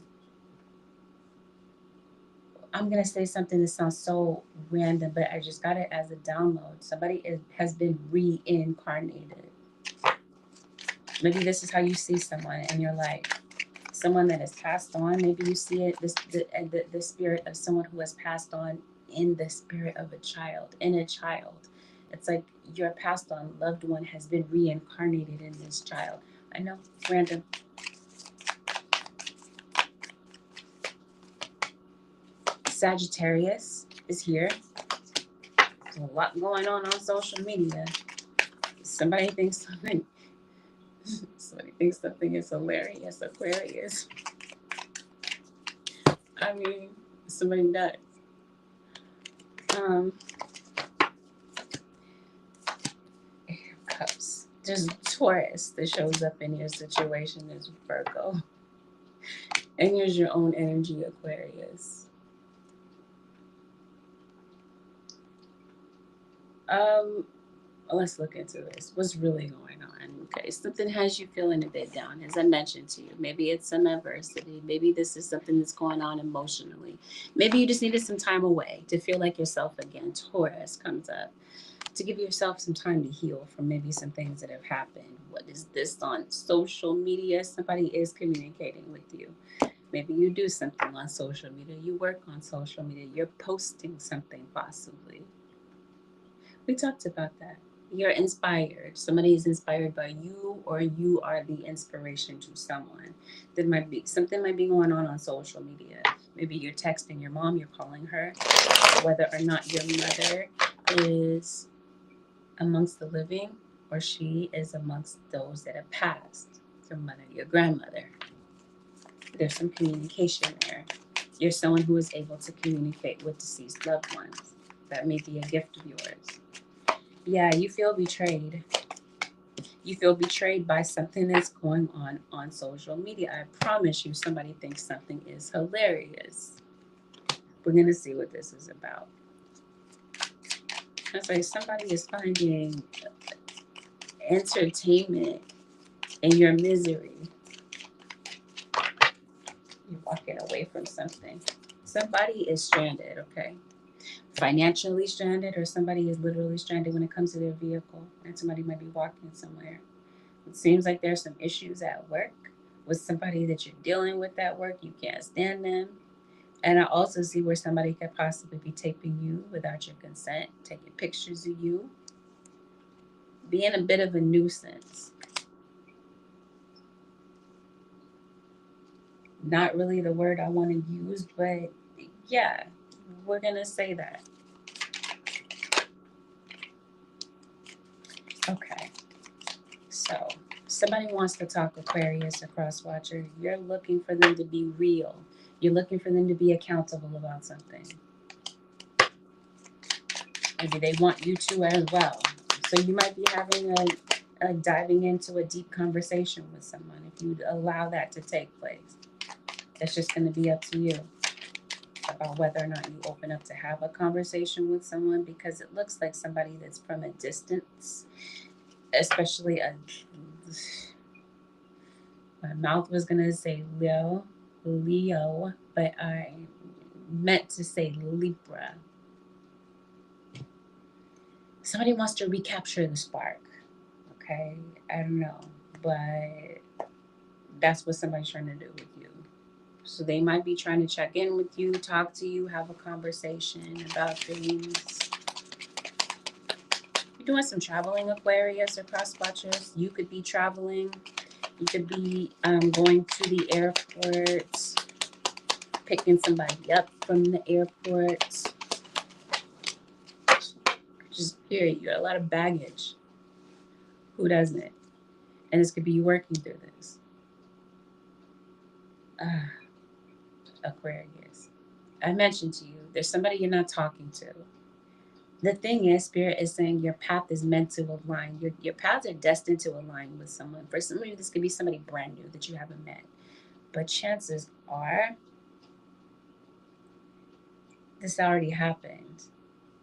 I'm going to say something that sounds so random, but I just got it as a download. Somebody has been reincarnated. Maybe this is how you see someone and you're like, someone that has passed on. Maybe you see it, the spirit of someone who has passed on in the spirit of a child, in a child. It's like your passed on loved one has been reincarnated in this child. I know, random. Sagittarius is here. There's a lot going on social media. Somebody thinks something is hilarious. Aquarius. I mean, somebody nuts. Cups. There's Taurus that shows up in your situation. There's Virgo. And here's your own energy, Aquarius. Let's look into this. What's really going on? Okay, something has you feeling a bit down, as I mentioned to you. Maybe it's some adversity. Maybe this is something that's going on emotionally. Maybe you just needed some time away to feel like yourself again. Taurus comes up. To give yourself some time to heal from maybe some things that have happened. What is this on social media? Somebody is communicating with you. Maybe you do something on social media. You work on social media. You're posting something possibly. We talked about that. You're inspired. Somebody is inspired by you, or you are the inspiration to someone. There might be something might be going on social media. Maybe you're texting your mom, you're calling her. Whether or not your mother is amongst the living or she is amongst those that have passed. Your mother, your grandmother. There's some communication there. You're someone who is able to communicate with deceased loved ones. That may be a gift of yours. Yeah, you feel betrayed. You feel betrayed by something that's going on social media. I promise you, somebody thinks something is hilarious. We're going to see what this is about. It's like somebody is finding entertainment in your misery. You're walking away from something. Somebody is stranded, okay? Financially stranded, or somebody is literally stranded when it comes to their vehicle, and somebody might be walking somewhere. It seems like there's some issues at work with somebody that you're dealing with at work. You can't stand them. And I also see where somebody could possibly be taping you without your consent, taking pictures of you, being a bit of a nuisance. Not really the word I want to use, but yeah, we're going to say that. Okay. So, somebody wants to talk Aquarius or Cross Watcher. You're looking for them to be real. You're looking for them to be accountable about something. Maybe they want you to as well. So you might be having a diving into a deep conversation with someone if you allow that to take place. It's just going to be up to you about whether or not you open up to have a conversation with someone, because it looks like somebody that's from a distance, especially my mouth was going to say Leo, but I meant to say Libra. Somebody wants to recapture the spark. Okay, I don't know, but that's what somebody's trying to do with you. So they might be trying to check in with you, talk to you, have a conversation about things. You're doing some traveling, Aquarius or Cross Watchers. You could be traveling. You could be going to the airport, picking somebody up from the airport. Just period. You got a lot of baggage. Who doesn't? And this could be you working through this. Aquarius. I mentioned to you, there's somebody you're not talking to. The thing is, Spirit is saying your path is meant to align. Your paths are destined to align with someone. For some of you, this could be somebody brand new that you haven't met. But chances are this already happened.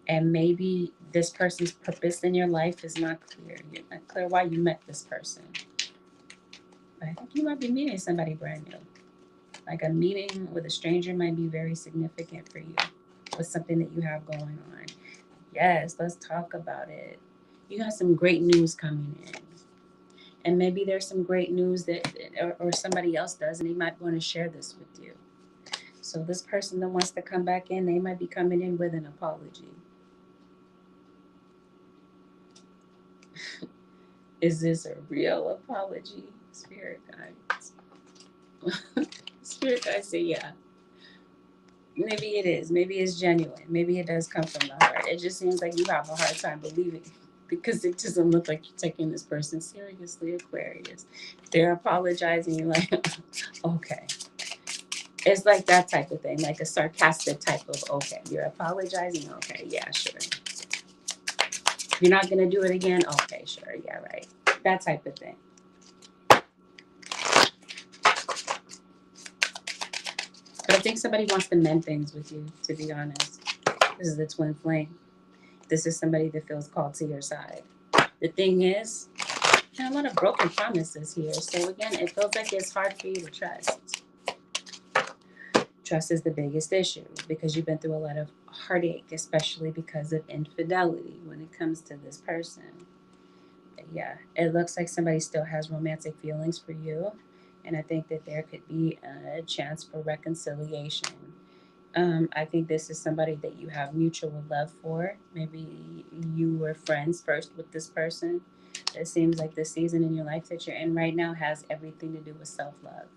And maybe this person's purpose in your life is not clear. You're not clear why you met this person. But I think you might be meeting somebody brand new. Like a meeting with a stranger might be very significant for you with something that you have going on. Yes, let's talk about it. You got some great news coming in. And maybe there's some great news that, or somebody else does, and they might want to share this with you. So this person that wants to come back in, they might be coming in with an apology. Is this a real apology? Spirit guides. Spirit guides say yeah. Maybe it is. Maybe it's genuine. Maybe it does come from the heart. It just seems like you have a hard time believing because it doesn't look like you're taking this person seriously, Aquarius. They're apologizing. You're like, okay. It's like that type of thing, like a sarcastic type of, okay, you're apologizing? Okay, yeah, sure. You're not going to do it again? Okay, sure, yeah, right. That type of thing. But I think somebody wants to mend things with you, to be honest. This is the twin flame. This is somebody that feels called to your side. The thing is, a lot of broken promises here. So again, it feels like it's hard for you to trust. Trust is the biggest issue because you've been through a lot of heartache, especially because of infidelity when it comes to this person. But yeah, it looks like somebody still has romantic feelings for you. And I think that there could be a chance for reconciliation. I think this is somebody that you have mutual love for. Maybe you were friends first with this person. It seems like the season in your life that you're in right now has everything to do with self-love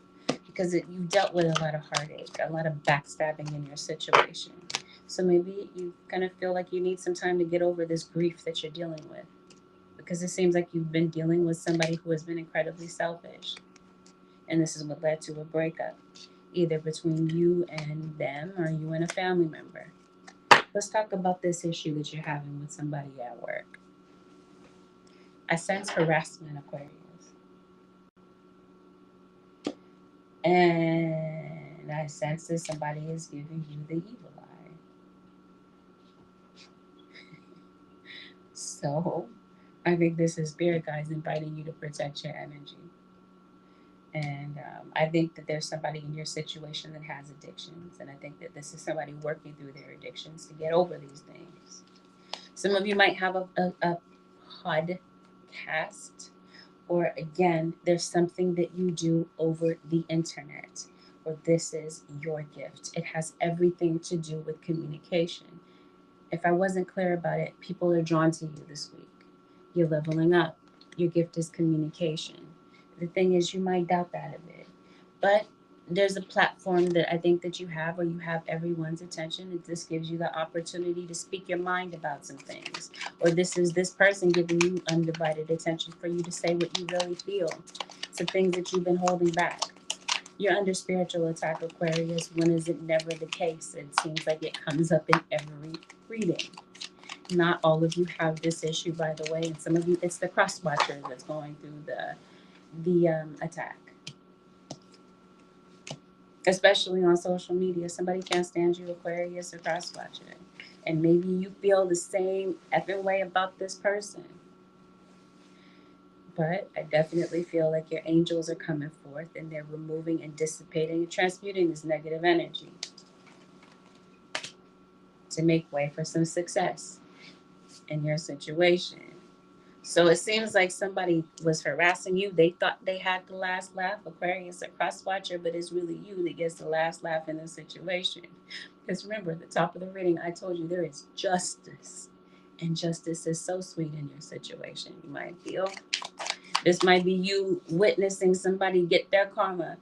because you dealt with a lot of heartache, a lot of backstabbing in your situation. So maybe you kind of feel like you need some time to get over this grief that you're dealing with because it seems like you've been dealing with somebody who has been incredibly selfish. And this is what led to a breakup, either between you and them or you and a family member. Let's talk about this issue that you're having with somebody at work. I sense harassment, Aquarius. And I sense that somebody is giving you the evil eye. So I think this is spirit guides inviting you to protect your energy. And I think that there's somebody in your situation that has addictions. And I think that this is somebody working through their addictions to get over these things. Some of you might have a podcast, or again, there's something that you do over the internet, or this is your gift. It has everything to do with communication. If I wasn't clear about it, people are drawn to you this week. You're leveling up. Your gift is communication. The thing is, you might doubt that a bit, but there's a platform that I think that you have where you have everyone's attention. This gives you the opportunity to speak your mind about some things, or this is this person giving you undivided attention for you to say what you really feel, some things that you've been holding back. You're under spiritual attack, Aquarius. When is it never the case? It seems like it comes up in every reading. Not all of you have this issue, by the way, and some of you, it's the cross watcher that's going through the attack. Especially on social media, somebody can't stand you, Aquarius or cross watcher, and maybe you feel the same effing way about this person. But I definitely feel like your angels are coming forth and they're removing and dissipating and transmuting this negative energy to make way for some success in your situation. So it seems like somebody was harassing you. They thought they had the last laugh, Aquarius, a cross watcher, but it's really you that gets the last laugh in the situation. Because remember, at the top of the reading, I told you there is justice. And justice is so sweet in your situation. You might feel this might be you witnessing somebody get their karma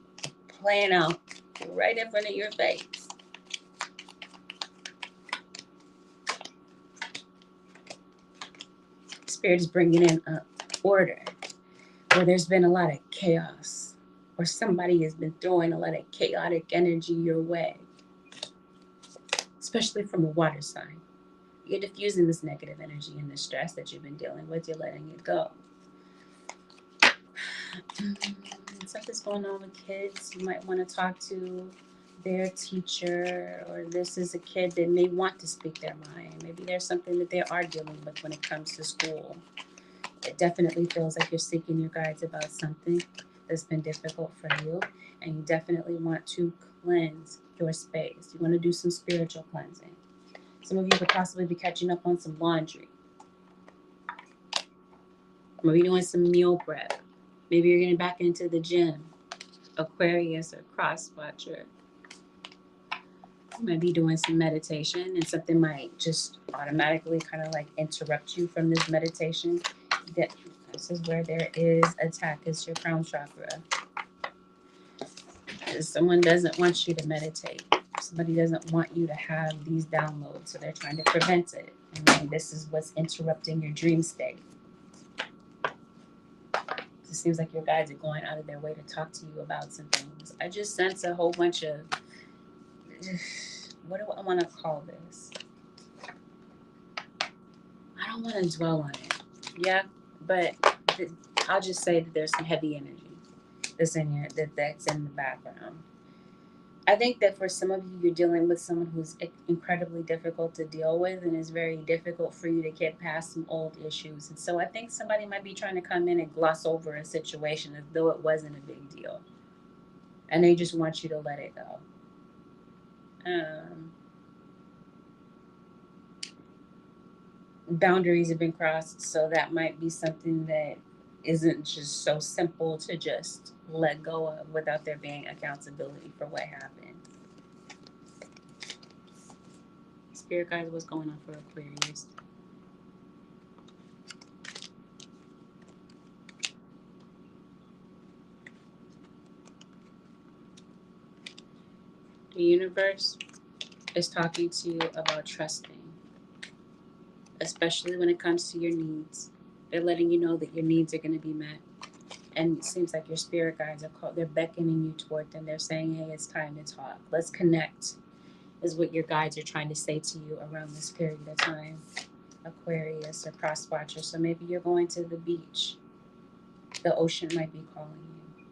playing out right in front of your face. Spirit is bringing in order where there's been a lot of chaos, or somebody has been throwing a lot of chaotic energy your way, especially from a water sign. You're diffusing this negative energy and the stress that you've been dealing with. You're letting it go. something's going on with kids. You might want to talk to their teacher, or this is a kid that may want to speak their mind. Maybe there's something that they are dealing with when it comes to school. It definitely feels like you're seeking your guides about something that's been difficult for you, and you definitely want to cleanse your space. You want to do some spiritual cleansing. Some of you could possibly be catching up on some laundry. Maybe doing some meal prep. Maybe you're getting back into the gym. Aquarius or cross watcher. You might be doing some meditation, and something might just automatically kind of like interrupt you from this meditation. This is where there is attack. It's your crown chakra. Someone doesn't want you to meditate. Somebody doesn't want you to have these downloads, so they're trying to prevent it. And then this is what's interrupting your dream state. It seems like your guides are going out of their way to talk to you about some things. I just sense a whole bunch of, what do I want to call this? I don't want to dwell on it. Yeah, but I'll just say that there's some heavy energy that's in the background. I think that for some of you, you're dealing with someone who's incredibly difficult to deal with, and it's very difficult for you to get past some old issues. And so I think somebody might be trying to come in and gloss over a situation as though it wasn't a big deal. And they just want you to let it go. Boundaries have been crossed, so that might be something that isn't just so simple to just let go of without there being accountability for what happened. Spirit guides, what's going on for Aquarius? The universe is talking to you about trusting, especially when it comes to your needs. They're letting you know that your needs are going to be met. And it seems like your spirit guides they're beckoning you toward them. They're saying, hey, it's time to talk. Let's connect, is what your guides are trying to say to you around this period of time. Aquarius or cross watcher. So maybe you're going to the beach. The ocean might be calling you.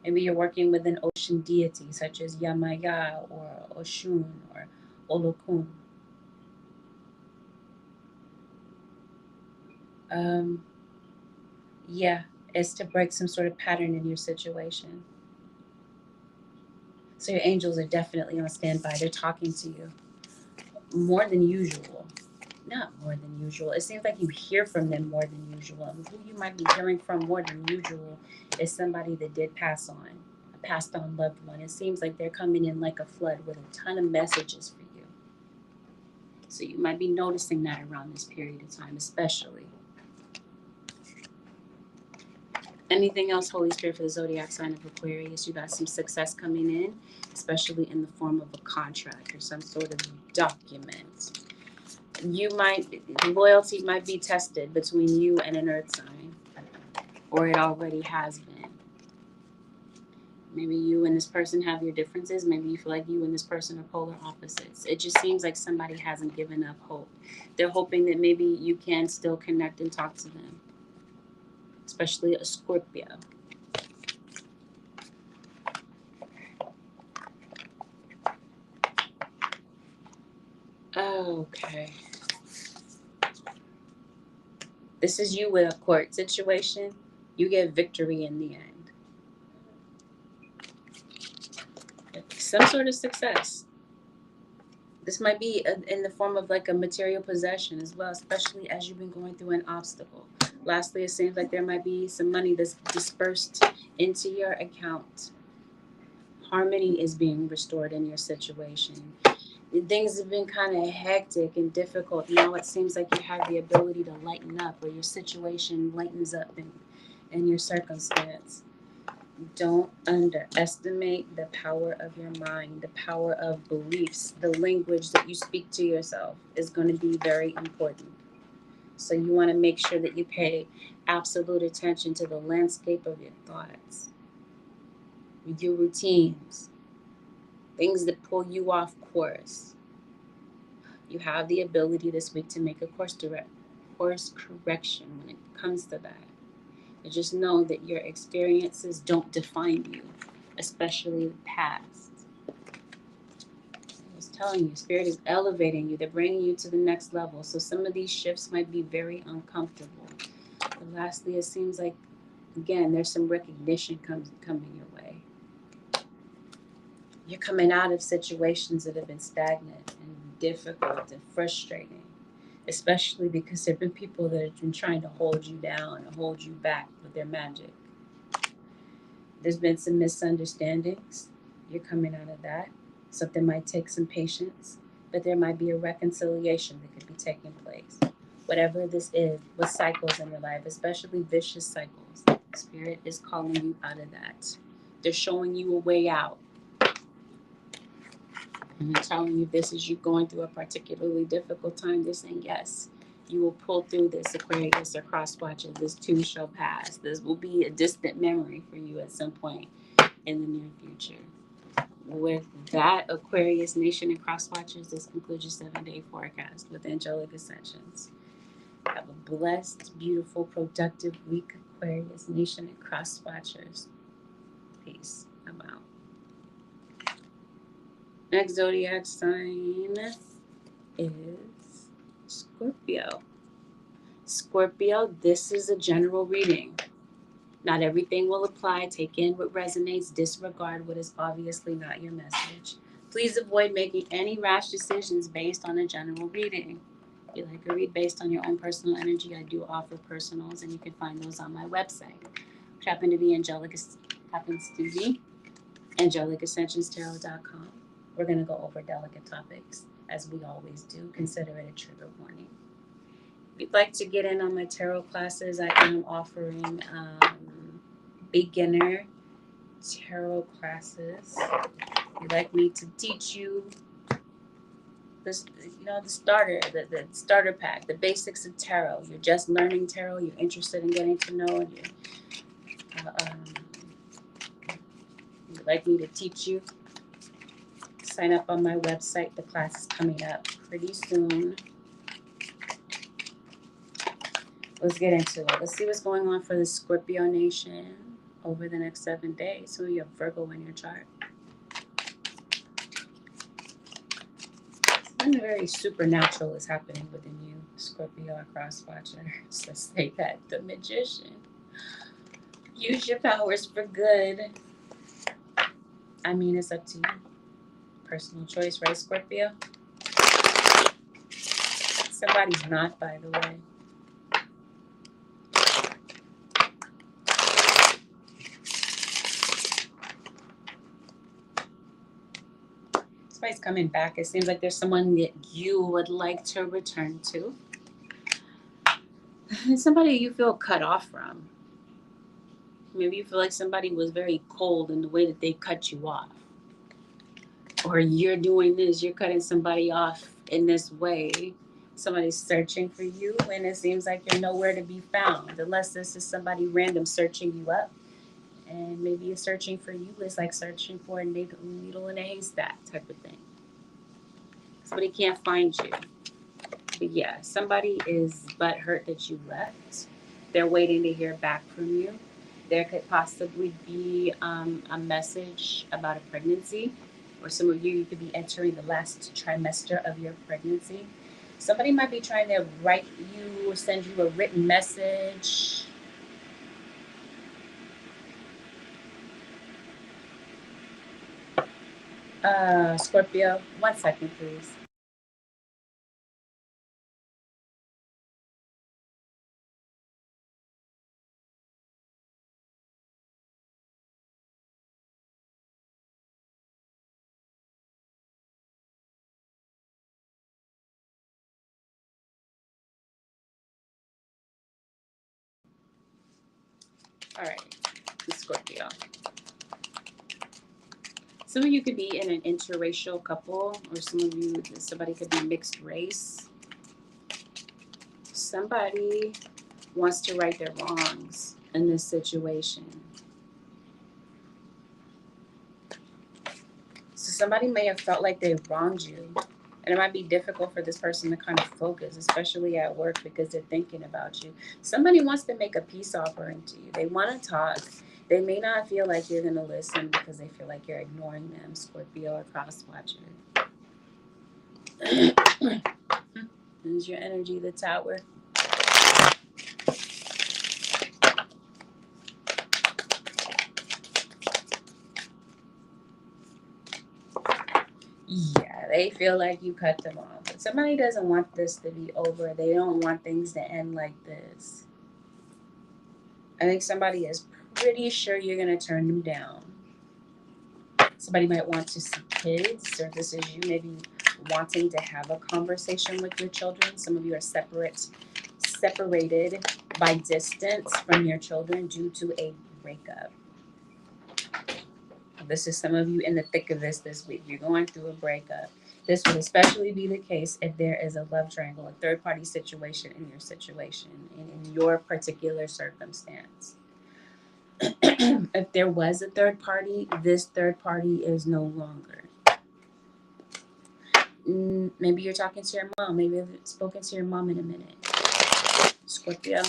Maybe you're working with an ocean deity such as Yamaya or Oshun or Olokun. Yeah, it's to break some sort of pattern in your situation. So your angels are definitely on standby. They're talking to you more than usual. Not more than usual. It seems like you hear from them more than usual. Who you might be hearing from more than usual is somebody that did pass on, a passed on loved one. It seems like they're coming in like a flood with a ton of messages for you. So you might be noticing that around this period of time, especially. Anything else, Holy Spirit, for the zodiac sign of Aquarius? You got some success coming in, especially in the form of a contract or some sort of document. Loyalty might be tested between you and an earth sign, or it already has been. Maybe you and this person have your differences. Maybe you feel like you and this person are polar opposites. It just seems like somebody hasn't given up hope. They're hoping that maybe you can still connect and talk to them, especially a Scorpio. Okay. This is you with a court situation. You get victory in the end. Some sort of success. This might be in the form of like a material possession as well, especially as you've been going through an obstacle. Lastly, it seems like there might be some money that's dispersed into your account. Harmony is being restored in your situation. Things have been kind of hectic and difficult. Now it seems like you have the ability to lighten up, or your situation lightens up in your circumstance. Don't underestimate the power of your mind, the power of beliefs. The language that you speak to yourself is going to be very important. So you want to make sure that you pay absolute attention to the landscape of your thoughts, your routines, things that pull you off course. You have the ability this week to make a course correction when it comes to that. Just know that your experiences don't define you, especially the past. I was telling you, Spirit is elevating you. They're bringing you to the next level. So some of these shifts might be very uncomfortable. But lastly, it seems like, again, there's some recognition coming your way. You're coming out of situations that have been stagnant and difficult and frustrating, especially because there have been people that have been trying to hold you down or hold you back with their magic. There's been some misunderstandings. You're coming out of that. Something might take some patience, but there might be a reconciliation that could be taking place. Whatever this is, with cycles in your life, especially vicious cycles, Spirit is calling you out of that. They're showing you a way out. And I'm telling you, this is you going through a particularly difficult time. They're saying, yes, you will pull through this, Aquarius or cross watcher. This too shall pass. This will be a distant memory for you at some point in the near future. With that, Aquarius Nation and cross watchers, this concludes your 7-day forecast with Angelic Ascensions. Have a blessed, beautiful, productive week, Aquarius Nation and cross watchers. Peace. I'm out. Next zodiac sign is Scorpio. Scorpio, this is a general reading. Not everything will apply. Take in what resonates. Disregard what is obviously not your message. Please avoid making any rash decisions based on a general reading. If you like a read based on your own personal energy, I do offer personals, and you can find those on my website, which happens to be AngelicAscensionsTarot.com. We're going to go over delicate topics, as we always do. Consider it a trigger warning. If you'd like to get in on my tarot classes, I am offering beginner tarot classes. If you'd like me to teach you this, the starter pack, the basics of tarot. You're just learning tarot. You're interested in getting to know it. You'd like me to teach you. Sign up on my website. The class is coming up pretty soon. Let's get into it. Let's see what's going on for the Scorpio Nation over the next 7 days. So you have Virgo in your chart. Something very supernatural is happening within you, Scorpio cross watcher. So say that the Magician. Use your powers for good. I mean, it's up to you. Personal choice, right, Scorpio? Somebody's not, by the way. Somebody's coming back. It seems like there's someone that you would like to return to. Somebody you feel cut off from. Maybe you feel like somebody was very cold in the way that they cut you off. Or you're doing this, you're cutting somebody off in this way. Somebody's searching for you, and it seems like you're nowhere to be found. Unless this is somebody random searching you up. And maybe you're searching for you. It's like searching for a needle in a haystack type of thing. Somebody can't find you. But yeah, somebody is butthurt that you left. They're waiting to hear back from you. There could possibly be a message about a pregnancy, or some of you could be entering the last trimester of your pregnancy. Somebody might be trying to write you or send you a written message. Scorpio, 1 second, please. All right, Scorpio. Some of you could be in an interracial couple, or somebody could be mixed race. Somebody wants to right their wrongs in this situation. So somebody may have felt like they wronged you And it might be difficult for this person to kind of focus, especially at work, because they're thinking about you. Somebody wants to make a peace offering to you. They want to talk. They may not feel like you're going to listen because they feel like you're ignoring them, Scorpio or cross watcher. This is your energy, the Tower. Yeah, they feel like you cut them off. But somebody doesn't want this to be over. They don't want things to end like this. I think somebody is pretty sure you're going to turn them down. Somebody might want to see kids, or this is you maybe wanting to have a conversation with your children. Some of you are separated by distance from your children due to a breakup. This is some of you in the thick of this week. You're going through a breakup. This would especially be the case if there is a love triangle, a third party situation in your situation, in your particular circumstance. If there was a third party, this third party is no longer. Maybe you're talking to your mom. Maybe you've spoken to your mom in a minute. Scorpio.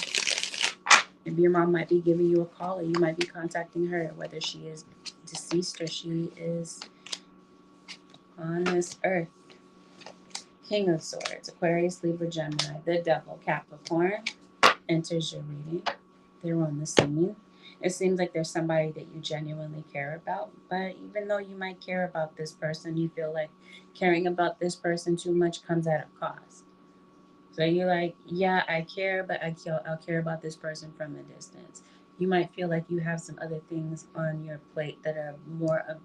Maybe your mom might be giving you a call, or you might be contacting her, whether she is deceased or she is on this earth. King of Swords, Aquarius, Libra, Gemini, the Devil, Capricorn enters your reading. They're on the scene. It seems like there's somebody that you genuinely care about, but even though you might care about this person, you feel like caring about this person too much comes at a cost. So you're like, yeah, I care, but I'll care about this person from a distance. You might feel like you have some other things on your plate that are more of,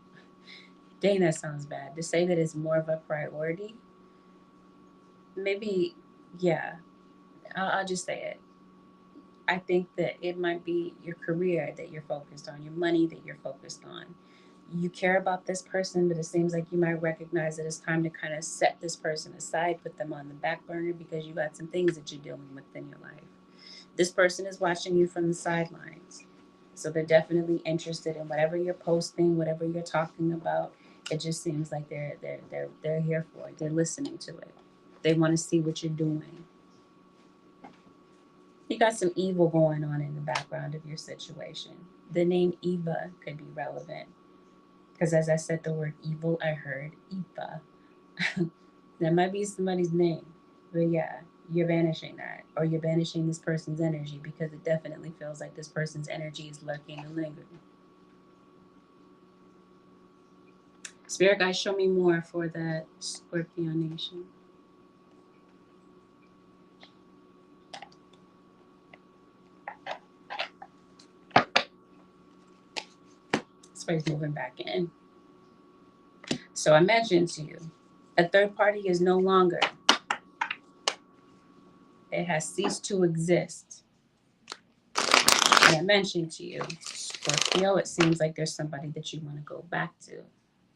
dang, that sounds bad. To say that it's more of a priority, maybe, yeah, I'll just say it. I think that it might be your career that you're focused on, your money that you're focused on. You care about this person, but it seems like you might recognize that it's time to kind of set this person aside, put them on the back burner because you got some things that you're dealing with in your life. This person is watching you from the sidelines. So they're definitely interested in whatever you're posting, whatever you're talking about. It just seems like they're here for it. They're listening to it. They want to see what you're doing. You got some evil going on in the background of your situation. The name Eva could be relevant. Because as I said the word evil, I heard Eva. That might be somebody's name. But yeah, you're banishing that. Or you're banishing this person's energy because it definitely feels like this person's energy is lurking and lingering. Spirit guys, show me more for that Scorpio nation. Somebody's moving back in. So I mentioned to you, a third party is no longer. It has ceased to exist. And I mentioned to you, Scorpio, it seems like there's somebody that you want to go back to.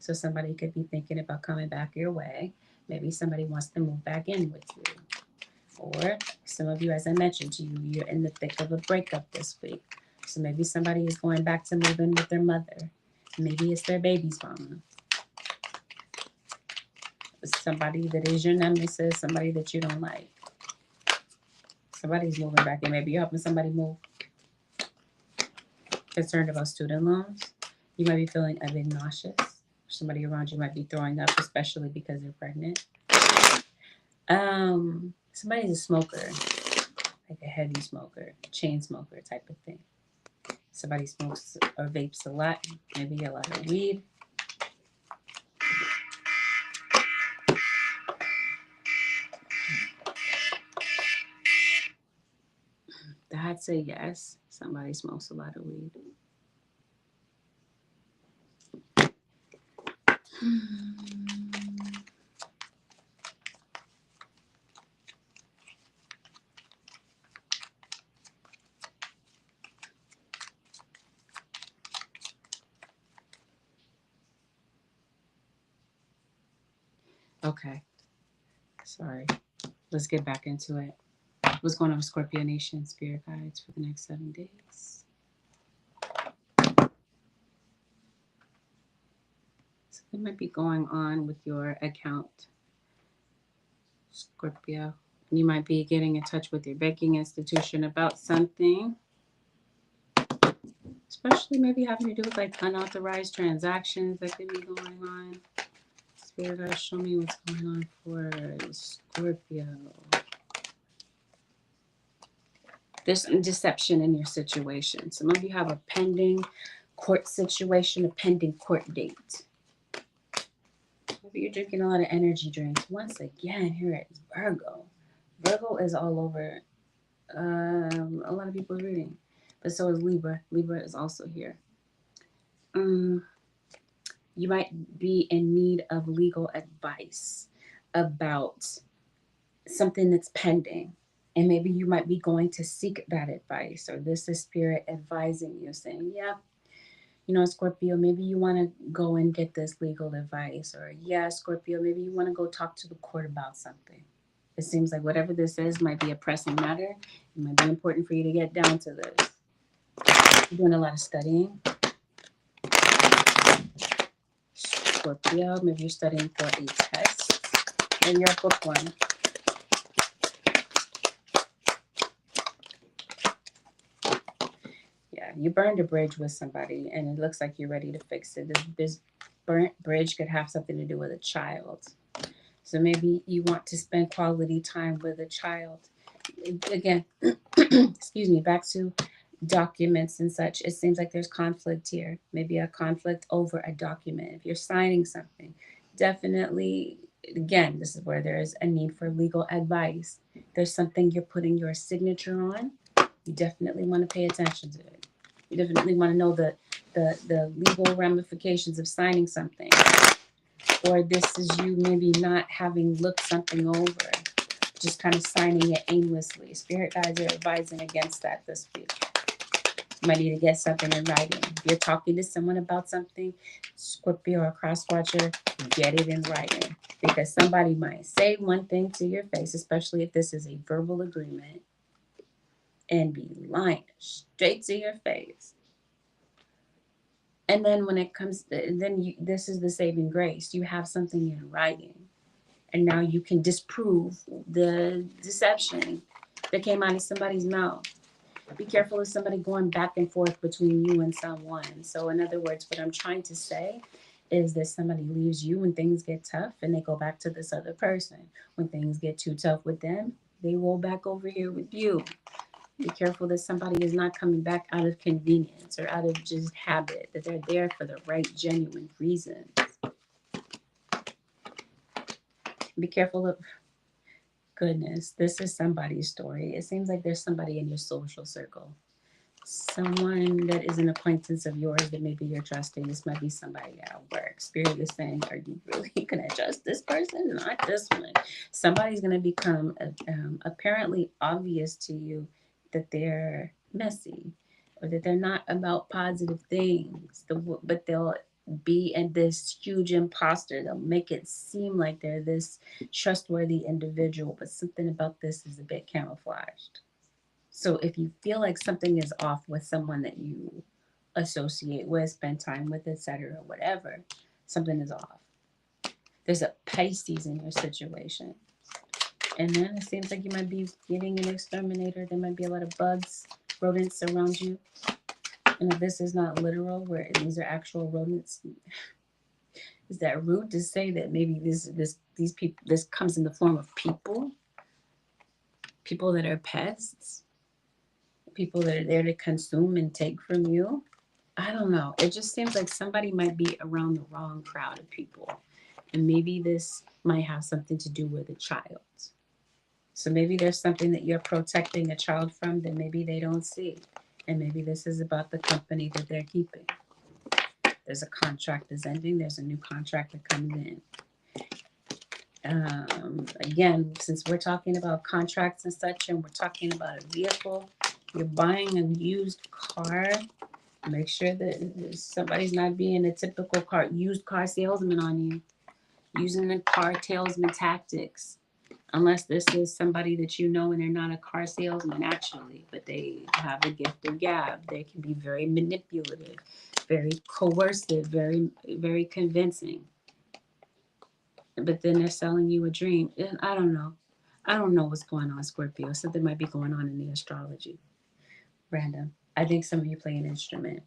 So somebody could be thinking about coming back your way. Maybe somebody wants to move back in with you. Or some of you, as I mentioned to you, you're in the thick of a breakup this week. So maybe somebody is going back to move in with their mother. Maybe it's their baby's mama. It's somebody that is your nemesis, somebody that you don't like. Somebody's moving back in. Maybe you're helping somebody move. Concerned about student loans. You might be feeling a bit nauseous. Somebody around you might be throwing up, especially because they're pregnant. Somebody's a smoker, like a heavy smoker, chain smoker type of thing. Somebody smokes or vapes a lot, maybe a lot of weed. I'd say yes. Somebody smokes a lot of weed. Okay. Sorry. Let's get back into it. What's going on with Scorpio Nation Spirit Guides for the next 7 days? Something might be going on with your account. Scorpio. You might be getting in touch with your banking institution about something, especially maybe having to do with like unauthorized transactions that could be going on. Spirit guys, show me what's going on for Scorpio. There's some deception in your situation. Some of you have a pending court situation, a pending court date. Maybe you're drinking a lot of energy drinks. Once again, here at Virgo. Virgo is all over a lot of people's reading. But so is Libra. Libra is also here. You might be in need of legal advice about something that's pending. And maybe you might be going to seek that advice, or this is spirit advising you, saying, yeah, you know, Scorpio, maybe you want to go and get this legal advice, or yeah, Scorpio, maybe you want to go talk to the court about something. It seems like whatever this is might be a pressing matter. It might be important for you to get down to this. You're doing a lot of studying. Scorpio, maybe you're studying for a test. Maybe you're a bookworm. Yeah, you burned a bridge with somebody and it looks like you're ready to fix it. This burnt bridge could have something to do with a child. So maybe you want to spend quality time with a child. Again, excuse me, back to documents and such. It seems like there's conflict here. Maybe a conflict over a document. If you're signing something, definitely, again, this is where there is a need for legal advice. There's something you're putting your signature on. You definitely want to pay attention to it. You definitely want to know the legal ramifications of signing something. Or this is you maybe not having looked something over, just kind of signing it aimlessly. Spirit guides are advising against that this week. You might need to get something in writing. If you're talking to someone about something, Scorpio or cross watcher, get it in writing. Because somebody might say one thing to your face, especially if this is a verbal agreement, and be lying straight to your face. And then when it comes, this is the saving grace. You have something in writing. And now you can disprove the deception that came out of somebody's mouth. Be careful of somebody going back and forth between you and someone. So in other words, what I'm trying to say is that somebody leaves you when things get tough and they go back to this other person. When things get too tough with them, they roll back over here with you. Be careful that somebody is not coming back out of convenience or out of just habit, that they're there for the right, genuine reasons. Be careful of, goodness, this is somebody's story. It seems like there's somebody in your social circle. Someone that is an acquaintance of yours that maybe you're trusting. This might be somebody at work. Spirit is saying, are you really going to trust this person? Not this one. Somebody's going to become apparently obvious to you that they're messy or that they're not about positive things, but they'll be in this huge imposter. They'll make it seem like they're this trustworthy individual, but something about this is a bit camouflaged. So if you feel like something is off with someone that you associate with, spend time with, etc., whatever, something is off. There's a Pisces in your situation. And then it seems like you might be getting an exterminator. There might be a lot of bugs, rodents around you. And if this is not literal, where these are actual rodents, is that rude to say that maybe these people, this comes in the form of people that are pests, people that are there to consume and take from you? I don't know. It just seems like somebody might be around the wrong crowd of people. And maybe this might have something to do with a child. So maybe there's something that you're protecting a child from that maybe they don't see. And maybe this is about the company that they're keeping. There's a contract that's ending. There's a new contract that comes in. Again, since we're talking about contracts and such, and we're talking about a vehicle, you're buying a used car, make sure that somebody's not being a typical used car salesman on you, using the car salesman tactics. Unless this is somebody that you know and they're not a car salesman actually, but they have a gift of gab. They can be very manipulative, very coercive, very, very convincing. But then they're selling you a dream. And I don't know. I don't know what's going on, Scorpio. Something might be going on in the astrology. Random. I think some of you play an instrument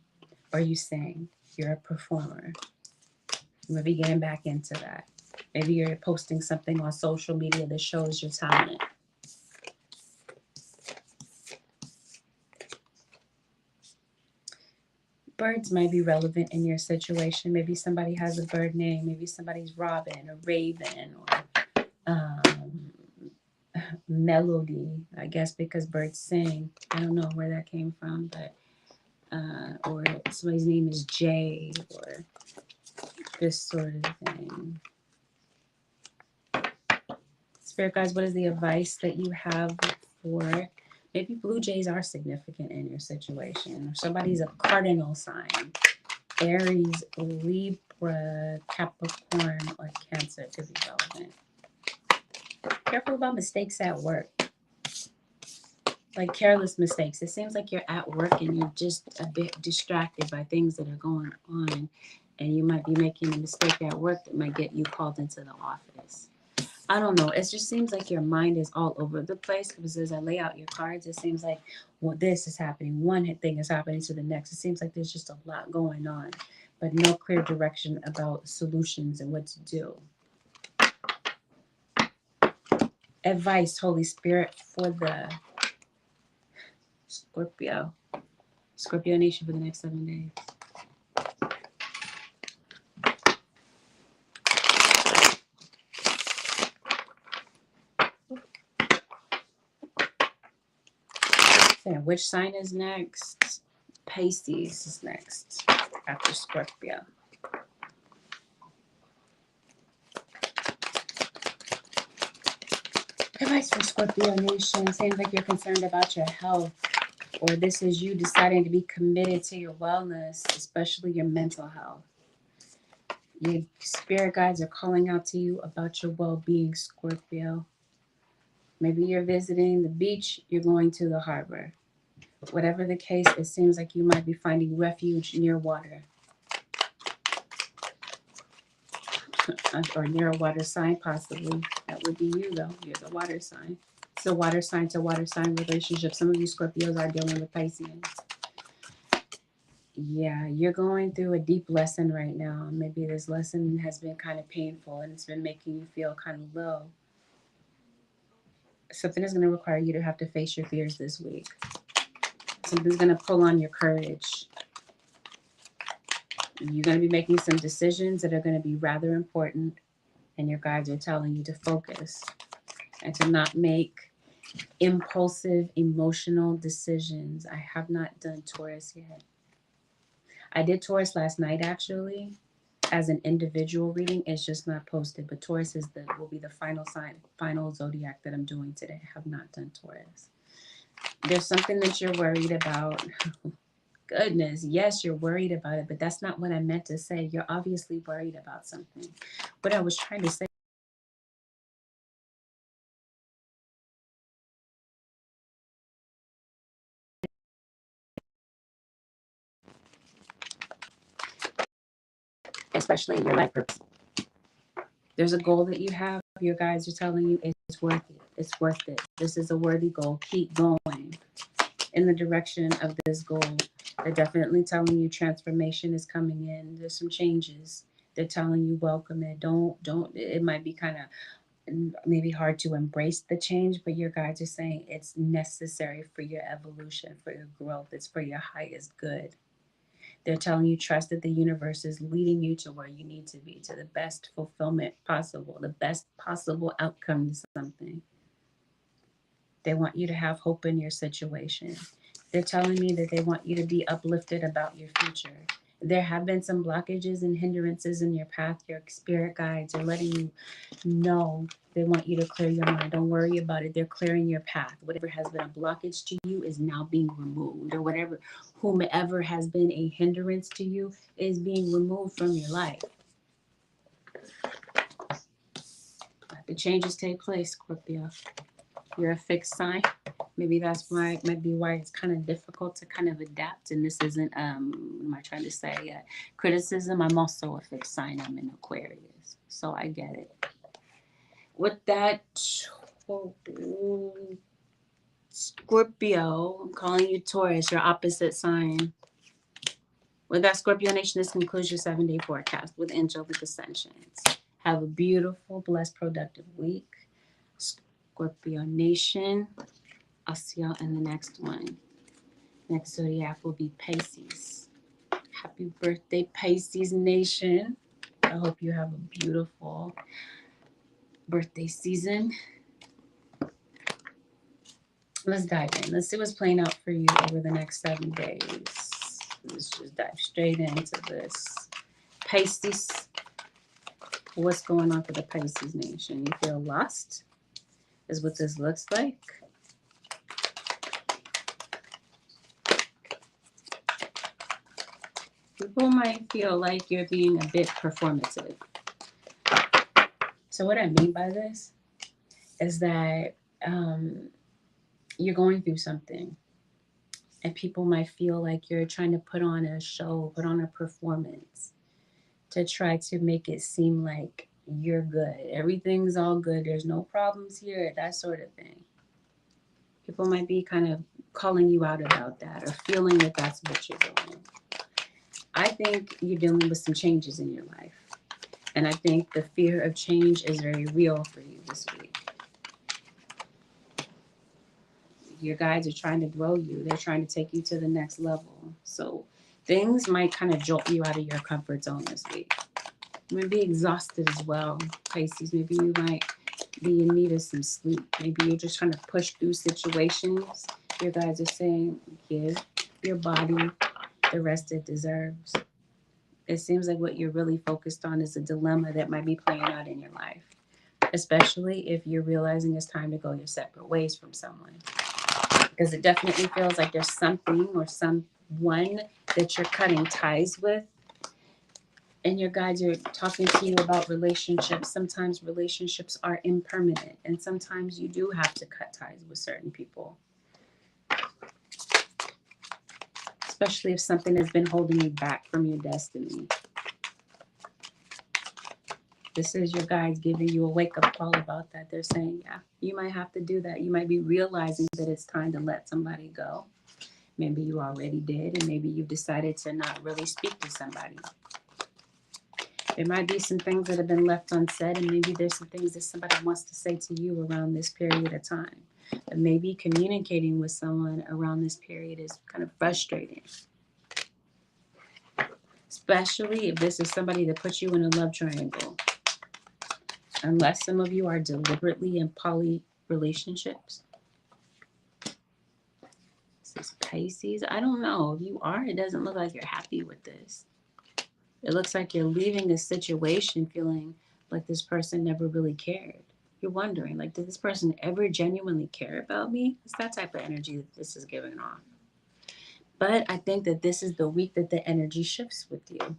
or you sing. You're a performer. You might be getting back into that. Maybe you're posting something on social media that shows your talent. Birds might be relevant in your situation. Maybe somebody has a bird name. Maybe somebody's Robin or Raven or Melody, I guess, because birds sing. I don't know where that came from, but or somebody's name is Jay or this sort of thing. Spirit guides, what is the advice that you have for maybe blue jays are significant in your situation, or somebody's a cardinal sign, Aries, Libra, Capricorn, or Cancer could be relevant. Careful about mistakes at work. Like careless mistakes. It seems like you're at work and you're just a bit distracted by things that are going on, and you might be making a mistake at work that might get you called into the office. I don't know. It just seems like your mind is all over the place because as I lay out your cards, it seems like, well, this is happening. One thing is happening to the next. It seems like there's just a lot going on, but no clear direction about solutions and what to do. Advice, Holy Spirit, for the Scorpio Nation for the next 7 days. Saying which sign is next? Pisces is next after Scorpio. Advice for Scorpio Nation. Seems like you're concerned about your health, or this is you deciding to be committed to your wellness, especially your mental health. Your spirit guides are calling out to you about your well-being, Scorpio. Maybe you're visiting the beach, you're going to the harbor. Whatever the case, it seems like you might be finding refuge near water. Or near a water sign, possibly. That would be you, though. You're the water sign. It's a water sign to water sign relationship. Some of you Scorpios are dealing with Pisceans. Yeah, you're going through a deep lesson right now. Maybe this lesson has been kind of painful and it's been making you feel kind of low. Something is going to require you to have to face your fears this week. Something's going to pull on your courage. You're going to be making some decisions that are going to be rather important, and your guides are telling you to focus and to not make impulsive, emotional decisions. I have not done Taurus yet. I did Taurus last night, actually, as an individual reading. It's just not posted, but Taurus will be the final sign, final zodiac that I'm doing today. I have not done Taurus. There's something that you're worried about. Goodness, yes, you're worried about it, but that's not what I meant to say. You're obviously worried about something. What I was trying to say, especially in your life purpose. There's a goal that you have. Your guides are telling you it's worth it. It's worth it. This is a worthy goal. Keep going in the direction of this goal. They're definitely telling you transformation is coming in. There's some changes. They're telling you welcome it. Don't. It might be kind of maybe hard to embrace the change, but your guides are saying it's necessary for your evolution, for your growth. It's for your highest good. They're telling you trust that the universe is leading you to where you need to be, to the best fulfillment possible, the best possible outcome to something. They want you to have hope in your situation. They're telling me that they want you to be uplifted about your future. There have been some blockages and hindrances in your path. Your spirit guides are letting you know they want you to clear your mind. Don't worry about it. They're clearing your path. Whatever has been a blockage to you is now being removed, or whomever has been a hindrance to you is being removed from your life. Let the changes take place, Scorpio. You're a fixed sign. Maybe that's why it's kind of difficult to kind of adapt. And this isn't what am I trying to say? Criticism. I'm also a fixed sign. I'm in Aquarius, so I get it. With that Scorpio, I'm calling you Taurus, your opposite sign. With that, Scorpio Nation, this concludes your 7-day forecast with angelic ascensions. Have a beautiful, blessed, productive week. Scorpio Nation, I'll see y'all in the next one. Next zodiac will be Pisces. Happy birthday, Pisces Nation. I hope you have a beautiful birthday season. Let's dive in. Let's see what's playing out for you over the next 7 days. Let's just dive straight into this. Pisces. What's going on for the Pisces Nation? You feel lost? Is what this looks like. People might feel like you're being a bit performative. So what I mean by this is that you're going through something and people might feel like you're trying to put on a show, put on a performance to try to make it seem like you're good. Everything's all good. There's no problems here, that sort of thing. People might be kind of calling you out about that or feeling that that's what you're doing. I think you're dealing with some changes in your life. And I think the fear of change is very real for you this week. Your guides are trying to grow you. They're trying to take you to the next level. So things might kind of jolt you out of your comfort zone this week. You might be exhausted as well, Pisces. Maybe you might be in need of some sleep. Maybe you're just trying to push through situations. Your guides are saying, give your body the rest it deserves. It seems like what you're really focused on is a dilemma that might be playing out in your life, especially if you're realizing it's time to go your separate ways from someone. Because it definitely feels like there's something or someone that you're cutting ties with. And your guides are talking to you about relationships. Sometimes relationships are impermanent, and sometimes you do have to cut ties with certain people. Especially if something has been holding you back from your destiny. This is your guides giving you a wake-up call about that. They're saying, yeah, you might have to do that. You might be realizing that it's time to let somebody go. Maybe you already did, and maybe you've decided to not really speak to somebody. There might be some things that have been left unsaid, and maybe there's some things that somebody wants to say to you around this period of time. But maybe communicating with someone around this period is kind of frustrating. Especially if this is somebody that puts you in a love triangle. Unless some of you are deliberately in poly relationships. This is Pisces. I don't know. If you are, it doesn't look like you're happy with this. It looks like you're leaving a situation feeling like this person never really cared. You're wondering, like, did this person ever genuinely care about me? It's that type of energy that this is giving off. But I think that this is the week that the energy shifts with you.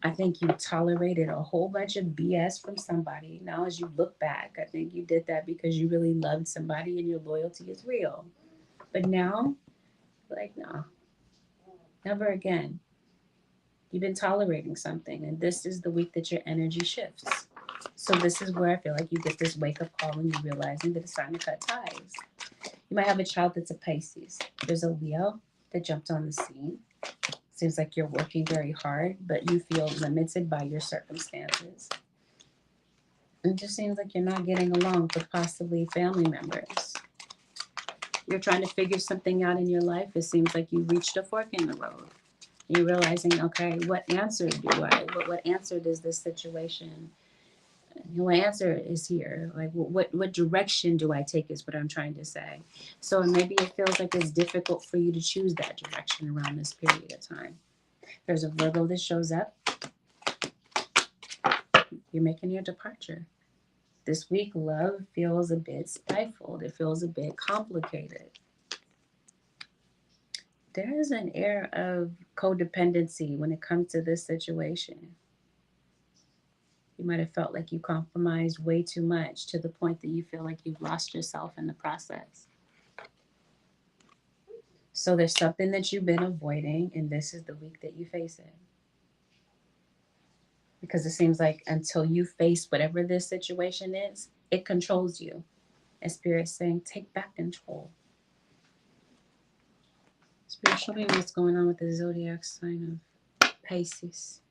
I think you tolerated a whole bunch of BS from somebody. Now, as you look back, I think you did that because you really loved somebody and your loyalty is real. But now, like, no, never again. You've been tolerating something, and this is the week that your energy shifts. So this is where I feel like you get this wake-up call and you're realizing that it's time to cut ties. You might have a child that's a Pisces. There's a Leo that jumped on the scene. Seems like you're working very hard, but you feel limited by your circumstances. It just seems like you're not getting along with possibly family members. You're trying to figure something out in your life. It seems like you reached a fork in the road. You're realizing, okay, what answer does this situation, what answer is here? Like, what direction do I take is what I'm trying to say. So maybe it feels like it's difficult for you to choose that direction around this period of time. There's a Virgo that shows up. You're making your departure. This week, love feels a bit stifled. It feels a bit complicated. There is an air of codependency when it comes to this situation. You might have felt like you compromised way too much to the point that you feel like you've lost yourself in the process. So there's something that you've been avoiding, and this is the week that you face it. Because it seems like until you face whatever this situation is, it controls you. And Spirit saying, take back control. Spirit, show me what's going on with the zodiac sign of Pisces.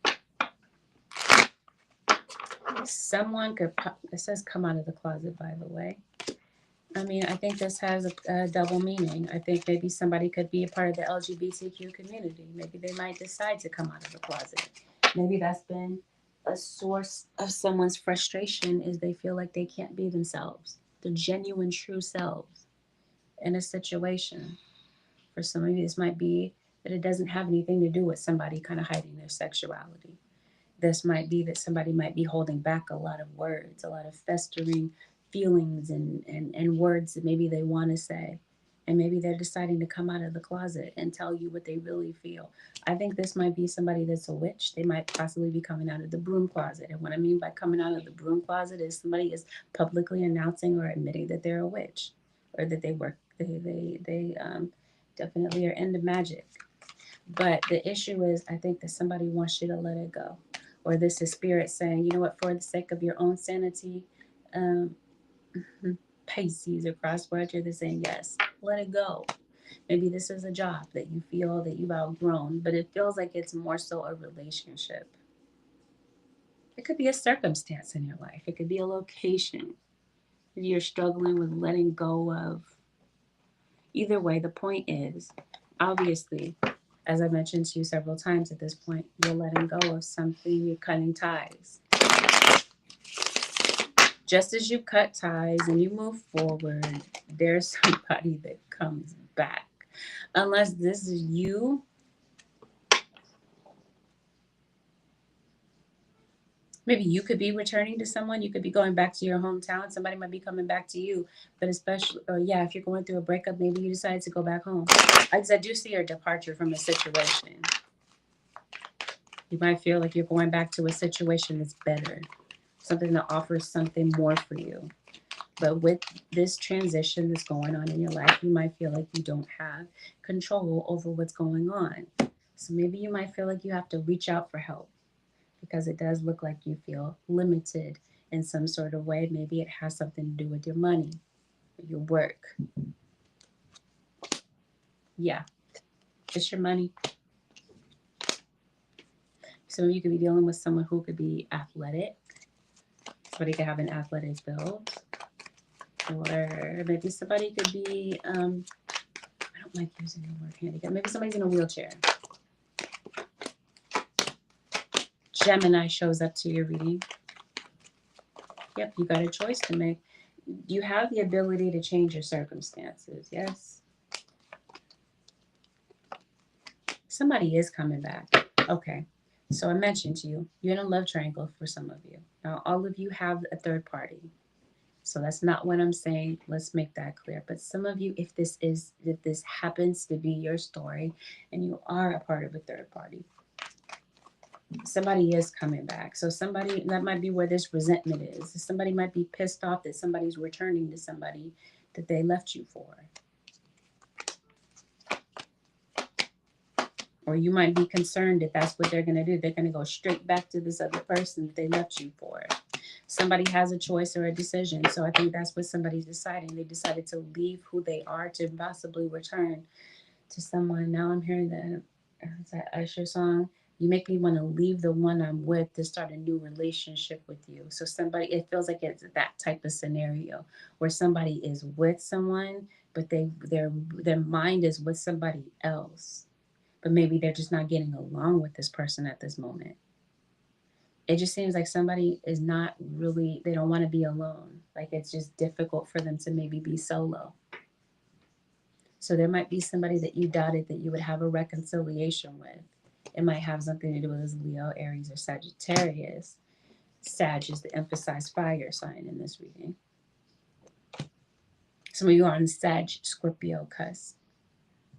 Someone could, it says come out of the closet, by the way. I mean, I think this has a double meaning. I think maybe somebody could be a part of the LGBTQ community. Maybe they might decide to come out of the closet. Maybe that's been a source of someone's frustration, is they feel like they can't be themselves, the genuine, true selves in a situation. For some of you, this might be that it doesn't have anything to do with somebody kind of hiding their sexuality. This might be that somebody might be holding back a lot of words, a lot of festering feelings and words that maybe they want to say. And maybe they're deciding to come out of the closet and tell you what they really feel. I think this might be somebody that's a witch. They might possibly be coming out of the broom closet. And what I mean by coming out of the broom closet is somebody is publicly announcing or admitting that they're a witch, or that they work, they definitely are into magic. But the issue is, I think that somebody wants you to let it go. Or this is Spirit saying, you know what, for the sake of your own sanity, um, Pisces or cross watcher, they're saying, yes, let it go. Maybe this is a job that you feel that you've outgrown, but it feels like it's more so a relationship. It could be a circumstance in your life. It could be a location that you're struggling with letting go of. Either way, the point is, obviously, as I mentioned to you several times at this point, you're letting go of something, you're cutting ties. Just as you cut ties and you move forward, there's somebody that comes back. Unless this is you, maybe you could be returning to someone, you could be going back to your hometown, somebody might be coming back to you, but especially, or yeah, if you're going through a breakup, maybe you decide to go back home. I do see a departure from a situation. You might feel like you're going back to a situation that's better, something that offers something more for you. But with this transition that's going on in your life, you might feel like you don't have control over what's going on. So maybe you might feel like you have to reach out for help, because it does look like you feel limited in some sort of way. Maybe it has something to do with your money, your work. Yeah, it's your money. Some of you could be dealing with someone who could be athletic. Somebody could have an athletic build. Or maybe somebody could be, I don't like using the word handicap. Maybe somebody's in a wheelchair. Gemini shows up to your reading. Yep, you got a choice to make. You have the ability to change your circumstances, yes? Somebody is coming back. Okay, so I mentioned to you, you're in a love triangle for some of you. Now, all of you have a third party. So that's not what I'm saying. Let's make that clear. But some of you, if this happens to be your story and you are a part of a third party, somebody is coming back. So somebody, that might be where this resentment is. Somebody might be pissed off that somebody's returning to somebody that they left you for. Or you might be concerned that that's what they're going to do. They're going to go straight back to this other person that they left you for. Somebody has a choice or a decision. So I think that's what somebody's deciding. They decided to leave who they are to possibly return to someone. Now I'm hearing that Usher song. You make me want to leave the one I'm with to start a new relationship with you. So somebody, it feels like it's that type of scenario where somebody is with someone, but their mind is with somebody else. But maybe they're just not getting along with this person at this moment. It just seems like somebody is not really, they don't want to be alone. Like it's just difficult for them to maybe be solo. So there might be somebody that you doubted that you would have a reconciliation with. It might have something to do with Leo, Aries, or Sagittarius. Sag is the emphasized fire sign in this reading. Some of you are on the Sag Scorpio cusp,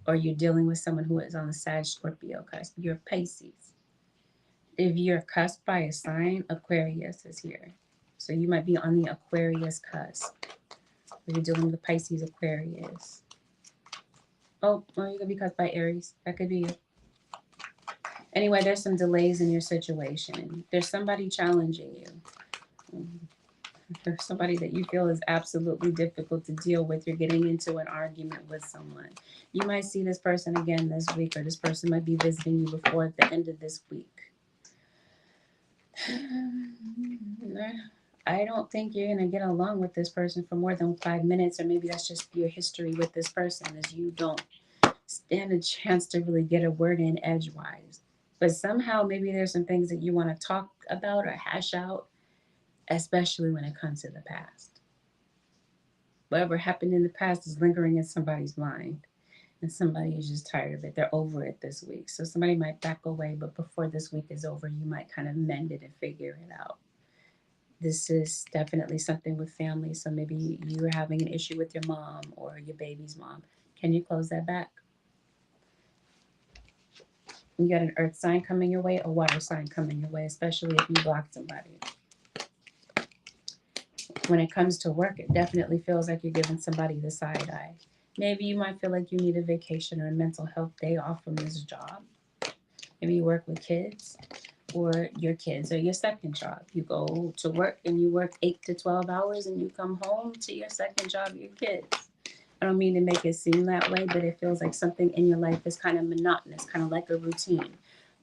or you're dealing with someone who is on the Sag Scorpio cusp. You're Pisces. If you're cusped by a sign, Aquarius is here. So you might be on the Aquarius cusp. If you're dealing with Pisces, Aquarius. Oh, well, you could be cusped by Aries. That could be you. Anyway, there's some delays in your situation. There's somebody challenging you. If somebody that you feel is absolutely difficult to deal with, you're getting into an argument with someone. You might see this person again this week, or this person might be visiting you before the end of this week. I don't think you're going to get along with this person for more than 5 minutes, or maybe that's just your history with this person, is you don't stand a chance to really get a word in edgewise. But somehow maybe there's some things that you want to talk about or hash out, especially when it comes to the past. Whatever happened in the past is lingering in somebody's mind, and somebody is just tired of it. They're over it this week. So somebody might back away, but before this week is over, you might kind of mend it and figure it out. This is definitely something with family. So maybe you're having an issue with your mom or your baby's mom. Can you close that back? You got an earth sign coming your way, a water sign coming your way, especially if you block somebody. When it comes to work, it definitely feels like you're giving somebody the side eye. Maybe you might feel like you need a vacation or a mental health day off from this job. Maybe you work with kids, or your kids are your second job. You go to work and you work 8 to 12 hours and you come home to your second job, your kids. I don't mean to make it seem that way, but it feels like something in your life is kind of monotonous, kind of like a routine,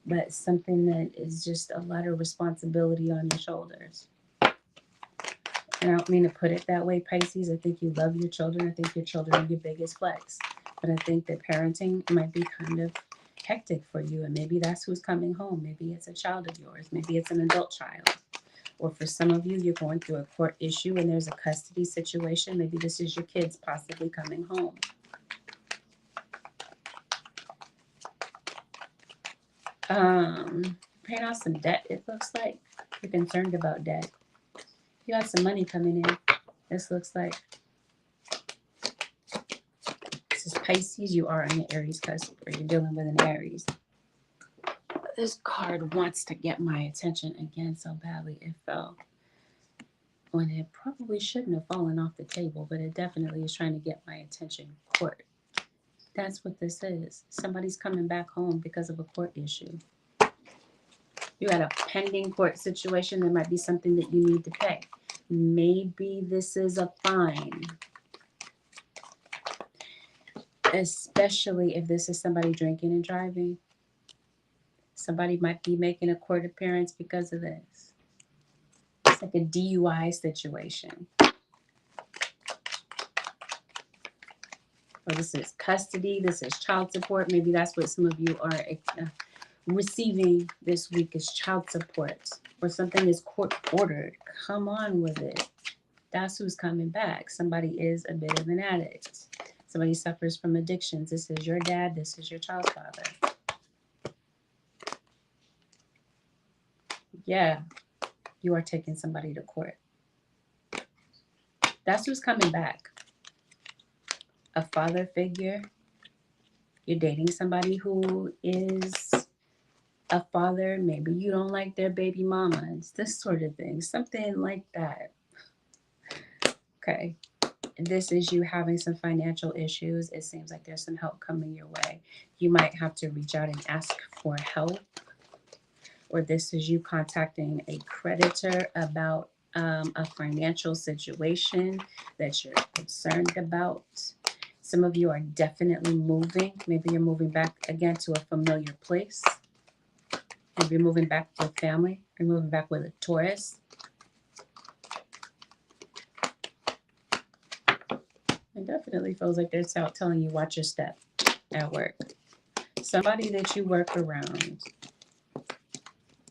but something that is just a lot of responsibility on your shoulders. And I don't mean to put it that way, Pisces. I think you love your children. I think your children are your biggest flex. But I think that parenting might be kind of hectic for you. And maybe that's who's coming home. Maybe it's a child of yours. Maybe it's an adult child. Or for some of you, you're going through a court issue and there's a custody situation. Maybe this is your kids possibly coming home. Paying off some debt, it looks like. You're concerned about debt. You got some money coming in. This looks like. This is Pisces. You are in the Aries cusp, or you're dealing with an Aries. This card wants to get my attention again so badly. It fell when it probably shouldn't have fallen off the table, but it definitely is trying to get my attention. Court. That's what this is. Somebody's coming back home because of a court issue. You got a pending court situation. There might be something that you need to pay. Maybe this is a fine. Especially if this is somebody drinking and driving. Somebody might be making a court appearance because of this. It's like a DUI situation. Or this is custody. This is child support. Maybe that's what some of you are receiving this week, is child support. Or something is court ordered. Come on with it. That's who's coming back. Somebody is a bit of an addict. Somebody suffers from addictions. This is your dad. This is your child's father. Yeah, you are taking somebody to court. That's who's coming back. A father figure. You're dating somebody who is a father. Maybe you don't like their baby mama. It's this sort of thing. Something like that. Okay. This is you having some financial issues. It seems like there's some help coming your way. You might have to reach out and ask for help. Or this is you contacting a creditor about a financial situation that you're concerned about. Some of you are definitely moving. Maybe you're moving back again to a familiar place. Maybe you're moving back with family. You're moving back with a Taurus. It definitely feels like they're telling you watch your step at work. Somebody that you work around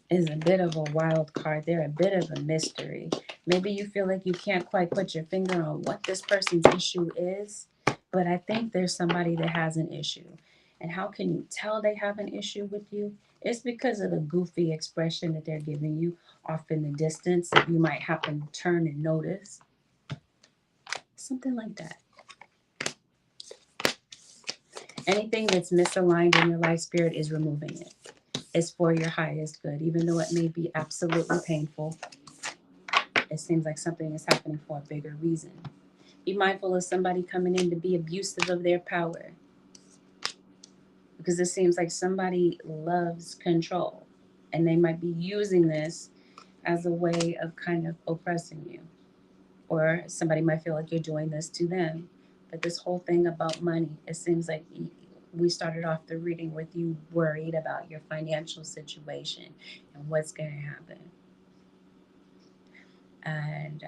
is a bit of a wild card. They're a bit of a mystery. Maybe you feel like you can't quite put your finger on what this person's issue is, but I think there's somebody that has an issue. And how can you tell they have an issue with you? It's because of the goofy expression that they're giving you off in the distance that you might happen to turn and notice. Something like that. Anything that's misaligned in your life, Spirit is removing it. It's for your highest good, even though it may be absolutely painful. It seems like something is happening for a bigger reason. Be mindful of somebody coming in to be abusive of their power, because it seems like somebody loves control and they might be using this as a way of kind of oppressing you. or somebody might feel like you're doing this to them. But this whole thing about money, it seems like we started off the reading with you worried about your financial situation and what's going to happen. And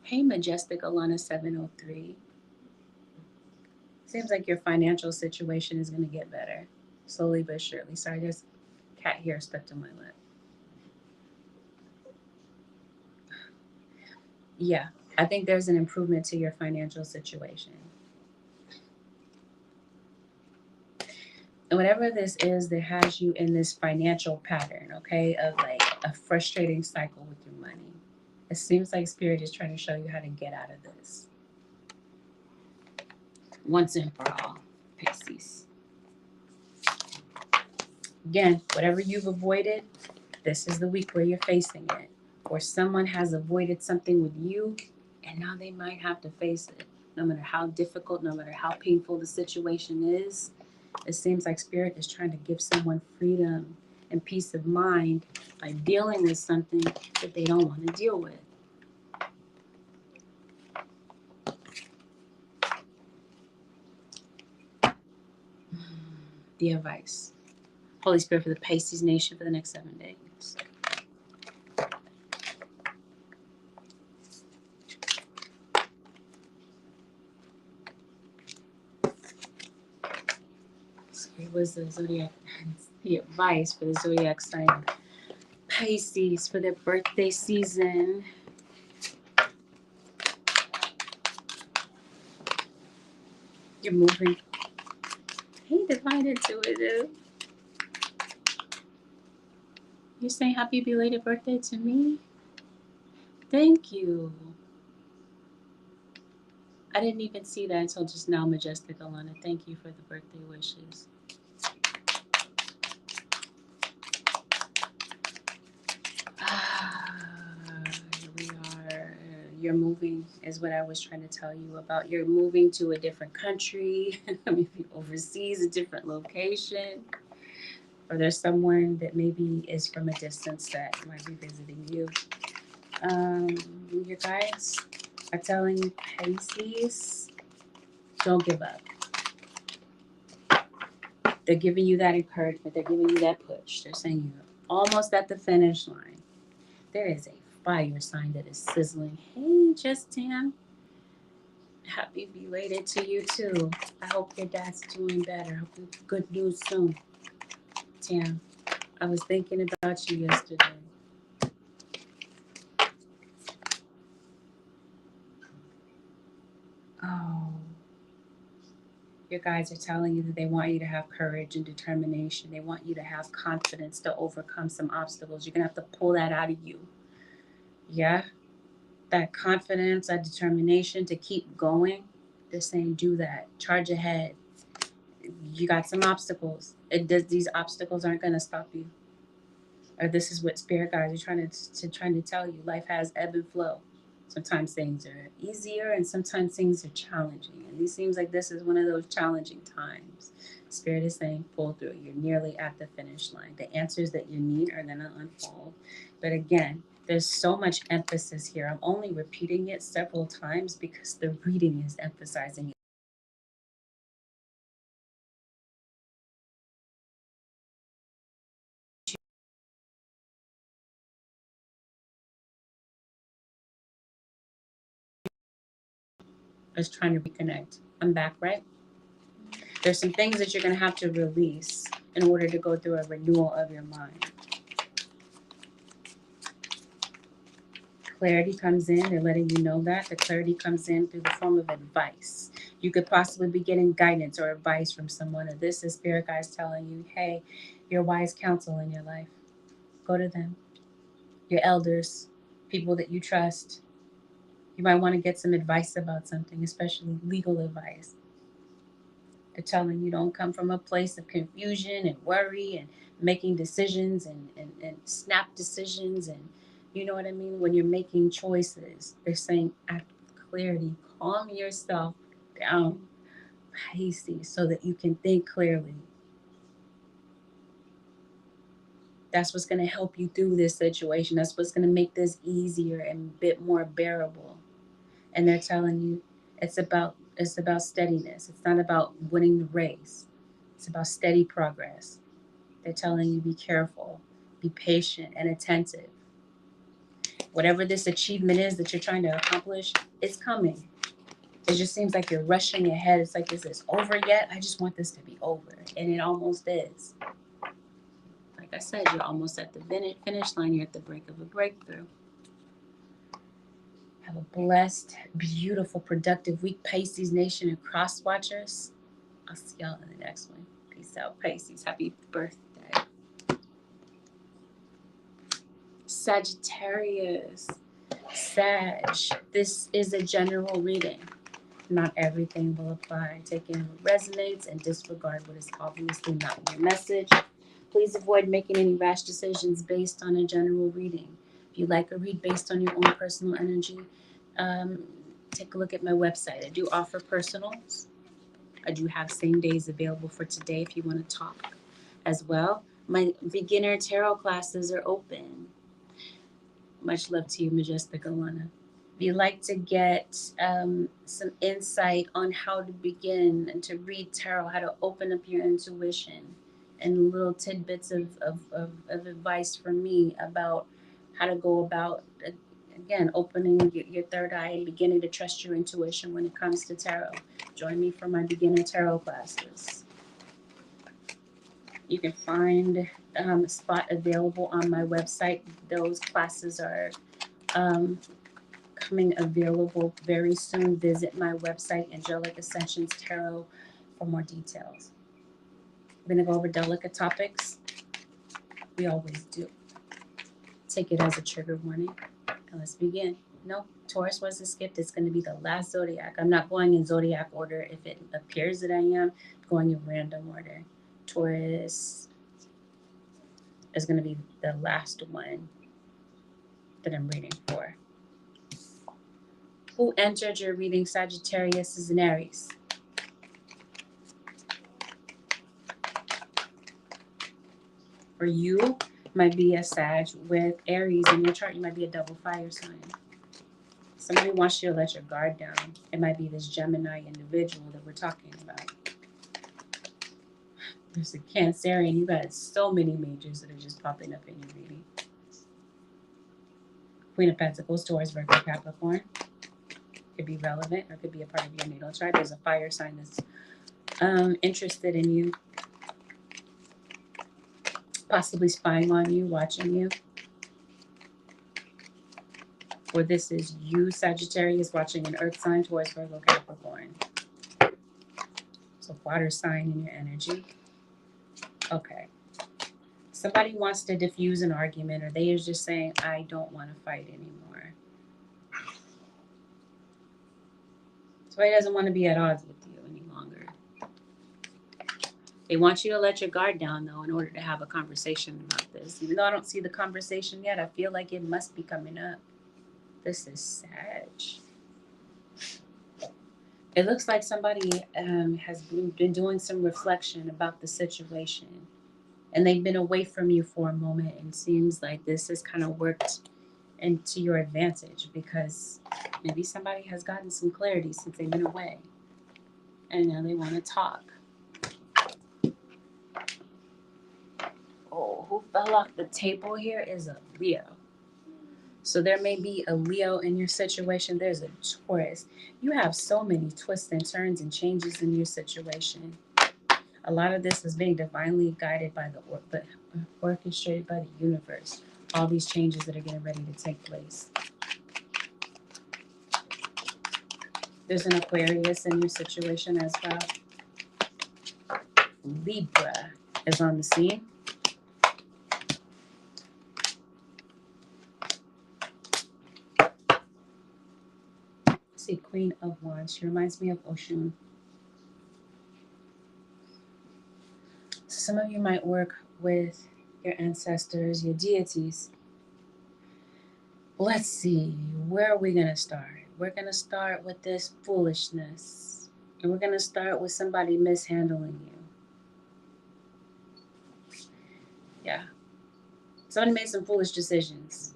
hey, Majestic Alana 703. Seems like your financial situation is going to get better slowly but surely. Sorry, there's cat hair stuck to my lip. Yeah, I think there's an improvement to your financial situation. And whatever this is that has you in this financial pattern, okay, of like a frustrating cycle with your money, it seems like Spirit is trying to show you how to get out of this once and for all. Pisces. Again, whatever you've avoided, this is the week where you're facing it. Or someone has avoided something with you, and now they might have to face it. No matter how difficult, no matter how painful the situation is, it seems like Spirit is trying to give someone freedom and peace of mind by dealing with something that they don't want to deal with. The advice. Holy Spirit for the Pisces nation for the next 7 days. Spirit was the zodiac, the advice for the zodiac sign of Pisces for their birthday season. You're moving. Hey, divine intuitive. You're saying happy belated birthday to me? Thank you. I didn't even see that until just now, Majestic Alana. Thank you for the birthday wishes. Here we are. You're moving is what I was trying to tell you about. You're moving to a different country, maybe overseas, a different location. Or there's someone that maybe is from a distance that might be visiting you. You guys are telling you, Pisces, don't give up. They're giving you that encouragement. They're giving you that push. They're saying you're almost at the finish line. There is a fire sign that is sizzling. Hey, Justin. Happy belated to you too. I hope your dad's doing better. I hope you have good news soon. Tam, I was thinking about you yesterday. Oh, your guys are telling you that they want you to have courage and determination. They want you to have confidence to overcome some obstacles. You're going to have to pull that out of you. Yeah? That confidence, that determination to keep going. They're saying do that. Charge ahead. You got some obstacles. These obstacles aren't going to stop you. Or this is what spirit guides are trying to tell you. Life has ebb and flow. Sometimes things are easier and sometimes things are challenging. And it seems like this is one of those challenging times. Spirit is saying pull through. You're nearly at the finish line. The answers that you need are going to unfold. But again, there's so much emphasis here. I'm only repeating it several times because the reading is emphasizing it. I was trying to reconnect. I'm back, right? There's some things that you're going to have to release in order to go through a renewal of your mind. Clarity comes in. They're letting you know that. The clarity comes in through the form of advice. You could possibly be getting guidance or advice from someone. Or this is spirit guides telling you, hey, your wise counsel in your life. Go to them. Your elders, people that you trust. You might want to get some advice about something, especially legal advice. They're telling you don't come from a place of confusion and worry and making decisions and snap decisions and you know what I mean? When you're making choices, they're saying act with clarity, calm yourself down, Pisces, so that you can think clearly. That's what's going to help you through this situation. That's what's going to make this easier and a bit more bearable. And they're telling you it's about steadiness. It's not about winning the race. It's about steady progress. They're telling you be careful, be patient and attentive. Whatever this achievement is that you're trying to accomplish, it's coming. It just seems like you're rushing ahead. It's like, is this over yet? I just want this to be over. And it almost is. Like I said, you're almost at the finish line. You're at the brink of a breakthrough. Have a blessed, beautiful, productive week, Pisces Nation and Cross Watchers. I'll see y'all in the next one. Peace out, Pisces. Happy birthday. Sagittarius. Sag. This is a general reading. Not everything will apply. Take in what resonates and disregard what is obviously not your message. Please avoid making any rash decisions based on a general reading. If you like a read based on your own personal energy, take a look at my website. I do offer personals. I do have same days available for today if you want to talk as well. My beginner tarot classes are open. Much love to you, Majestic Alana. If you'd like to get some insight on how to begin and to read tarot, how to open up your intuition, and little tidbits of advice from me about how to go about, again, opening your third eye and beginning to trust your intuition when it comes to tarot, join me for my beginner tarot classes. You can find a spot available on my website. Those classes are coming available very soon. Visit my website, Angelic Ascensions Tarot, for more details. We're going to go over delicate topics. We always do. Take it as a trigger warning. And let's begin. No, Taurus wasn't skipped. It's going to be the last zodiac. I'm not going in zodiac order. If it appears that I am, going in random order. Taurus is going to be the last one that I'm reading for. Who entered your reading? Sagittarius is an Aries. For you, might be a Sag with Aries in your chart. You might be a double fire sign. Somebody wants you to let your guard down. It might be this Gemini individual that we're talking about. There's a Cancerian. You got so many majors that are just popping up in your reading. Queen of Pentacles, Taurus, Virgo, Capricorn. Could be relevant or could be a part of your natal chart. There's a fire sign that's interested in you. Possibly spying on you, watching you. Or this is you, Sagittarius, watching an earth sign, Taurus, Virgo, Capricorn. So water sign in your energy. Okay. Somebody wants to diffuse an argument, or they are just saying, I don't want to fight anymore. Somebody doesn't want to be at odds with you any longer. They want you to let your guard down, though, in order to have a conversation about this. Even though I don't see the conversation yet, I feel like it must be coming up. This is Sag. It looks like somebody has been doing some reflection about the situation. And they've been away from you for a moment. And it seems like this has kind of worked into your advantage because maybe somebody has gotten some clarity since they've been away. And now they want to talk. Oh, who fell off the table here is a Leo. So there may be a Leo in your situation. There's a Taurus. You have so many twists and turns and changes in your situation. A lot of this is being divinely guided by the orchestrated by the universe. All these changes that are getting ready to take place. There's an Aquarius in your situation as well. Libra is on the scene. See, Queen of Wands. She reminds me of Oshun. Some of you might work with your ancestors, your deities. Let's see, where are we going to start? We're going to start with this foolishness. And we're going to start with somebody mishandling you. Yeah. Somebody made some foolish decisions.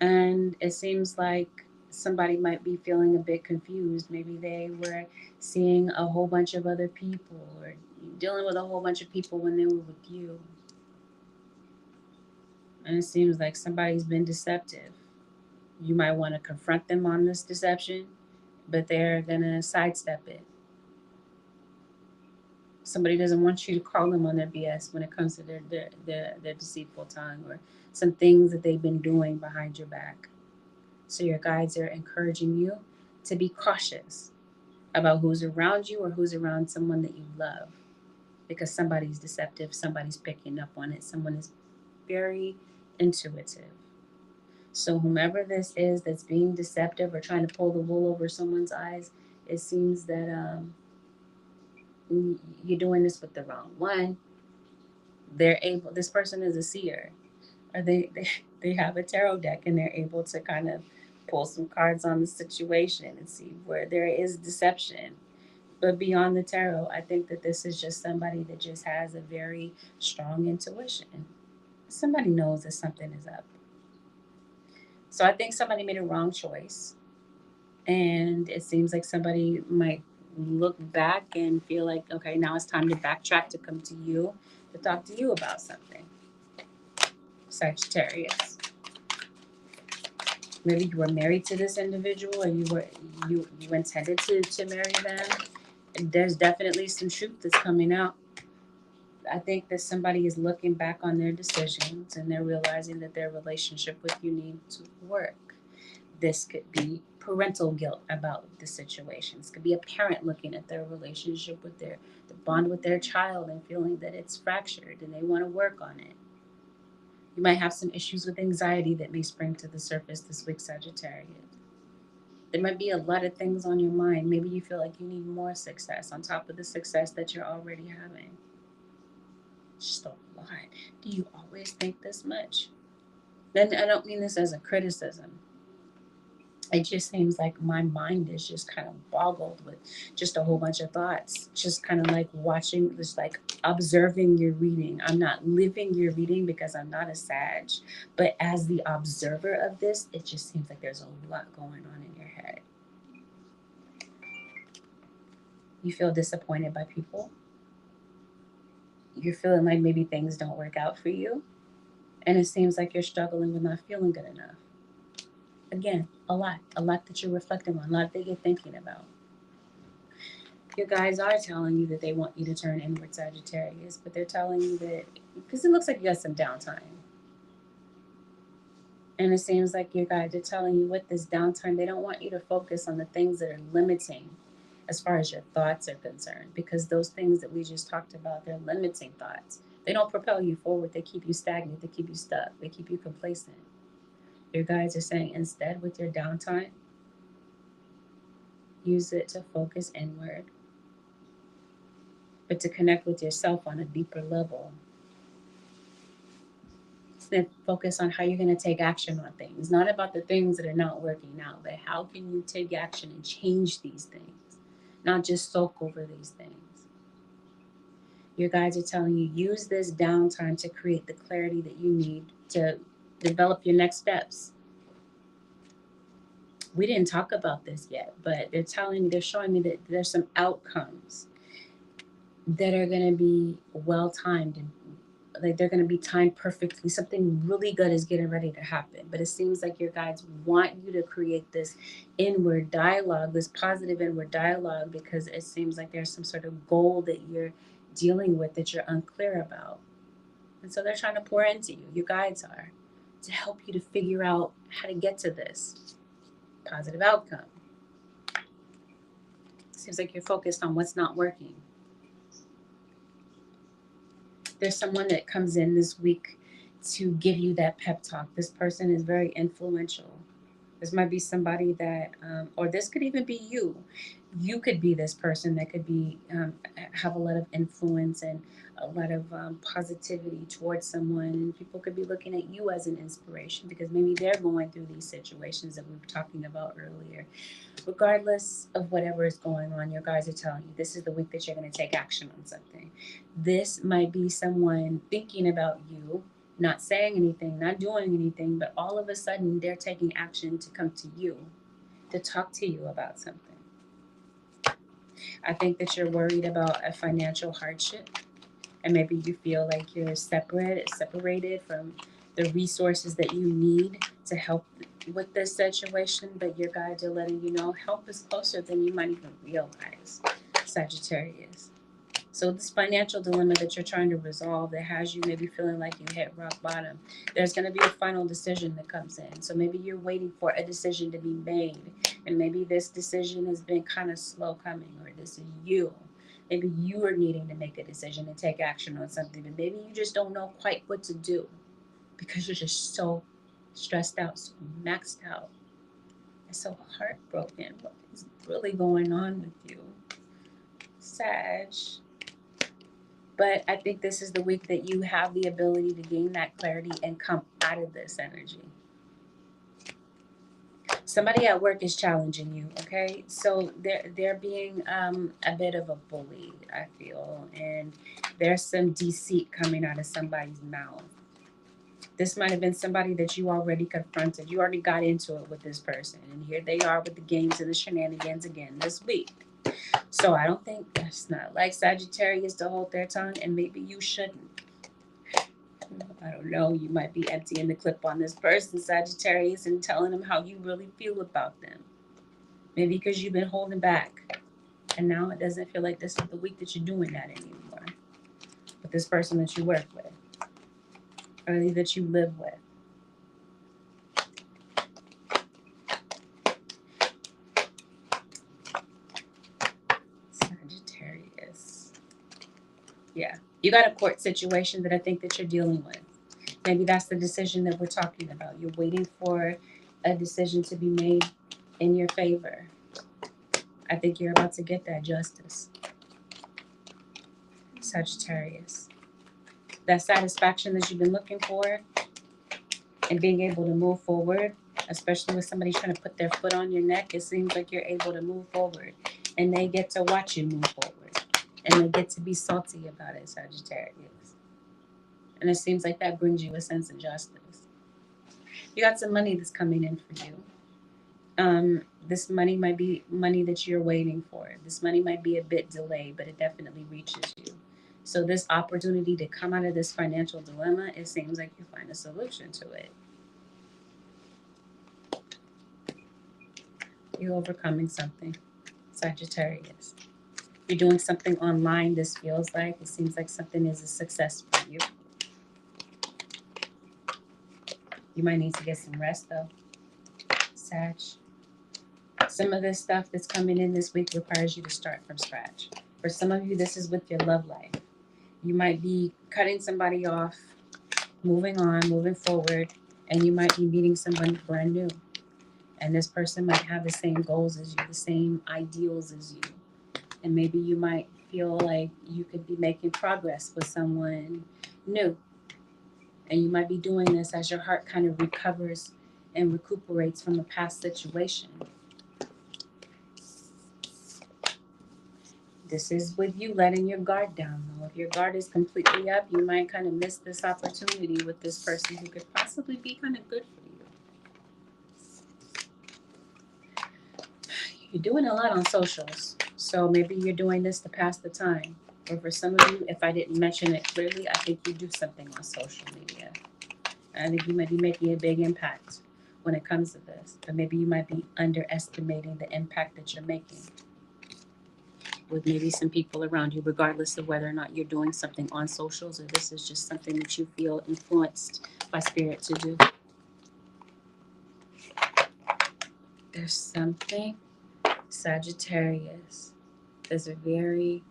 And it seems like somebody might be feeling a bit confused. Maybe they were seeing a whole bunch of other people or dealing with a whole bunch of people when they were with you. And it seems like somebody's been deceptive. You might want to confront them on this deception, but they're going to sidestep it. Somebody doesn't want you to call them on their BS when it comes to their deceitful tongue or some things that they've been doing behind your back. So your guides are encouraging you to be cautious about who's around you or who's around someone that you love, because somebody's deceptive, somebody's picking up on it, someone is very intuitive. So whomever this is that's being deceptive or trying to pull the wool over someone's eyes, it seems that you're doing this with the wrong one. They're able. This person is a seer, or they have a tarot deck and they're able to kind of pull some cards on the situation and see where there is deception. But beyond the tarot, I think that this is just somebody that just has a very strong intuition. Somebody knows that something is up. So I think somebody made a wrong choice. And it seems like somebody might look back and feel like, okay, now it's time to backtrack to come to you to talk to you about something. Sagittarius. Maybe you were married to this individual or you intended to marry them. There's definitely some truth that's coming out. I think that somebody is looking back on their decisions and they're realizing that their relationship with you needs to work. This could be parental guilt about the situation. This could be a parent looking at their relationship with the bond with their child and feeling that it's fractured and they want to work on it. You might have some issues with anxiety that may spring to the surface this week, Sagittarius. There might be a lot of things on your mind. Maybe you feel like you need more success on top of the success that you're already having. Just a lot. Do you always think this much? Then I don't mean this as a criticism. It just seems like my mind is just kind of boggled with just a whole bunch of thoughts. Just kind of like watching, just like observing your reading. I'm not living your reading because I'm not a Sag, but as the observer of this, it just seems like there's a lot going on in your head. You feel disappointed by people. You're feeling like maybe things don't work out for you. And it seems like you're struggling with not feeling good enough. Again, a lot that you're reflecting on, a lot that you're thinking about. Your guys are telling you that they want you to turn inward, Sagittarius, but they're telling you that because it looks like you got some downtime. And it seems like your guys are telling you with this downtime, they don't want you to focus on the things that are limiting as far as your thoughts are concerned, because those things that we just talked about, they're limiting thoughts. They don't propel you forward, they keep you stagnant, they keep you stuck, they keep you complacent. Your guides are saying instead, with your downtime, use it to focus inward, but to connect with yourself on a deeper level. Then focus on how you're going to take action on things. Not about the things that are not working out, but how can you take action and change these things, not just soak over these things. Your guides are telling you use this downtime to create the clarity that you need to develop your next steps. We didn't talk about this yet, but they're showing me that there's some outcomes that are going to be well timed and like they're going to be timed perfectly. Something really good is getting ready to happen, but it seems like your guides want you to create this inward dialogue, this positive inward dialogue, because it seems like there's some sort of goal that you're dealing with that you're unclear about. And so they're trying to pour into you. Your guides are to help you to figure out how to get to this positive outcome. Seems like you're focused on what's not working. There's someone that comes in this week to give you that pep talk. This person is very influential. This might be somebody that, or this could even be you. You could be this person that could be have a lot of influence and a lot of positivity towards someone, and people could be looking at you as an inspiration because maybe they're going through these situations that we were talking about earlier. Regardless of whatever is going on, your guys are telling you this is the week that you're going to take action on something. This might be someone thinking about you not saying anything, not doing anything, but all of a sudden they're taking action to come to you, to talk to you about something. I think that you're worried about a financial hardship, and maybe you feel like you're separated from the resources that you need to help with this situation, but your guides are letting you know help is closer than you might even realize, Sagittarius. So this financial dilemma that you're trying to resolve that has you maybe feeling like you hit rock bottom, there's going to be a final decision that comes in. So maybe you're waiting for a decision to be made, and maybe this decision has been kind of slow coming, or this is you. Maybe you are needing to make a decision and take action on something, but maybe you just don't know quite what to do because you're just so stressed out, so maxed out, and so heartbroken. What is really going on with you, Sag? But I think this is the week that you have the ability to gain that clarity and come out of this energy. Somebody at work is challenging you, okay? So they're being a bit of a bully, I feel, and there's some deceit coming out of somebody's mouth. This might have been somebody that you already confronted. You already got into it with this person, and here they are with the games and the shenanigans again this week. So I don't think that's not like Sagittarius to hold their tongue, and maybe you shouldn't. I don't know. You might be emptying the clip on this person, Sagittarius, and telling them how you really feel about them. Maybe because you've been holding back, and now it doesn't feel like this is the week that you're doing that anymore with this person that you work with, or that you live with. Sagittarius. Yeah. You got a court situation that I think that you're dealing with. Maybe that's the decision that we're talking about. You're waiting for a decision to be made in your favor. I think you're about to get that justice, Sagittarius. That satisfaction that you've been looking for and being able to move forward, especially with somebody trying to put their foot on your neck, it seems like you're able to move forward and they get to watch you move forward and they get to be salty about it, Sagittarius. And it seems like that brings you a sense of justice. You got some money that's coming in for you. This money might be money that you're waiting for. This money might be a bit delayed, but it definitely reaches you. So this opportunity to come out of this financial dilemma, it seems like you find a solution to it. You're overcoming something, Sagittarius. You're doing something online, this feels like. It seems like something is a success for you. You might need to get some rest though, Sag. Some of this stuff that's coming in this week requires you to start from scratch. For some of you, this is with your love life. You might be cutting somebody off, moving on, moving forward, and you might be meeting someone brand new. And this person might have the same goals as you, the same ideals as you. And maybe you might feel like you could be making progress with someone new. And you might be doing this as your heart kind of recovers and recuperates from a past situation. This is with you letting your guard down, though. If your guard is completely up, you might kind of miss this opportunity with this person who could possibly be kind of good for you. You're doing a lot on socials, so maybe you're doing this to pass the time. Or for some of you, if I didn't mention it clearly, I think you do something on social media. I think you might be making a big impact when it comes to this, but maybe you might be underestimating the impact that you're making with maybe some people around you, regardless of whether or not you're doing something on socials or this is just something that you feel influenced by spirit to do. There's something, Sagittarius, that's very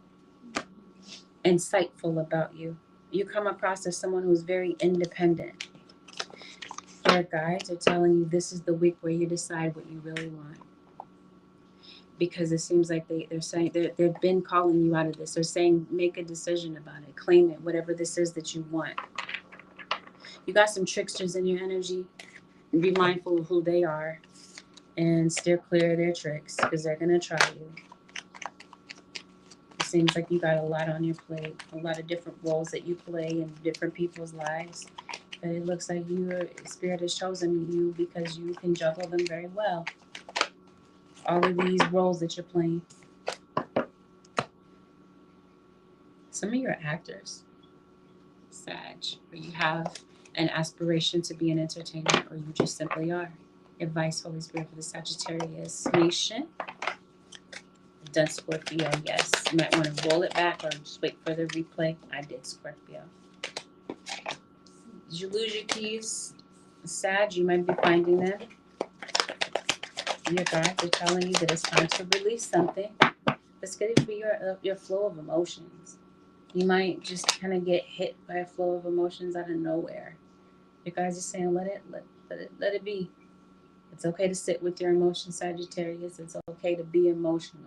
insightful about you. You come across as someone who's very independent. Your guides are telling you this is the week where you decide what you really want. Because it seems like they're saying they've been calling you out of this. They're saying make a decision about it, claim it, whatever this is that you want. You got some tricksters in your energy. Be mindful of who they are and steer clear of their tricks because they're gonna try you. It seems like you got a lot on your plate, a lot of different roles that you play in different people's lives. But it looks like your spirit has chosen you because you can juggle them very well. All of these roles that you're playing. Some of you are actors, Sag, or you have an aspiration to be an entertainer, or you just simply are. Advice, Holy Spirit, for the Sagittarius nation. Done Scorpio, yes. You might want to roll it back or just wait for the replay. I did Scorpio. Did you lose your keys? Sag, you might be finding them. Your guides are telling you that it's time to release something. It's good for your flow of emotions. You might just kind of get hit by a flow of emotions out of nowhere. Your guys are saying, let it be. It's okay to sit with your emotions, Sagittarius. It's okay to be emotional.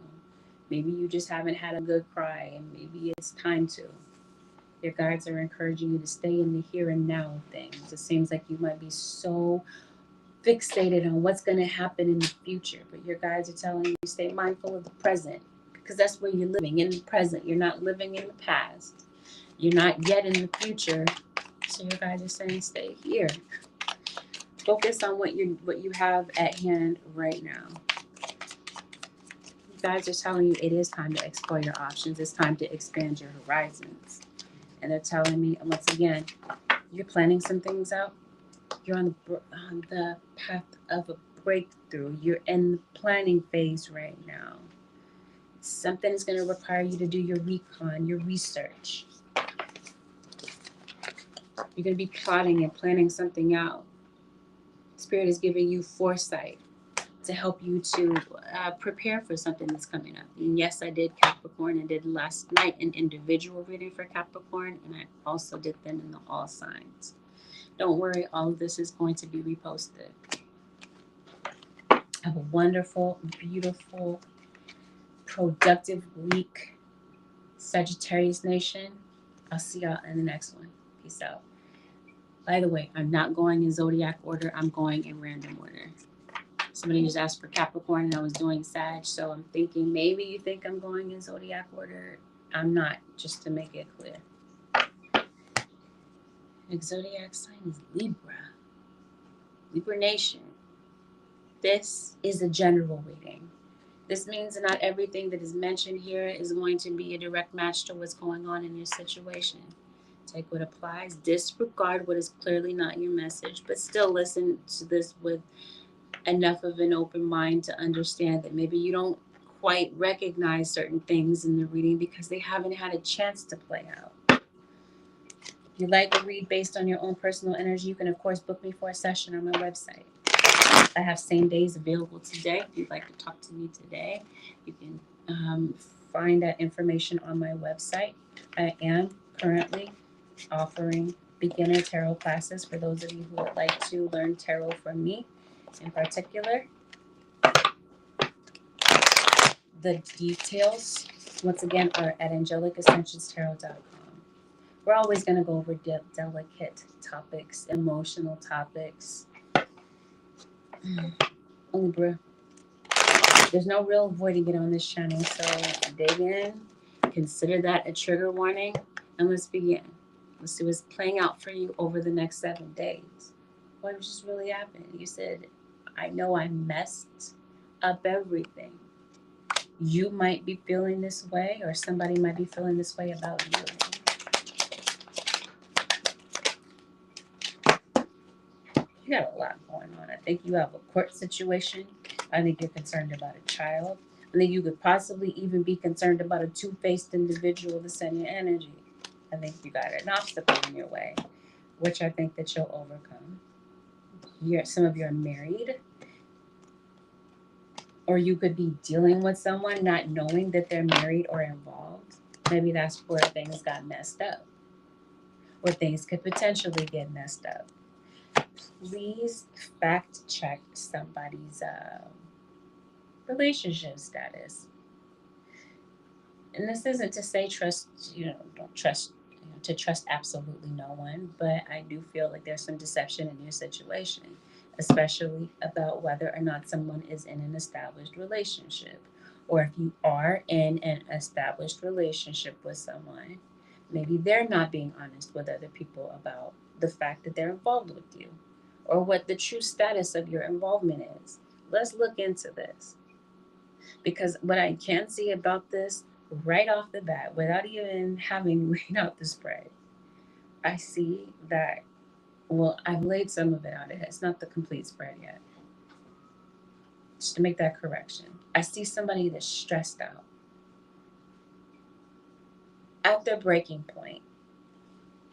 Maybe you just haven't had a good cry, and maybe it's time to. Your guides are encouraging you to stay in the here and now of things. It seems like you might be so fixated on what's going to happen in the future, but your guides are telling you to stay mindful of the present because that's where you're living, in the present. You're not living in the past. You're not yet in the future. So your guides are saying stay here. Focus on what you have at hand right now. You guys are telling you it is time to explore your options. It's time to expand your horizons. And they're telling me, once again, you're planning some things out. You're on the path of a breakthrough. You're in the planning phase right now. Something is going to require you to do your recon, your research. You're going to be plotting and planning something out. Spirit is giving you foresight to help you to prepare for something that's coming up. And yes, I did Capricorn. I did last night an individual reading for Capricorn, and I also did them in the all signs. Don't worry, all of this is going to be reposted. Have a wonderful, beautiful, productive week, Sagittarius Nation. I'll see y'all in the next one. Peace out. By the way, I'm not going in zodiac order. I'm going in random order. Somebody just asked for Capricorn and I was doing Sag, so I'm thinking maybe you think I'm going in zodiac order. I'm not, just to make it clear. The zodiac sign is Libra. Libra Nation. This is a general reading. This means that not everything that is mentioned here is going to be a direct match to what's going on in your situation. Take what applies, disregard what is clearly not your message, but still listen to this with enough of an open mind to understand that maybe you don't quite recognize certain things in the reading because they haven't had a chance to play out. If you'd like to read based on your own personal energy, you can of course book me for a session on my website. I have same days available today. If you'd like to talk to me today, you can find that information on my website. I am currently offering beginner tarot classes for those of you who would like to learn tarot from me in particular. The details, once again, are at angelicaascensionstarot.com. We're always going to go over delicate topics, emotional topics. Libra. There's no real avoiding it on this channel, so dig in. Consider that a trigger warning, and let's begin. Let's see what's playing out for you over the next 7 days. What just really happened? You said, I know I messed up everything. You might be feeling this way, or somebody might be feeling this way about you. You got a lot going on. I think you have a court situation. I think you're concerned about a child. I think you could possibly even be concerned about a two-faced individual that's in your energy. I think you got an obstacle in your way, which I think that you'll overcome. Some of you are married, or you could be dealing with someone not knowing that they're married or involved. Maybe that's where things got messed up, or things could potentially get messed up. Please fact check somebody's relationship status. And this isn't to say don't trust, to trust absolutely no one, but I do feel like there's some deception in your situation, especially about whether or not someone is in an established relationship. Or if you are in an established relationship with someone, maybe they're not being honest with other people about the fact that they're involved with you or what the true status of your involvement is. Let's look into this. Because what I can see about this right off the bat, without even having laid out the spread, I see that, well, I've laid some of it out. It's not the complete spread yet. Just to make that correction, I see somebody that's stressed out at their breaking point.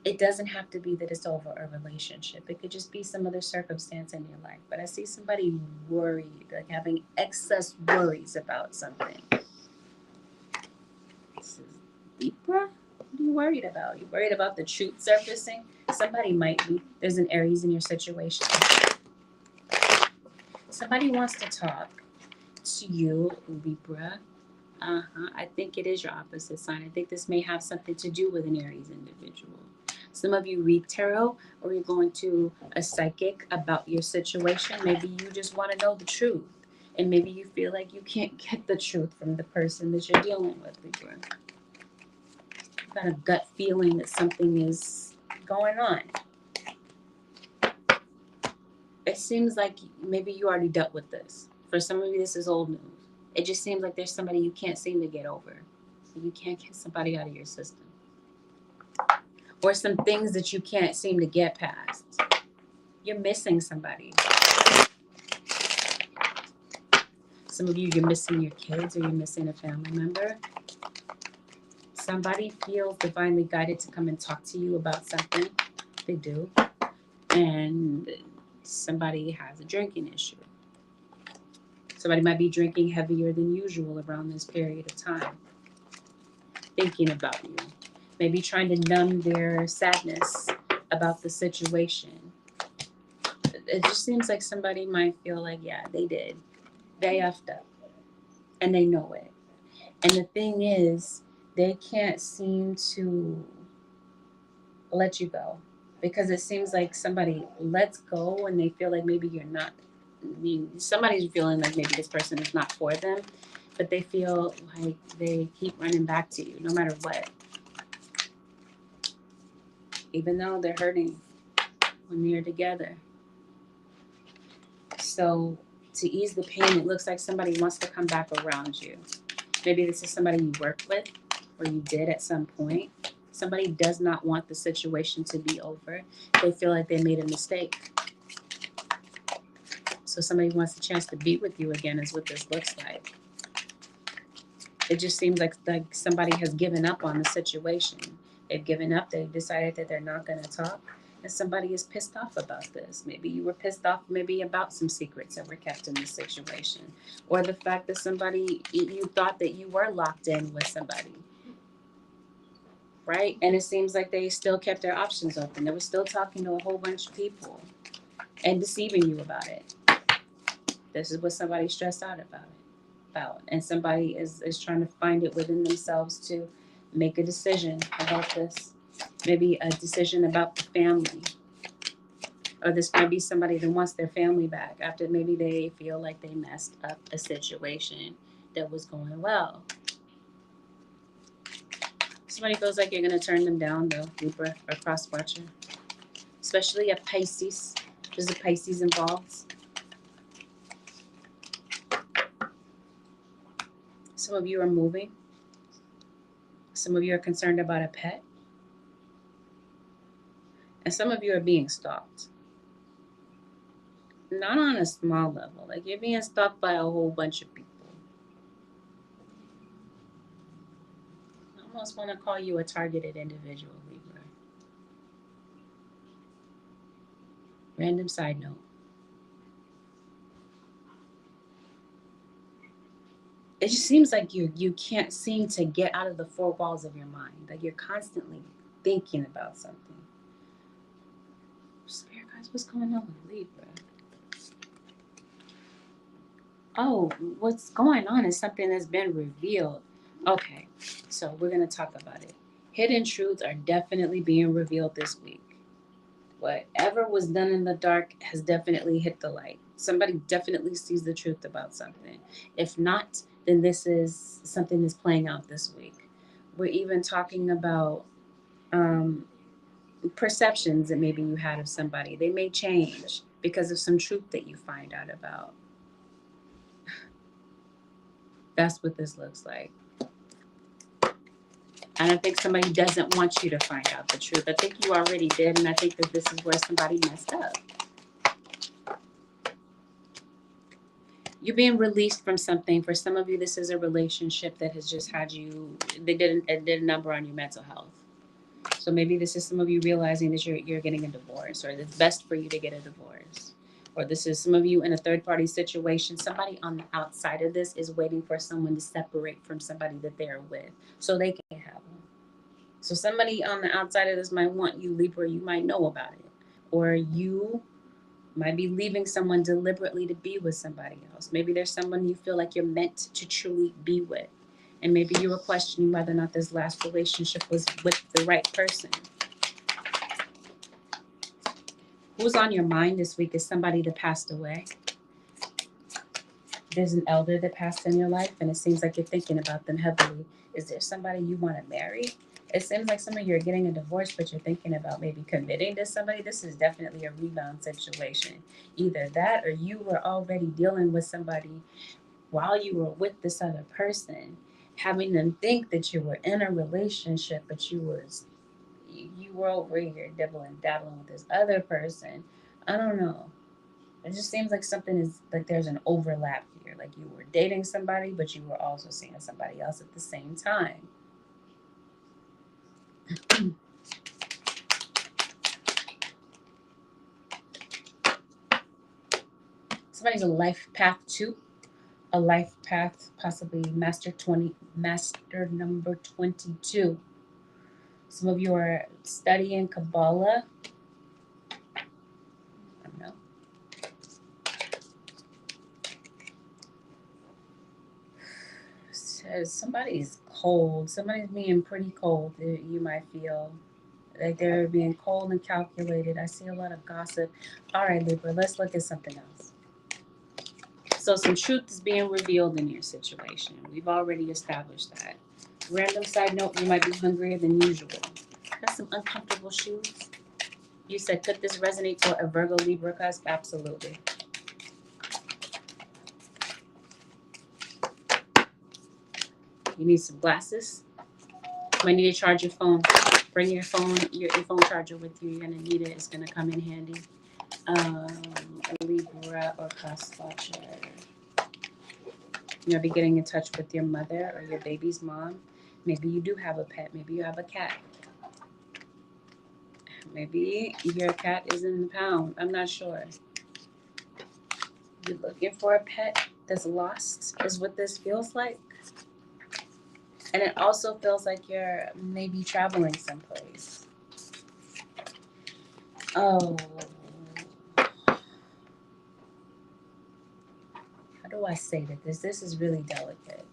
It doesn't have to be that it's over a relationship. It could just be some other circumstance in your life. But I see somebody worried, like having excess worries about something. This is Libra. What are you worried about? You worried about the truth surfacing? Somebody might be. There's an Aries in your situation. Somebody wants to talk to you, Libra. I think it is your opposite sign. I think this may have something to do with an Aries individual. Some of you read tarot, or you're going to a psychic about your situation. Maybe you just want to know the truth. And maybe you feel like you can't get the truth from the person that you're dealing with, Libra. You've got a gut feeling that something is going on. It seems like maybe you already dealt with this. For some of you, this is old news. It just seems like there's somebody you can't seem to get over. You can't get somebody out of your system. Or some things that you can't seem to get past. You're missing somebody. Some of you, you're missing your kids, or you're missing a family member. Somebody feels divinely guided to come and talk to you about something. They do. And somebody has a drinking issue. Somebody might be drinking heavier than usual around this period of time. Thinking about you. Maybe trying to numb their sadness about the situation. It just seems like somebody might feel like, yeah, they did. They effed up. And they know it. And the thing is, they can't seem to let you go. Because it seems like somebody lets go and they feel like maybe you're not. I mean, somebody's feeling like maybe this person is not for them. But they feel like they keep running back to you no matter what. Even though they're hurting when you're together. So to ease the pain, it looks like somebody wants to come back around you. Maybe this is somebody you work with or you did at some point. Somebody does not want the situation to be over. They feel like they made a mistake. So somebody wants a chance to be with you again is what this looks like. It just seems like somebody has given up on the situation. They've given up. They've decided that they're not going to talk. And somebody is pissed off about this. Maybe you were pissed off maybe about some secrets that were kept in this situation. Or the fact that somebody, you thought that you were locked in with somebody. Right? And it seems like they still kept their options open. They were still talking to a whole bunch of people and deceiving you about it. This is what somebody's stressed out about. And somebody is trying to find it within themselves to make a decision about this. Maybe a decision about the family. Or this might be somebody that wants their family back after maybe they feel like they messed up a situation that was going well. Somebody feels like you're going to turn them down, though, Libra or cross watcher. Especially a Pisces. There's a Pisces involved. Some of you are moving. Some of you are concerned about a pet. And some of you are being stalked. Not on a small level. Like you're being stalked by a whole bunch of people. I almost want to call you a targeted individual, Libra. Random side note. It just seems like you can't seem to get out of the four walls of your mind. Like you're constantly thinking about something. Spirit guys, what's going on with Libra? Oh, what's going on is something that's been revealed. Okay, so we're going to talk about it. Hidden truths are definitely being revealed this week. Whatever was done in the dark has definitely hit the light. Somebody definitely sees the truth about something. If not, then this is something that's playing out this week. We're even talking about perceptions that maybe you had of somebody. They may change because of some truth that you find out about. That's what this looks like. I don't think somebody doesn't want you to find out the truth. I think you already did, and I think that this is where somebody messed up. You're being released from something. For some of you, this is a relationship that has just had you, it did a number on your mental health. So maybe this is some of you realizing that you're getting a divorce, or it's best for you to get a divorce. Or this is some of you in a third party situation. Somebody on the outside of this is waiting for someone to separate from somebody that they're with so they can have them. So somebody on the outside of this might want you, Libra. You might know about it. Or you might be leaving someone deliberately to be with somebody else. Maybe there's someone you feel like you're meant to truly be with. And maybe you were questioning whether or not this last relationship was with the right person. Who's on your mind this week is somebody that passed away. There's an elder that passed in your life, and it seems like you're thinking about them heavily. Is there somebody you want to marry? It seems like some of you are getting a divorce, but you're thinking about maybe committing to somebody. This is definitely a rebound situation. Either that, or you were already dealing with somebody while you were with this other person, having them think that you were in a relationship, but you were over here dabbling with this other person. I don't know. It just seems like something is like there's an overlap here. Like you were dating somebody, but you were also seeing somebody else at the same time. Somebody's a life path 2, a life path, possibly master number 22. Some of you are studying Kabbalah. I don't know. Says somebody's cold. Somebody's being pretty cold. You might feel like they're being cold and calculated. I see a lot of gossip. All right, Libra, let's look at something else. So some truth is being revealed in your situation. We've already established that. Random side note, you might be hungrier than usual. That's some uncomfortable shoes. You said, could this resonate for a Virgo Libra cusp? Absolutely. You need some glasses. You might need to charge your phone. Bring your phone charger with you. You're going to need it. It's going to come in handy. A Libra or cusp watcher. You'll be getting in touch with your mother or your baby's mom. Maybe you do have a pet. Maybe you have a cat. Maybe your cat is in the pound. I'm not sure. You're looking for a pet that's lost is what this feels like. And it also feels like you're maybe traveling someplace. Oh. How do I say that this is really delicate?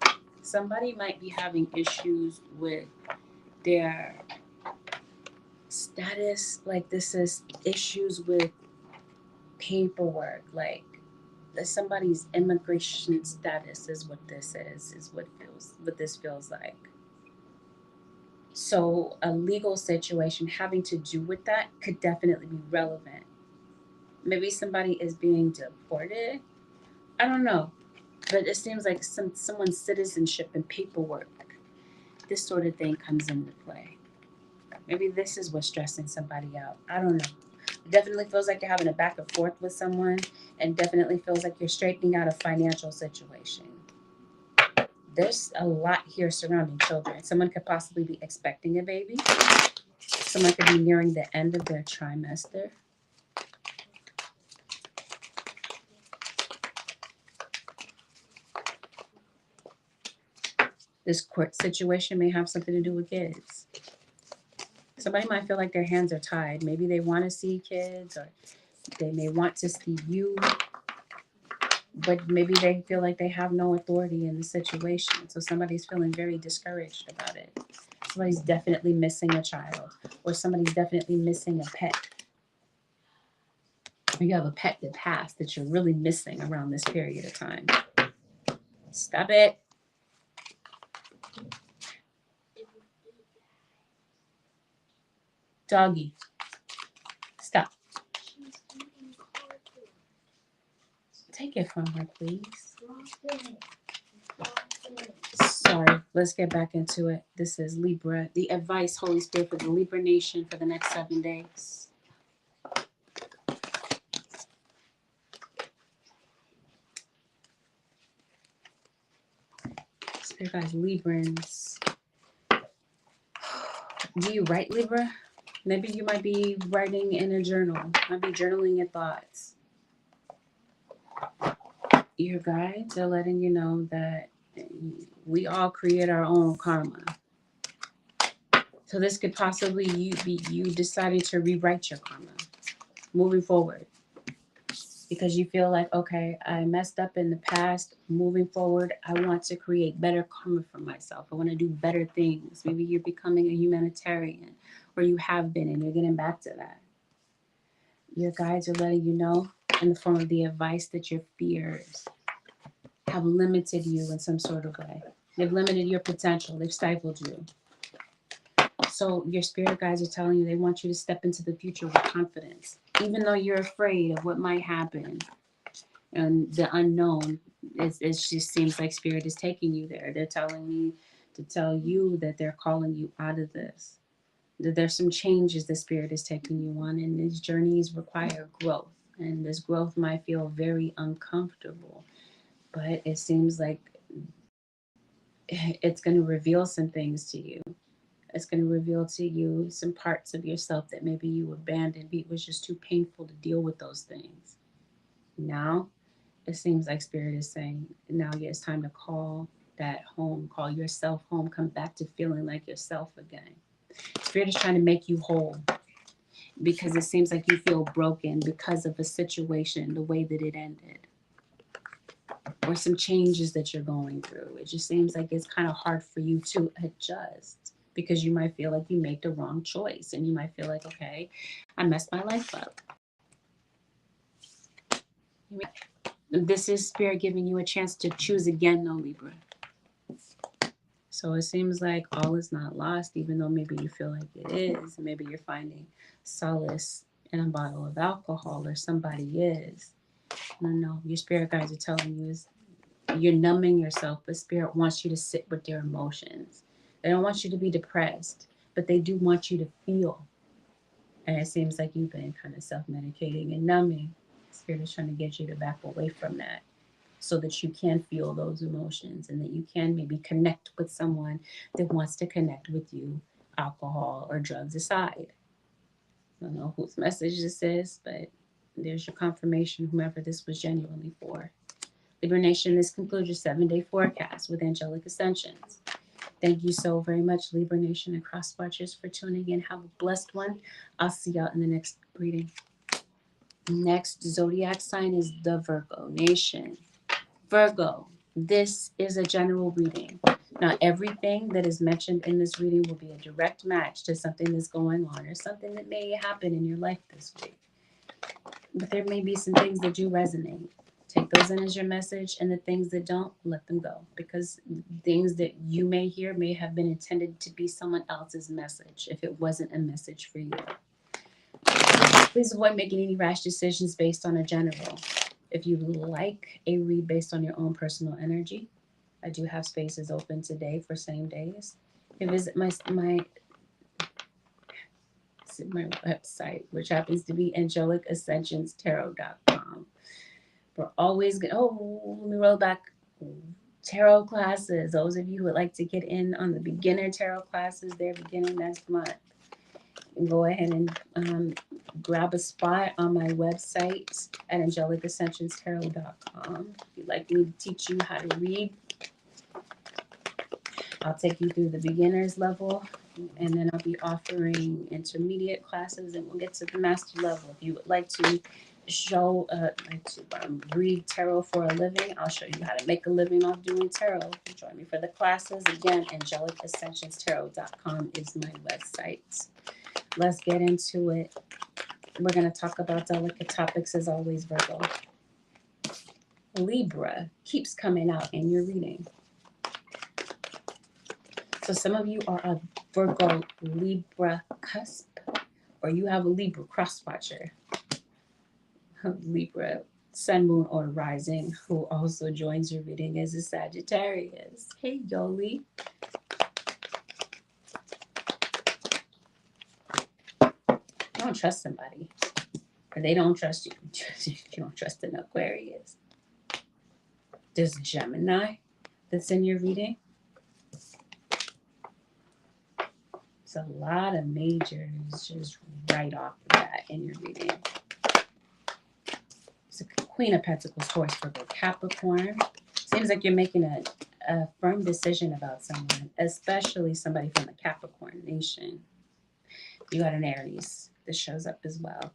Somebody might be having issues with their status. Like this is issues with paperwork. Like somebody's immigration status is what this is what this feels like. So a legal situation having to do with that could definitely be relevant. Maybe somebody is being deported. I don't know. But it seems like someone's citizenship and paperwork, this sort of thing comes into play. Maybe this is what's stressing somebody out. I don't know. It definitely feels like you're having a back and forth with someone, and definitely feels like you're straightening out a financial situation. There's a lot here surrounding children. Someone could possibly be expecting a baby. Someone could be nearing the end of their trimester. This court situation may have something to do with kids. Somebody might feel like their hands are tied. Maybe they want to see kids, or they may want to see you, but maybe they feel like they have no authority in the situation. So somebody's feeling very discouraged about it. Somebody's definitely missing a child, or somebody's definitely missing a pet. Or you have a pet that passed that you're really missing around this period of time. Stop it. Doggy. Take it from her, please. Sorry, let's get back into it. This is Libra, the advice, Holy Spirit, for the Libra Nation for the next 7 days. Spirit guys, Librans. Do you write, Libra? Maybe you might be writing in a journal. Might be journaling your thoughts. Your guides are letting you know that we all create our own karma. So this could possibly be you deciding to rewrite your karma moving forward. Because you feel like, okay, I messed up in the past. Moving forward, I want to create better karma for myself. I want to do better things. Maybe you're becoming a humanitarian, or you have been, and you're getting back to that. Your guides are letting you know in the form of the advice that your fears have limited you in some sort of way. They've limited your potential. They've stifled you. So your spirit guides are telling you they want you to step into the future with confidence. Even though you're afraid of what might happen and the unknown, it just seems like spirit is taking you there. They're telling me to tell you that they're calling you out of this. That there's some changes the spirit is taking you on, and these journeys require growth. And this growth might feel very uncomfortable, but it seems like it's going to reveal some things to you. It's going to reveal to you some parts of yourself that maybe you abandoned. It was just too painful to deal with those things. Now, it seems like Spirit is saying, now it's time to call that home, call yourself home, come back to feeling like yourself again. Spirit is trying to make you whole because it seems like you feel broken because of a situation, the way that it ended, or some changes that you're going through. It just seems like it's kind of hard for you to adjust because you might feel like you made the wrong choice, and you might feel like, okay, I messed my life up. This is Spirit giving you a chance to choose again, though, Libra. So it seems like all is not lost, even though maybe you feel like it is. Maybe you're finding solace in a bottle of alcohol, or somebody is. No, your spirit guides are telling you is you're numbing yourself, but Spirit wants you to sit with their emotions. They don't want you to be depressed, but they do want you to feel. And it seems like you've been kind of self-medicating and numbing. Spirit is trying to get you to back away from that so that you can feel those emotions, and that you can maybe connect with someone that wants to connect with you, alcohol or drugs aside. I don't know whose message this is, but there's your confirmation, whomever this was genuinely for. Libra Nation, this concludes your 7-day forecast with Angelic Ascensions. Thank you so very much, Libra Nation and Cross Watchers, for tuning in. Have a blessed one. I'll see y'all in the next reading. Next zodiac sign is the Virgo Nation. Virgo, this is a general reading. Now, everything that is mentioned in this reading will be a direct match to something that's going on or something that may happen in your life this week. But there may be some things that do resonate. Take those in as your message, and the things that don't, let them go. Because things that you may hear may have been intended to be someone else's message if it wasn't a message for you. Please avoid making any rash decisions based on a general. If you like a read based on your own personal energy, I do have spaces open today for same days. You visit my website, which happens to be AngelicAscensionsTarot.com. We're always good. Oh, let me roll back. Tarot classes. Those of you who would like to get in on the beginner tarot classes, they're beginning next month. Go ahead and grab a spot on my website at AngelicAscensionsTarot.com. If you'd like me to teach you how to read, I'll take you through the beginner's level, and then I'll be offering intermediate classes, and we'll get to the master level. If you would like to read tarot for a living, I'll show you how to make a living off doing tarot. Join me for the classes. Again, AngelicAscensionsTarot.com is my website. Let's get into it. We're going to talk about delicate topics as always, Virgo. Libra keeps coming out in your reading. So some of you are a Virgo Libra cusp, or you have a Libra cross watcher. Libra Sun, Moon, or Rising, who also joins your reading as a Sagittarius. Hey, Yoli. You don't trust somebody, or they don't trust you. You don't trust an Aquarius. There's Gemini that's in your reading. It's a lot of majors just right off the bat in your reading. It's a Queen of Pentacles, Taurus, Virgo, Capricorn. Seems like you're making a firm decision about someone, especially somebody from the Capricorn nation. You got an Aries that shows up as well.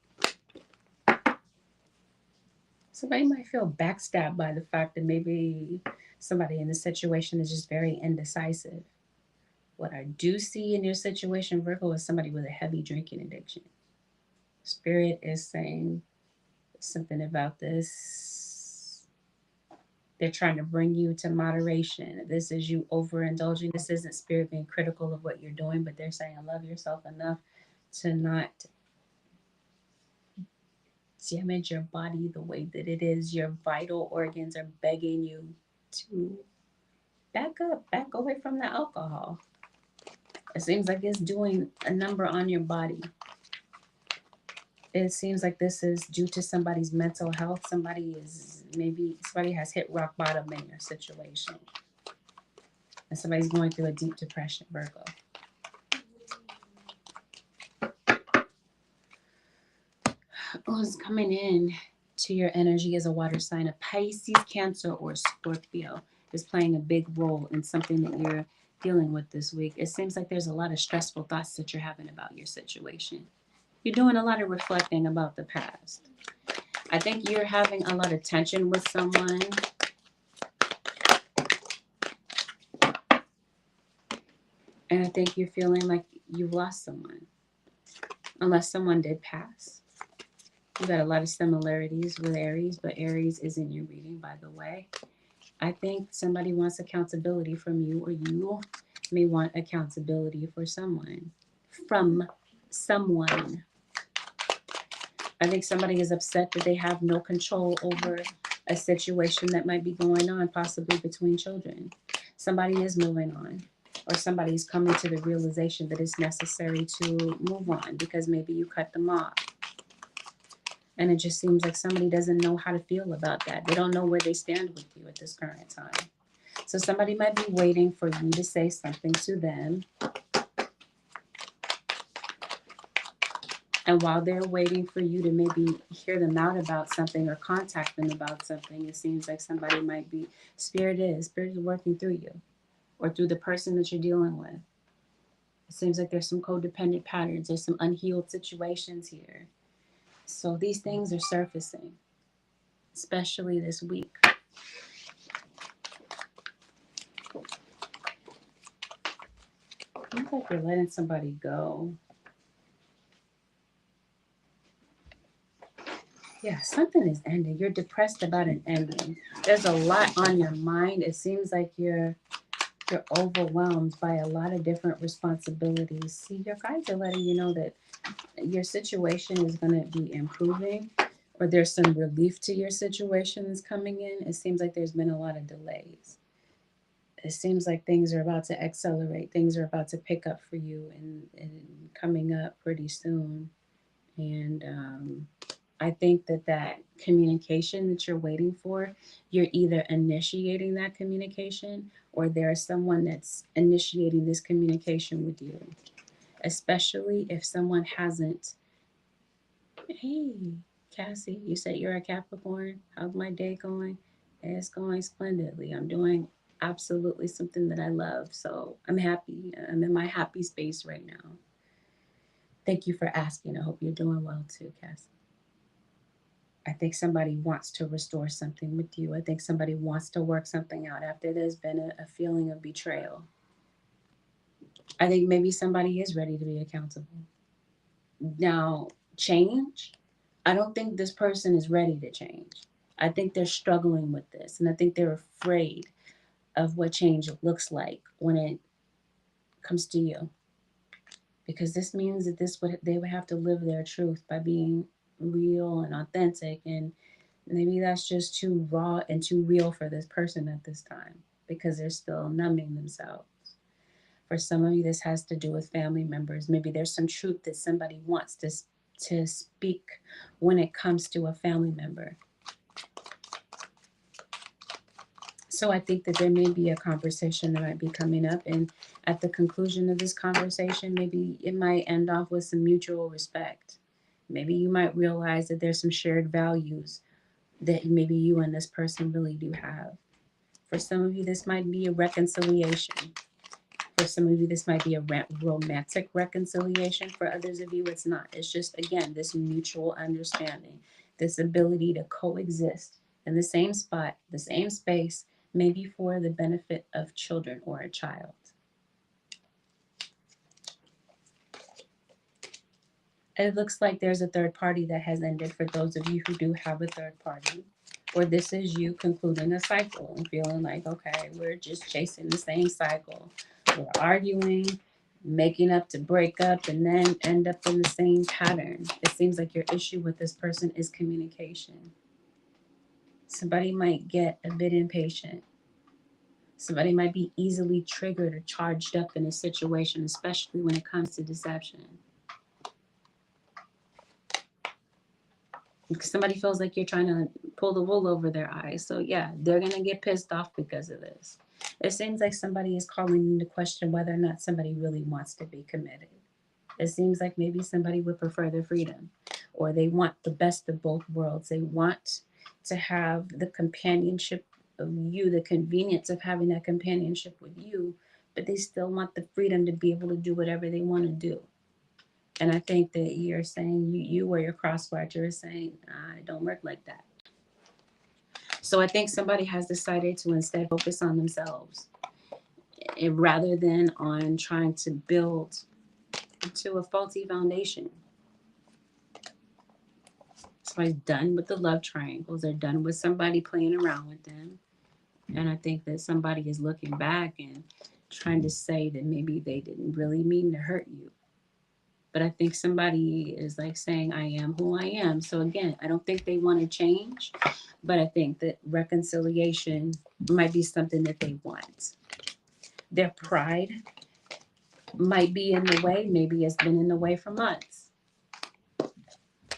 Somebody might feel backstabbed by the fact that maybe somebody in this situation is just very indecisive. What I do see in your situation, Virgo, is somebody with a heavy drinking addiction. Spirit is saying something about this. They're trying to bring you to moderation. This is you overindulging. This isn't Spirit being critical of what you're doing, but they're saying love yourself enough to not damage your body the way that it is. Your vital organs are begging you to back up, back away from the alcohol. It seems like it's doing a number on your body. It seems like this is due to somebody's mental health. Somebody has hit rock bottom in your situation. And somebody's going through a deep depression, Virgo. Who's coming in to your energy as a water sign, a Pisces, Cancer, or Scorpio is playing a big role in something that you're dealing with this week. It seems like there's a lot of stressful thoughts that you're having about your situation. You're doing a lot of reflecting about the past. I think you're having a lot of tension with someone. And I think you're feeling like you've lost someone. Unless someone did pass. You got a lot of similarities with Aries, but Aries is in your reading, by the way. I think somebody wants accountability from you, or you may want accountability for someone. From someone. I think somebody is upset that they have no control over a situation that might be going on, possibly between children. Somebody is moving on, or somebody's coming to the realization that it's necessary to move on because maybe you cut them off. And it just seems like somebody doesn't know how to feel about that. They don't know where they stand with you at this current time. So somebody might be waiting for you to say something to them. And while they're waiting for you to maybe hear them out about something or contact them about something, it seems like somebody might be, Spirit is working through you or through the person that you're dealing with. It seems like there's some codependent patterns. There's some unhealed situations here. So these things are surfacing, especially this week. Looks like you're letting somebody go. Yeah, something is ending. You're depressed about an ending. There's a lot on your mind. It seems like you're overwhelmed by a lot of different responsibilities. See, your guides are letting you know that your situation is going to be improving, or there's some relief to your situation that's coming in. It seems like there's been a lot of delays. It seems like things are about to accelerate. Things are about to pick up for you and coming up pretty soon. And I think that communication that you're waiting for, you're either initiating that communication or there's someone that's initiating this communication with you. Especially if someone hasn't. Hey, Cassie, you said you're a Capricorn. How's my day going? It's going splendidly. I'm doing absolutely something that I love. So I'm happy. I'm in my happy space right now. Thank you for asking. I hope you're doing well too, Cassie. I think somebody wants to restore something with you. I think somebody wants to work something out after there's been a feeling of betrayal. I think maybe somebody is ready to be accountable. Now, change, I don't think this person is ready to change. I think they're struggling with this, and I think they're afraid of what change looks like when it comes to you. Because this means that they would have to live their truth by being real and authentic and Maybe that's just too raw and too real for this person at this time because they're still numbing themselves. For some of you, this has to do with family members. Maybe there's some truth that somebody wants to speak when it comes to a family member. So I think that there may be a conversation that might be coming up, and at the conclusion of this conversation, maybe it might end off with some mutual respect. Maybe you might realize that there's some shared values that maybe you and this person really do have. For some of you, this might be a reconciliation. For some of you, this might be a romantic reconciliation. For others of you, it's not. It's just, again, this mutual understanding, this ability to coexist in the same spot, the same space, maybe for the benefit of children or a child. It looks like there's a third party that has ended for those of you who do have a third party. Or this is you concluding a cycle and feeling like, okay, we're just chasing the same cycle. We're arguing, making up to break up, and then end up in the same pattern. It seems like your issue with this person is communication. Somebody might get a bit impatient. Somebody might be easily triggered or charged up in a situation, especially when it comes to deception. Because somebody feels like you're trying to pull the wool over their eyes. So yeah, they're going to get pissed off because of this. It seems like somebody is calling into question whether or not somebody really wants to be committed. It seems like maybe somebody would prefer their freedom, or they want the best of both worlds. They want to have the companionship of you, the convenience of having that companionship with you, but they still want the freedom to be able to do whatever they want to do. And I think that you're saying, you or your crosswatcher is saying, I don't work like that. So I think somebody has decided to instead focus on themselves rather than on trying to build to a faulty foundation. Somebody's done with the love triangles. They're done with somebody playing around with them. And I think that somebody is looking back and trying to say that maybe they didn't really mean to hurt you. But I think somebody is like saying, I am who I am. So again, I don't think they want to change, but I think that reconciliation might be something that they want. Their pride might be in the way, maybe it's been in the way for months.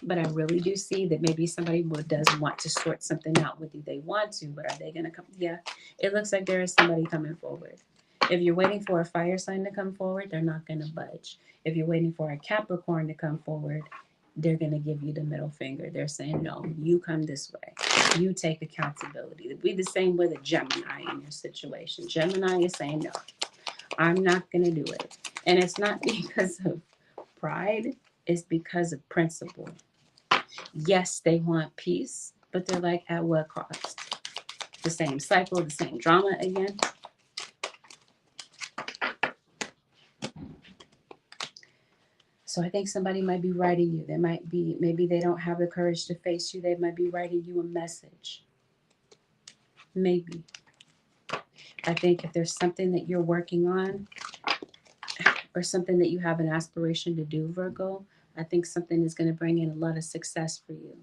But I really do see that maybe somebody does want to sort something out with you. They want to, but are they going to come? Yeah, it looks like there is somebody coming forward. If you're waiting for a fire sign to come forward, they're not going to budge. If you're waiting for a Capricorn to come forward, they're going to give you the middle finger. They're saying, no, you come this way. You take accountability. It'd be the same with a Gemini in your situation. Gemini is saying, no, I'm not going to do it. And it's not because of pride, it's because of principle. Yes, they want peace, but they're like, at what cost? The same cycle, the same drama again. So I think somebody might be writing you. They might be, maybe they don't have the courage to face you. They might be writing you a message. Maybe. I think if there's something that you're working on or something that you have an aspiration to do, Virgo, I think something is going to bring in a lot of success for you.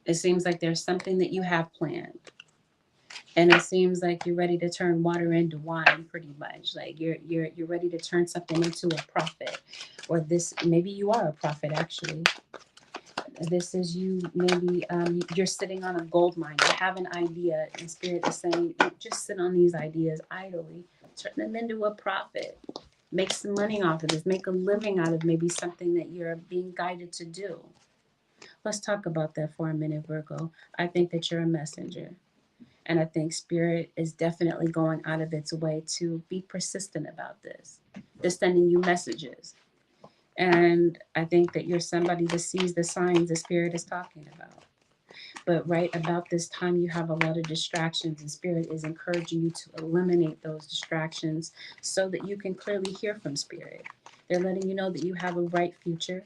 It seems like there's something that you have planned. And it seems like you're ready to turn water into wine, pretty much. Like you're ready to turn something into a profit. Or this, maybe you are a prophet actually. This is you, maybe you're sitting on a gold mine. You have an idea, and Spirit is saying, just sit on these ideas idly, turn them into a profit. Make some money off of this. Make a living out of maybe something that you're being guided to do. Let's talk about that for a minute, Virgo. I think that you're a messenger. And I think Spirit is definitely going out of its way to be persistent about this. They're sending you messages. And I think that you're somebody that sees the signs the Spirit is talking about. But right about this time, you have a lot of distractions, and Spirit is encouraging you to eliminate those distractions so that you can clearly hear from Spirit. They're letting you know that you have a bright future,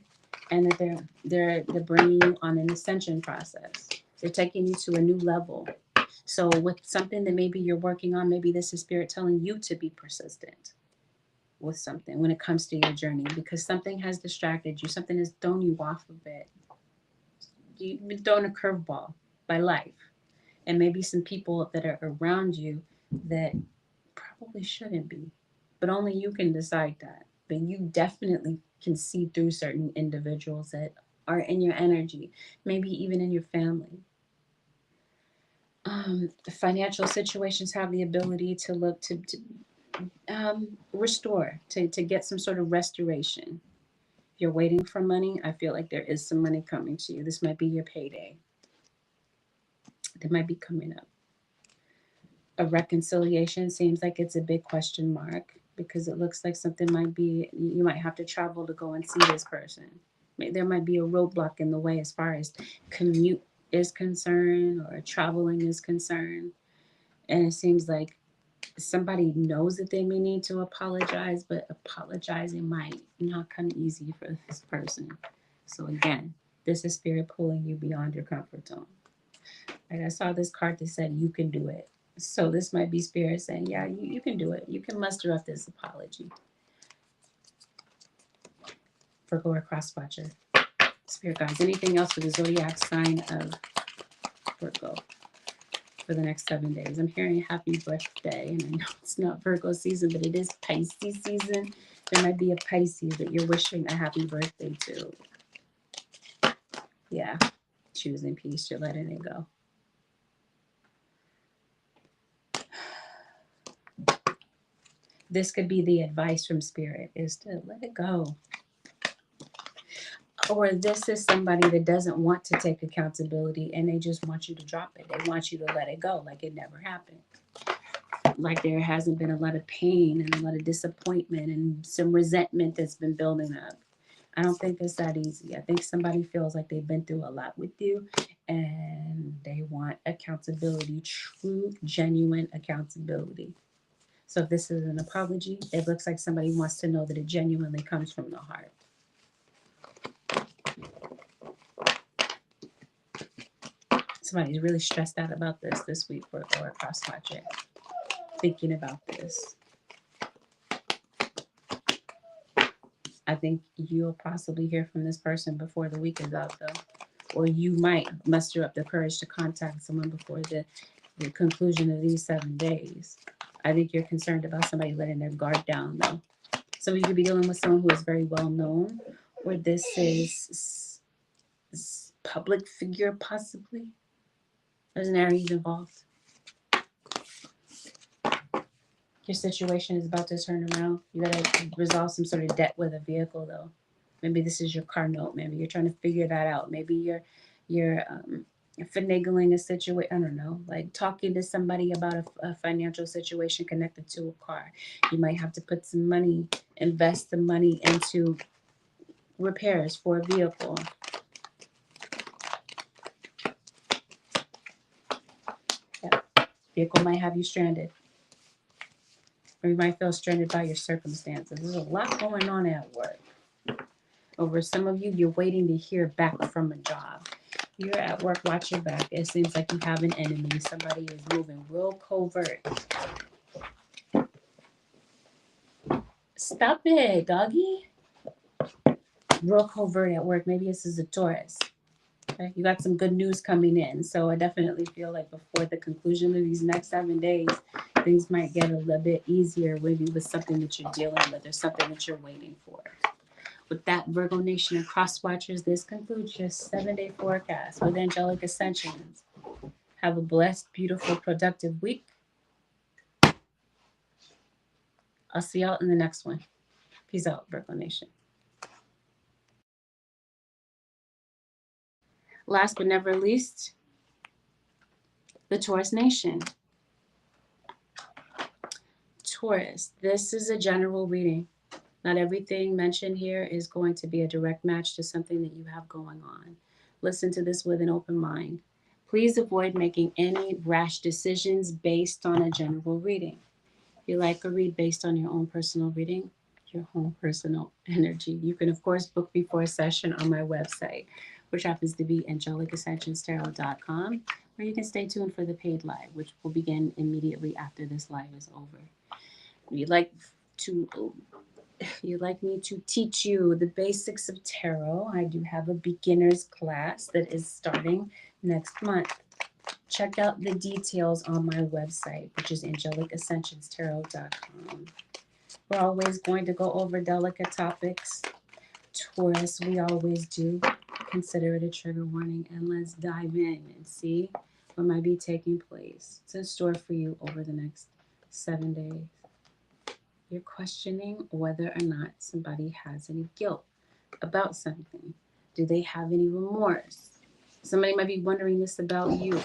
and that they're bringing you on an ascension process. They're taking you to a new level. So with something that maybe you're working on, maybe this is Spirit telling you to be persistent with something when it comes to your journey, because something has distracted you, something has thrown you off a bit. you've been thrown a curveball by life, and maybe some people that are around you that probably shouldn't be, but only you can decide that. But you definitely can see through certain individuals that are in your energy, maybe even in your family. Financial situations have the ability to look to restore, to get some sort of restoration. If you're waiting for money, I feel like there is some money coming to you. This might be your payday that might be coming up. A reconciliation seems like it's a big question mark, because it looks like something might be, you might have to travel to go and see this person. There might be a roadblock in the way as far as commute is concerned or traveling is concerned. And it seems like somebody knows that they may need to apologize, but apologizing might not come easy for this person. So again, this is spirit pulling you beyond your comfort zone. Like, I saw this card that said you can do it. So this might be spirit saying, yeah, you can do it. You can muster up this apology. Virgo or cross watcher. Spirit guides. Anything else for the zodiac sign of Virgo for the next 7 days? I'm hearing happy birthday, and I know it's not Virgo season, but it is Pisces season. There might be a Pisces that you're wishing a happy birthday to. Yeah, choosing peace, you're letting it go. This could be the advice from spirit, is to let it go. Or this is somebody that doesn't want to take accountability and they just want you to drop it. They want you to let it go like it never happened. Like there hasn't been a lot of pain and a lot of disappointment and some resentment that's been building up. I don't think it's that easy. I think somebody feels like they've been through a lot with you and they want accountability, true, genuine accountability. So if this is an apology, it looks like somebody wants to know that it genuinely comes from the heart. Somebody's really stressed out about this week, or cross watching, thinking about this. I think you'll possibly hear from this person before the week is out, though. Or you might muster up the courage to contact someone before the conclusion of these 7 days. I think you're concerned about somebody letting their guard down, though. Some of you could be dealing with someone who is very well known, or this is public figure, possibly. There's an Aries involved. Your situation is about to turn around. You gotta resolve some sort of debt with a vehicle, though. Maybe this is your car note. Maybe you're trying to figure that out. Maybe you're finagling a situation. I don't know, like talking to somebody about a financial situation connected to a car. You might have to put some money, invest the money into repairs for a vehicle. Yeah. Vehicle might have you stranded. Or you might feel stranded by your circumstances. There's a lot going on at work. Over some of you, you're waiting to hear back from a job. You're at work, watch your back. It seems like you have an enemy. Somebody is moving real covert. Stop it, doggy. Real covert at work. Maybe this is a Taurus. Okay? You got some good news coming in. So I definitely feel like before the conclusion of these next 7 days, things might get a little bit easier, maybe with something that you're dealing with or something that you're waiting for. With that, Virgo Nation and Cross Watchers, this concludes your 7-day forecast with Angelic Ascensions. Have a blessed, beautiful, productive week. I'll see y'all in the next one. Peace out, Virgo Nation. Last but never least, the Taurus Nation. Taurus, this is a general reading. Not everything mentioned here is going to be a direct match to something that you have going on. Listen to this with an open mind. Please avoid making any rash decisions based on a general reading. If you like a read based on your own personal reading, your own personal energy, you can, of course, book before a session on my website, which happens to be angelicascensionstarot.com, or you can stay tuned for the paid live, which will begin immediately after this live is over. If you'd like to if you'd like me to teach you the basics of tarot, I do have a beginner's class that is starting next month. Check out the details on my website, which is AngelicAscensionsTarot.com. We're always going to go over delicate topics. Taurus, we always do. Consider it a trigger warning, and let's dive in and see what might be taking place. It's in store for you over the next 7 days. You're questioning whether or not somebody has any guilt about something. Do they have any remorse? Somebody might be wondering this about you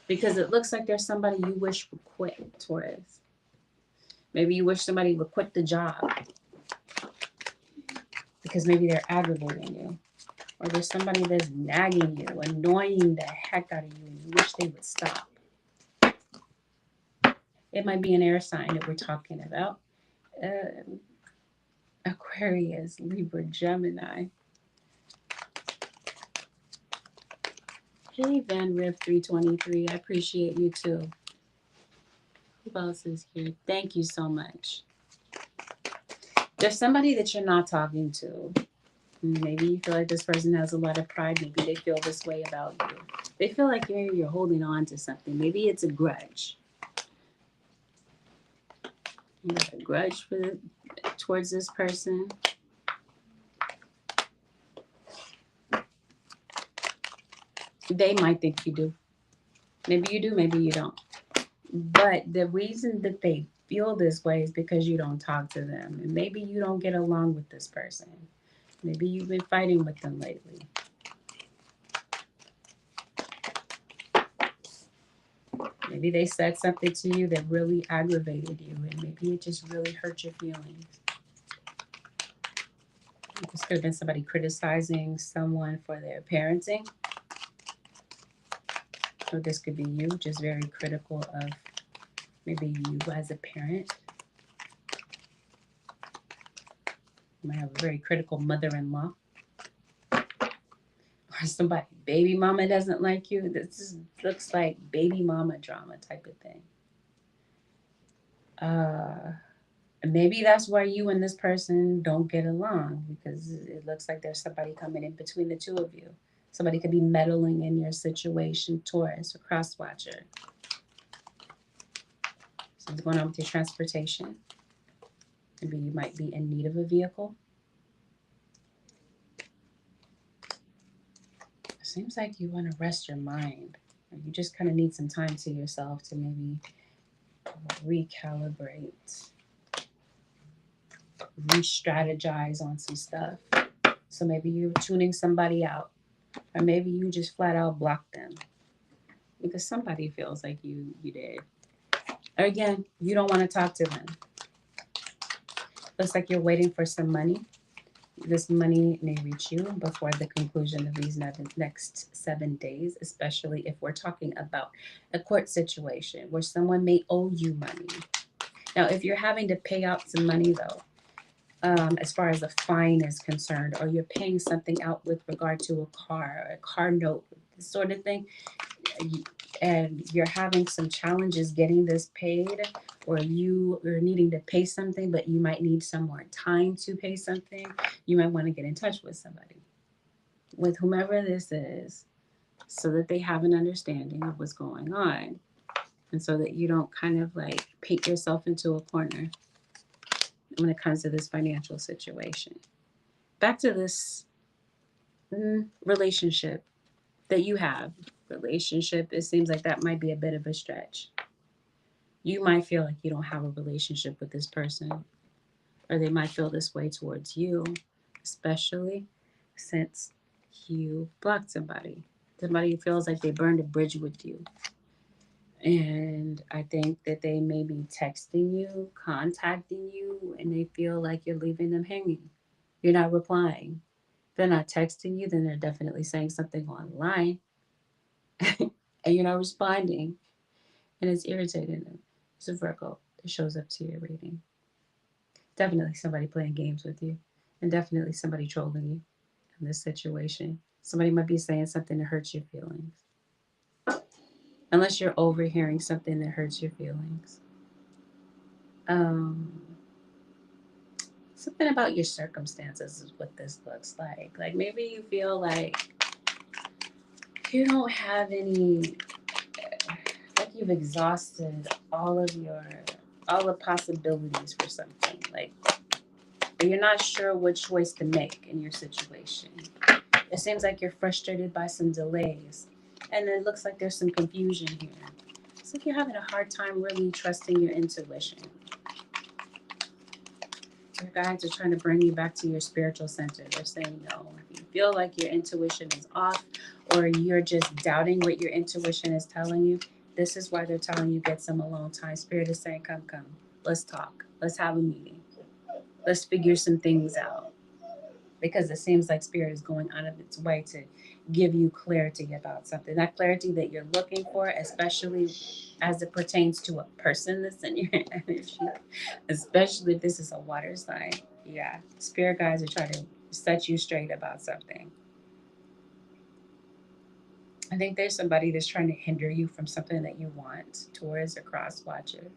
because it looks like there's somebody you wish would quit, Taurus. Maybe you wish somebody would quit the job because maybe they're aggravating you. Or there's somebody that's nagging you, annoying the heck out of you, and you wish they would stop. It might be an air sign that we're talking about. Aquarius, Libra, Gemini. Hey, Van Riff 323. I appreciate you too. Who else is here? Thank you so much. There's somebody that you're not talking to. Maybe you feel like this person has a lot of pride. Maybe they feel this way about you. They feel like you're holding on to something. Maybe it's a grudge. You have a grudge towards this person. They might think you do. Maybe you do, maybe you don't. But the reason that they feel this way is because you don't talk to them. And maybe you don't get along with this person. Maybe you've been fighting with them lately. Maybe they said something to you that really aggravated you, and maybe it just really hurt your feelings. This could have been somebody criticizing someone for their parenting. Or this could be you, just very critical of maybe you as a parent. You might have a very critical mother-in-law. Or somebody, baby mama doesn't like you. This looks like baby mama drama type of thing. Maybe that's why you and this person don't get along, because it looks like there's somebody coming in between the two of you. Somebody could be meddling in your situation, Taurus or cross-watcher. Something's going on with your transportation. Maybe you might be in need of a vehicle. It seems like you want to rest your mind. Or you just kind of need some time to yourself to maybe recalibrate, re-strategize on some stuff. So maybe you're tuning somebody out. Or maybe you just flat out block them. Because somebody feels like you did. Or again, you don't want to talk to them. Looks like you're waiting for some money. This money may reach you before the conclusion of these next 7 days, especially if we're talking about a court situation where someone may owe you money. Now, if you're having to pay out some money, though, as far as a fine is concerned, or you're paying something out with regard to a car, or a car note, this sort of thing, and you're having some challenges getting this paid, or you are needing to pay something, but you might need some more time to pay something, you might want to get in touch with somebody, with whomever this is, so that they have an understanding of what's going on, and so that you don't kind of like paint yourself into a corner when it comes to this financial situation. Back to this relationship that you have. Relationship, it seems like that might be a bit of a stretch. You might feel like you don't have a relationship with this person, or they might feel this way towards you, especially since you blocked somebody. Somebody who feels like they burned a bridge with you. And I think that they may be texting you, contacting you, and they feel like you're leaving them hanging. You're not replying. If they're not texting you, then they're definitely saying something online. And you're not responding. And it's irritating them. It's a Virgo that shows up to your reading. Definitely somebody playing games with you. And definitely somebody trolling you in this situation. Somebody might be saying something that hurts your feelings. Unless you're overhearing something that hurts your feelings. Something about your circumstances is what this looks like. Like maybe you feel like you don't have any, like you've exhausted all the possibilities for something. Like you're not sure what choice to make in your situation. It seems like you're frustrated by some delays, and it looks like there's some confusion here. It's like you're having a hard time really trusting your intuition. Your guides are trying to bring you back to your spiritual center. They're saying no. If you feel like your intuition is off, or you're just doubting what your intuition is telling you, this is why they're telling you get some alone time. Spirit is saying, come, let's talk. Let's have a meeting. Let's figure some things out. Because it seems like Spirit is going out of its way to give you clarity about something. That clarity that you're looking for, especially as it pertains to a person that's in your energy, especially if this is a water sign. Yeah, Spirit guides are trying to set you straight about something. I think there's somebody that's trying to hinder you from something that you want. Taurus or cross watcher.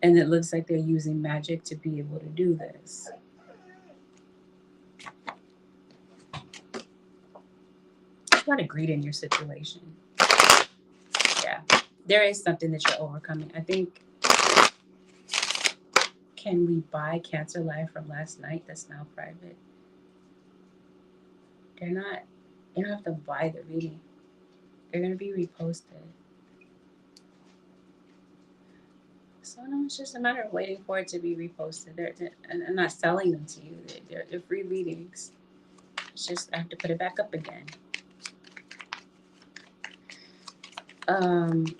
And it looks like they're using magic to be able to do this. You got to greed in your situation. Yeah, there is something that you're overcoming. I think, can we buy Cancer Live from last night that's now private? They're not, you don't have to buy the reading. They're going to be reposted. So no, it's just a matter of waiting for it to be reposted. And I'm not selling them to you. They're free readings. It's just I have to put it back up again.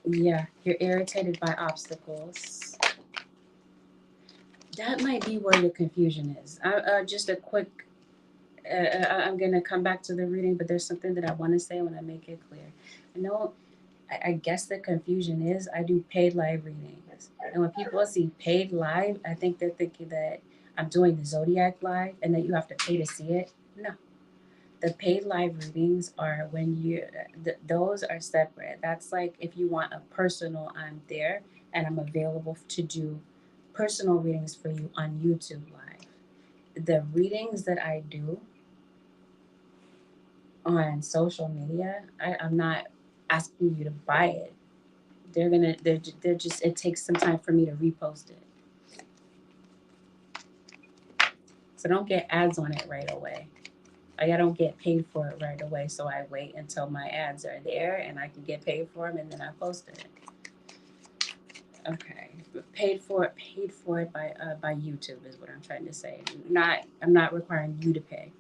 Yeah, you're irritated by obstacles. That might be where the confusion is. Just a quick. I'm gonna come back to the reading, but there's something that I want to say when I make it clear. I know. I guess the confusion is I do paid live readings, and when people see paid live, I think they're thinking that I'm doing the Zodiac live and that you have to pay to see it. No, the paid live readings are when those are separate. That's like if you want a personal, I'm there and I'm available to do personal readings for you on YouTube live. The readings that I do on social media, I'm not asking you to buy it. They're just, it takes some time for me to repost it. So don't get ads on it right away. I don't get paid for it right away, so I wait until my ads are there and I can get paid for them, and then I post it. Okay, paid for it by YouTube is what I'm trying to say. I'm not requiring you to pay.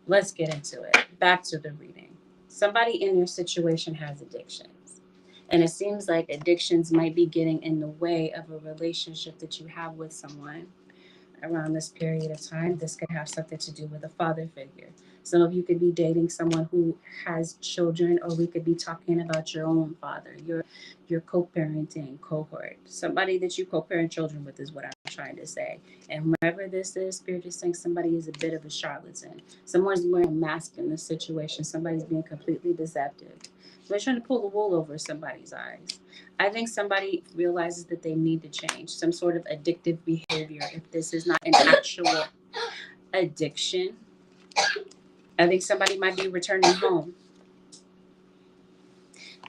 Let's get into it. Back to the reading. Somebody in your situation has addictions, and it seems like addictions might be getting in the way of a relationship that you have with someone around this period of time. This could have something to do with a father figure. Some of you could be dating someone who has children, or we could be talking about your own father, your co-parenting cohort, somebody that you co-parent children with is what I'm trying to say. And whoever this is, Spirit is saying somebody is a bit of a charlatan. Someone's wearing a mask in this situation. Somebody's being completely deceptive. They're trying to pull the wool over somebody's eyes. I think somebody realizes that they need to change some sort of addictive behavior. If this is not an actual addiction, I think somebody might be returning home.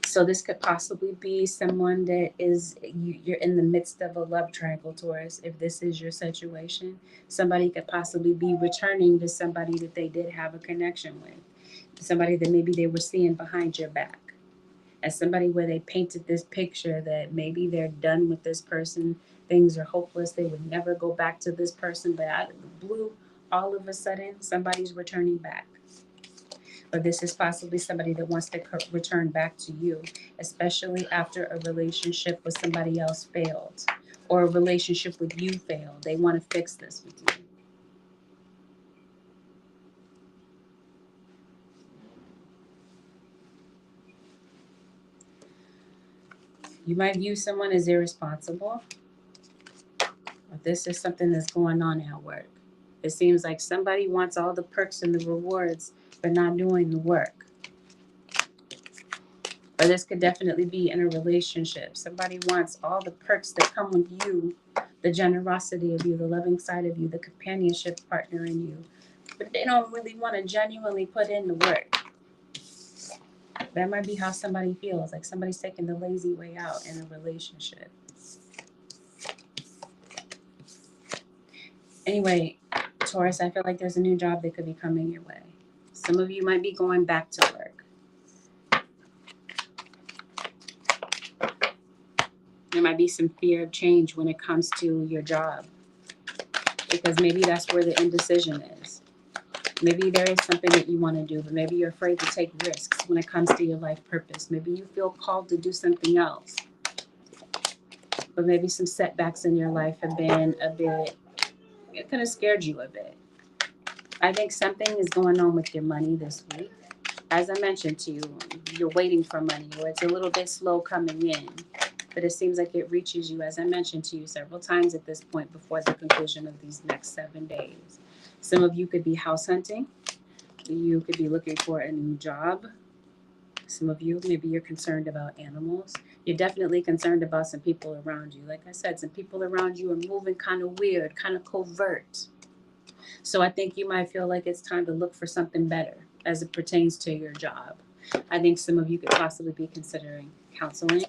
So this could possibly be someone that you're in the midst of a love triangle, Taurus. If this is your situation, somebody could possibly be returning to somebody that they did have a connection with, somebody that maybe they were seeing behind your back. As somebody where they painted this picture that maybe they're done with this person, things are hopeless, they would never go back to this person, but out of the blue, all of a sudden, somebody's returning back. Or this is possibly somebody that wants to return back to you, especially after a relationship with somebody else failed, or a relationship with you failed. They want to fix this with you. You might view someone as irresponsible. Or this is something that's going on at work. It seems like somebody wants all the perks and the rewards, but not doing the work. Or this could definitely be in a relationship. Somebody wants all the perks that come with you, the generosity of you, the loving side of you, the companionship partner in you. But they don't really want to genuinely put in the work. That might be how somebody feels, like somebody's taking the lazy way out in a relationship. Anyway, Taurus, I feel like there's a new job that could be coming your way. Some of you might be going back to work. There might be some fear of change when it comes to your job, because maybe that's where the indecision is. Maybe there is something that you want to do, but maybe you're afraid to take risks when it comes to your life purpose. Maybe you feel called to do something else, but maybe some setbacks in your life have been a bit, it kind of scared you a bit. I think something is going on with your money this week. As I mentioned to you, you're waiting for money, or it's a little bit slow coming in, but it seems like it reaches you, as I mentioned to you several times at this point, before the conclusion of these next 7 days. Some of you could be house hunting. You could be looking for a new job. Some of you, maybe you're concerned about animals. You're definitely concerned about some people around you. Like I said, some people around you are moving kind of weird, kind of covert. So I think you might feel like it's time to look for something better as it pertains to your job. I think some of you could possibly be considering counseling.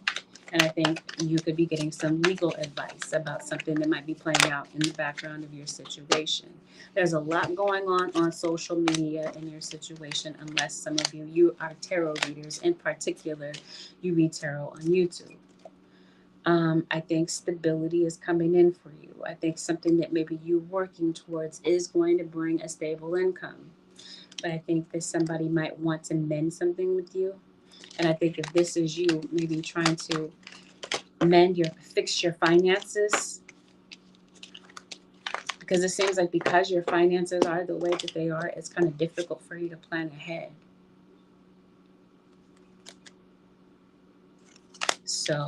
And I think you could be getting some legal advice about something that might be playing out in the background of your situation. There's a lot going on social media in your situation, unless some of you are tarot readers. In particular, you read tarot on YouTube. I think stability is coming in for you. I think something that maybe you're working towards is going to bring a stable income. But I think that somebody might want to mend something with you. And I think if this is you, maybe trying to fix your finances, because it seems like because your finances are the way that they are, it's kind of difficult for you to plan ahead. So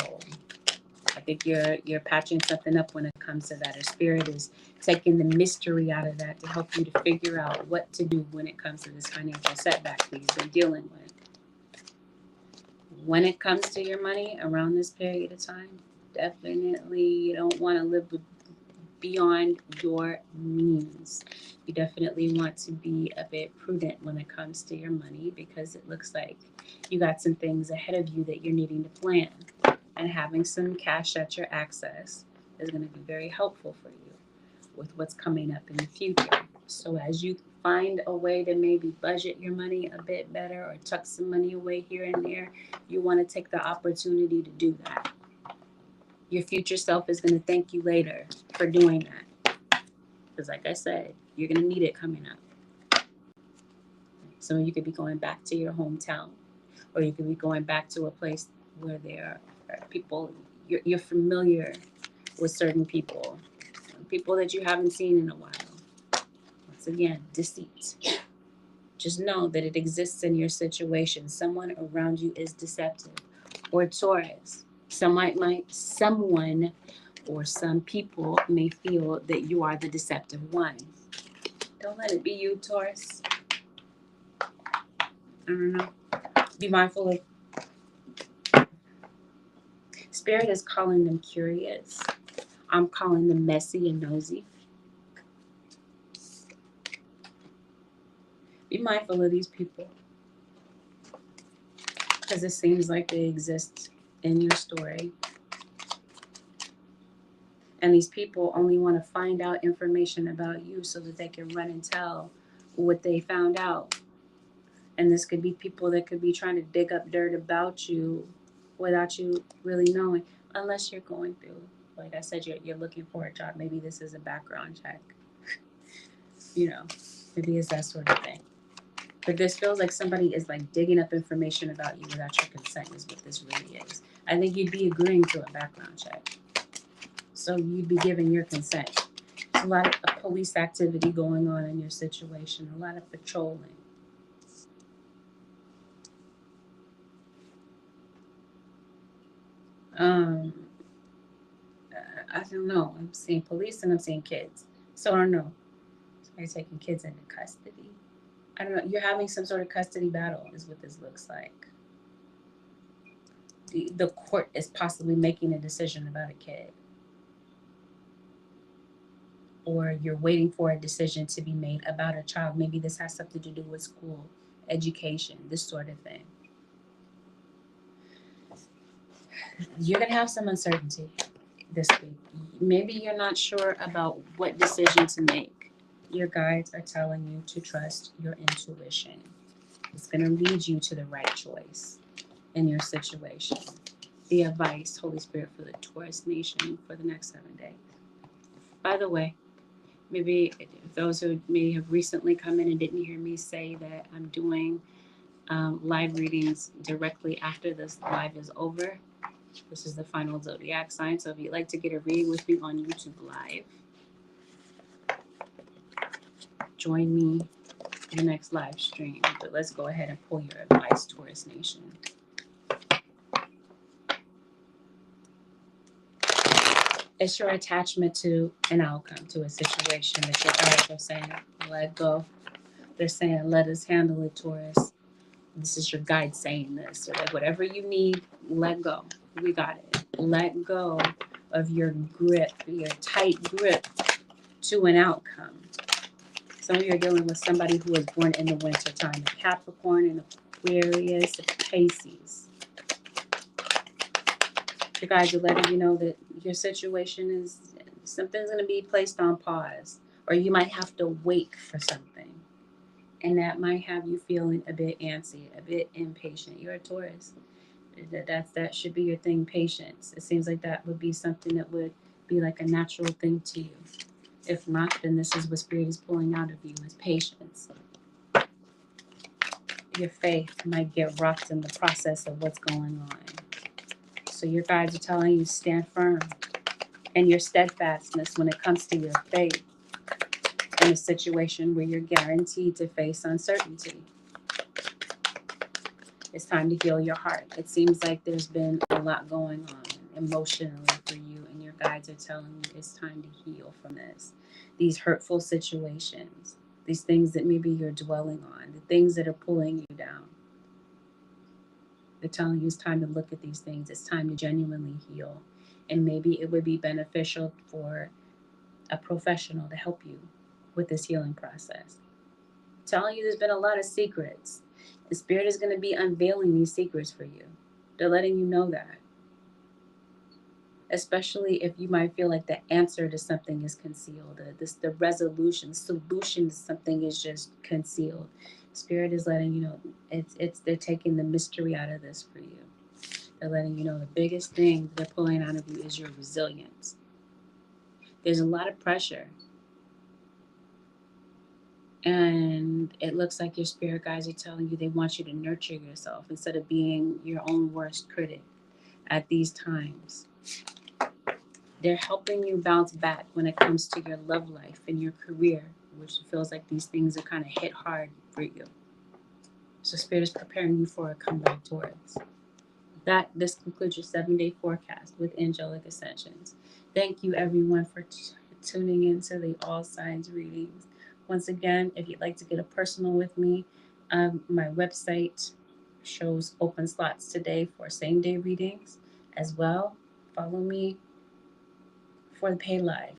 I think you're patching something up when it comes to that. Or spirit is taking the mystery out of that to help you to figure out what to do when it comes to this financial setback that you've been dealing with. When it comes to your money around this period of time, definitely you don't want to live beyond your means. You definitely want to be a bit prudent when it comes to your money, because it looks like you got some things ahead of you that you're needing to plan. And having some cash at your access is going to be very helpful for you with what's coming up in the future. So as you find a way to maybe budget your money a bit better, or tuck some money away here and there, you want to take the opportunity to do that. Your future self is going to thank you later for doing that. Because like I said, you're going to need it coming up. So you could be going back to your hometown, or you could be going back to a place where there are people, you're familiar with certain people that you haven't seen in a while. Once again, deceit. Just know that it exists in your situation. Someone around you is deceptive. Or Taurus, someone or some people may feel that you are the deceptive one. Don't let it be you, Taurus. I don't know. Be mindful of. Spirit is calling them curious. I'm calling them messy and nosy. Be mindful of these people, because it seems like they exist in your story. And these people only want to find out information about you so that they can run and tell what they found out. And this could be people that could be trying to dig up dirt about you without you really knowing, unless you're going through, like I said, you're looking for a job. Maybe this is a background check. Maybe it's that sort of thing. But this feels like somebody is like digging up information about you without your consent is what this really is. I think you'd be agreeing to a background check. So you'd be giving your consent. There's a lot of police activity going on in your situation, a lot of patrolling. I don't know. I'm seeing police and I'm seeing kids. So I don't know. Are you taking kids into custody? I don't know. You're having some sort of custody battle is what this looks like. the court is possibly making a decision about a kid, or you're waiting for a decision to be made about a child. Maybe this has something to do with school, education, this sort of thing. You're going to have some uncertainty this week. Maybe you're not sure about what decision to make. Your guides are telling you to trust your intuition. It's going to lead you to the right choice in your situation. The advice, Holy Spirit, for the Taurus nation for the next 7 days. By the way, maybe those who may have recently come in and didn't hear me say that I'm doing live readings directly after this live is over. This is the final zodiac sign. So if you'd like to get a reading with me on YouTube Live, join me in the next live stream. But let's go ahead and pull your advice, Taurus Nation. It's your attachment to an outcome, to a situation that your guides are saying, let go. They're saying, let us handle it, Taurus. This is your guide saying this. So like, whatever you need, let go. We got it. Let go of your grip, your tight grip to an outcome. Some of you are dealing with somebody who was born in the winter time, a Capricorn, an Aquarius, a Pisces. You guys are letting you know that your situation is, something's going to be placed on pause, or you might have to wait for something. And that might have you feeling a bit antsy, a bit impatient. You're a Taurus. That should be your thing, patience. It seems like that would be something that would be like a natural thing to you. If not, then this is what Spirit is pulling out of you, is patience. Your faith might get rocked in the process of what's going on. So your guides are telling you stand firm, and your steadfastness when it comes to your faith in a situation where you're guaranteed to face uncertainty. It's time to heal your heart. It seems like there's been a lot going on emotionally for you, and your guides are telling you it's time to heal from this. These hurtful situations, these things that maybe you're dwelling on, the things that are pulling you down. They're telling you it's time to look at these things. It's time to genuinely heal. And maybe it would be beneficial for a professional to help you with this healing process. I'm telling you, there's been a lot of secrets. The Spirit is going to be unveiling these secrets for you. They're letting you know that. Especially if you might feel like the answer to something is concealed. The resolution, solution to something is just concealed. Spirit is letting you know they're taking the mystery out of this for you. They're letting you know the biggest thing they're pulling out of you is your resilience. There's a lot of pressure. And it looks like your spirit guides are telling you they want you to nurture yourself instead of being your own worst critic at these times. They're helping you bounce back when it comes to your love life and your career, which feels like these things are kind of hit hard for you. So Spirit is preparing you for a comeback, Taurus. This concludes your 7-day forecast with Angelic Ascensions. Thank you, everyone, for tuning into the All Signs readings. Once again, if you'd like to get a personal with me, my website shows open slots today for same-day readings as well. Follow me for the pay live.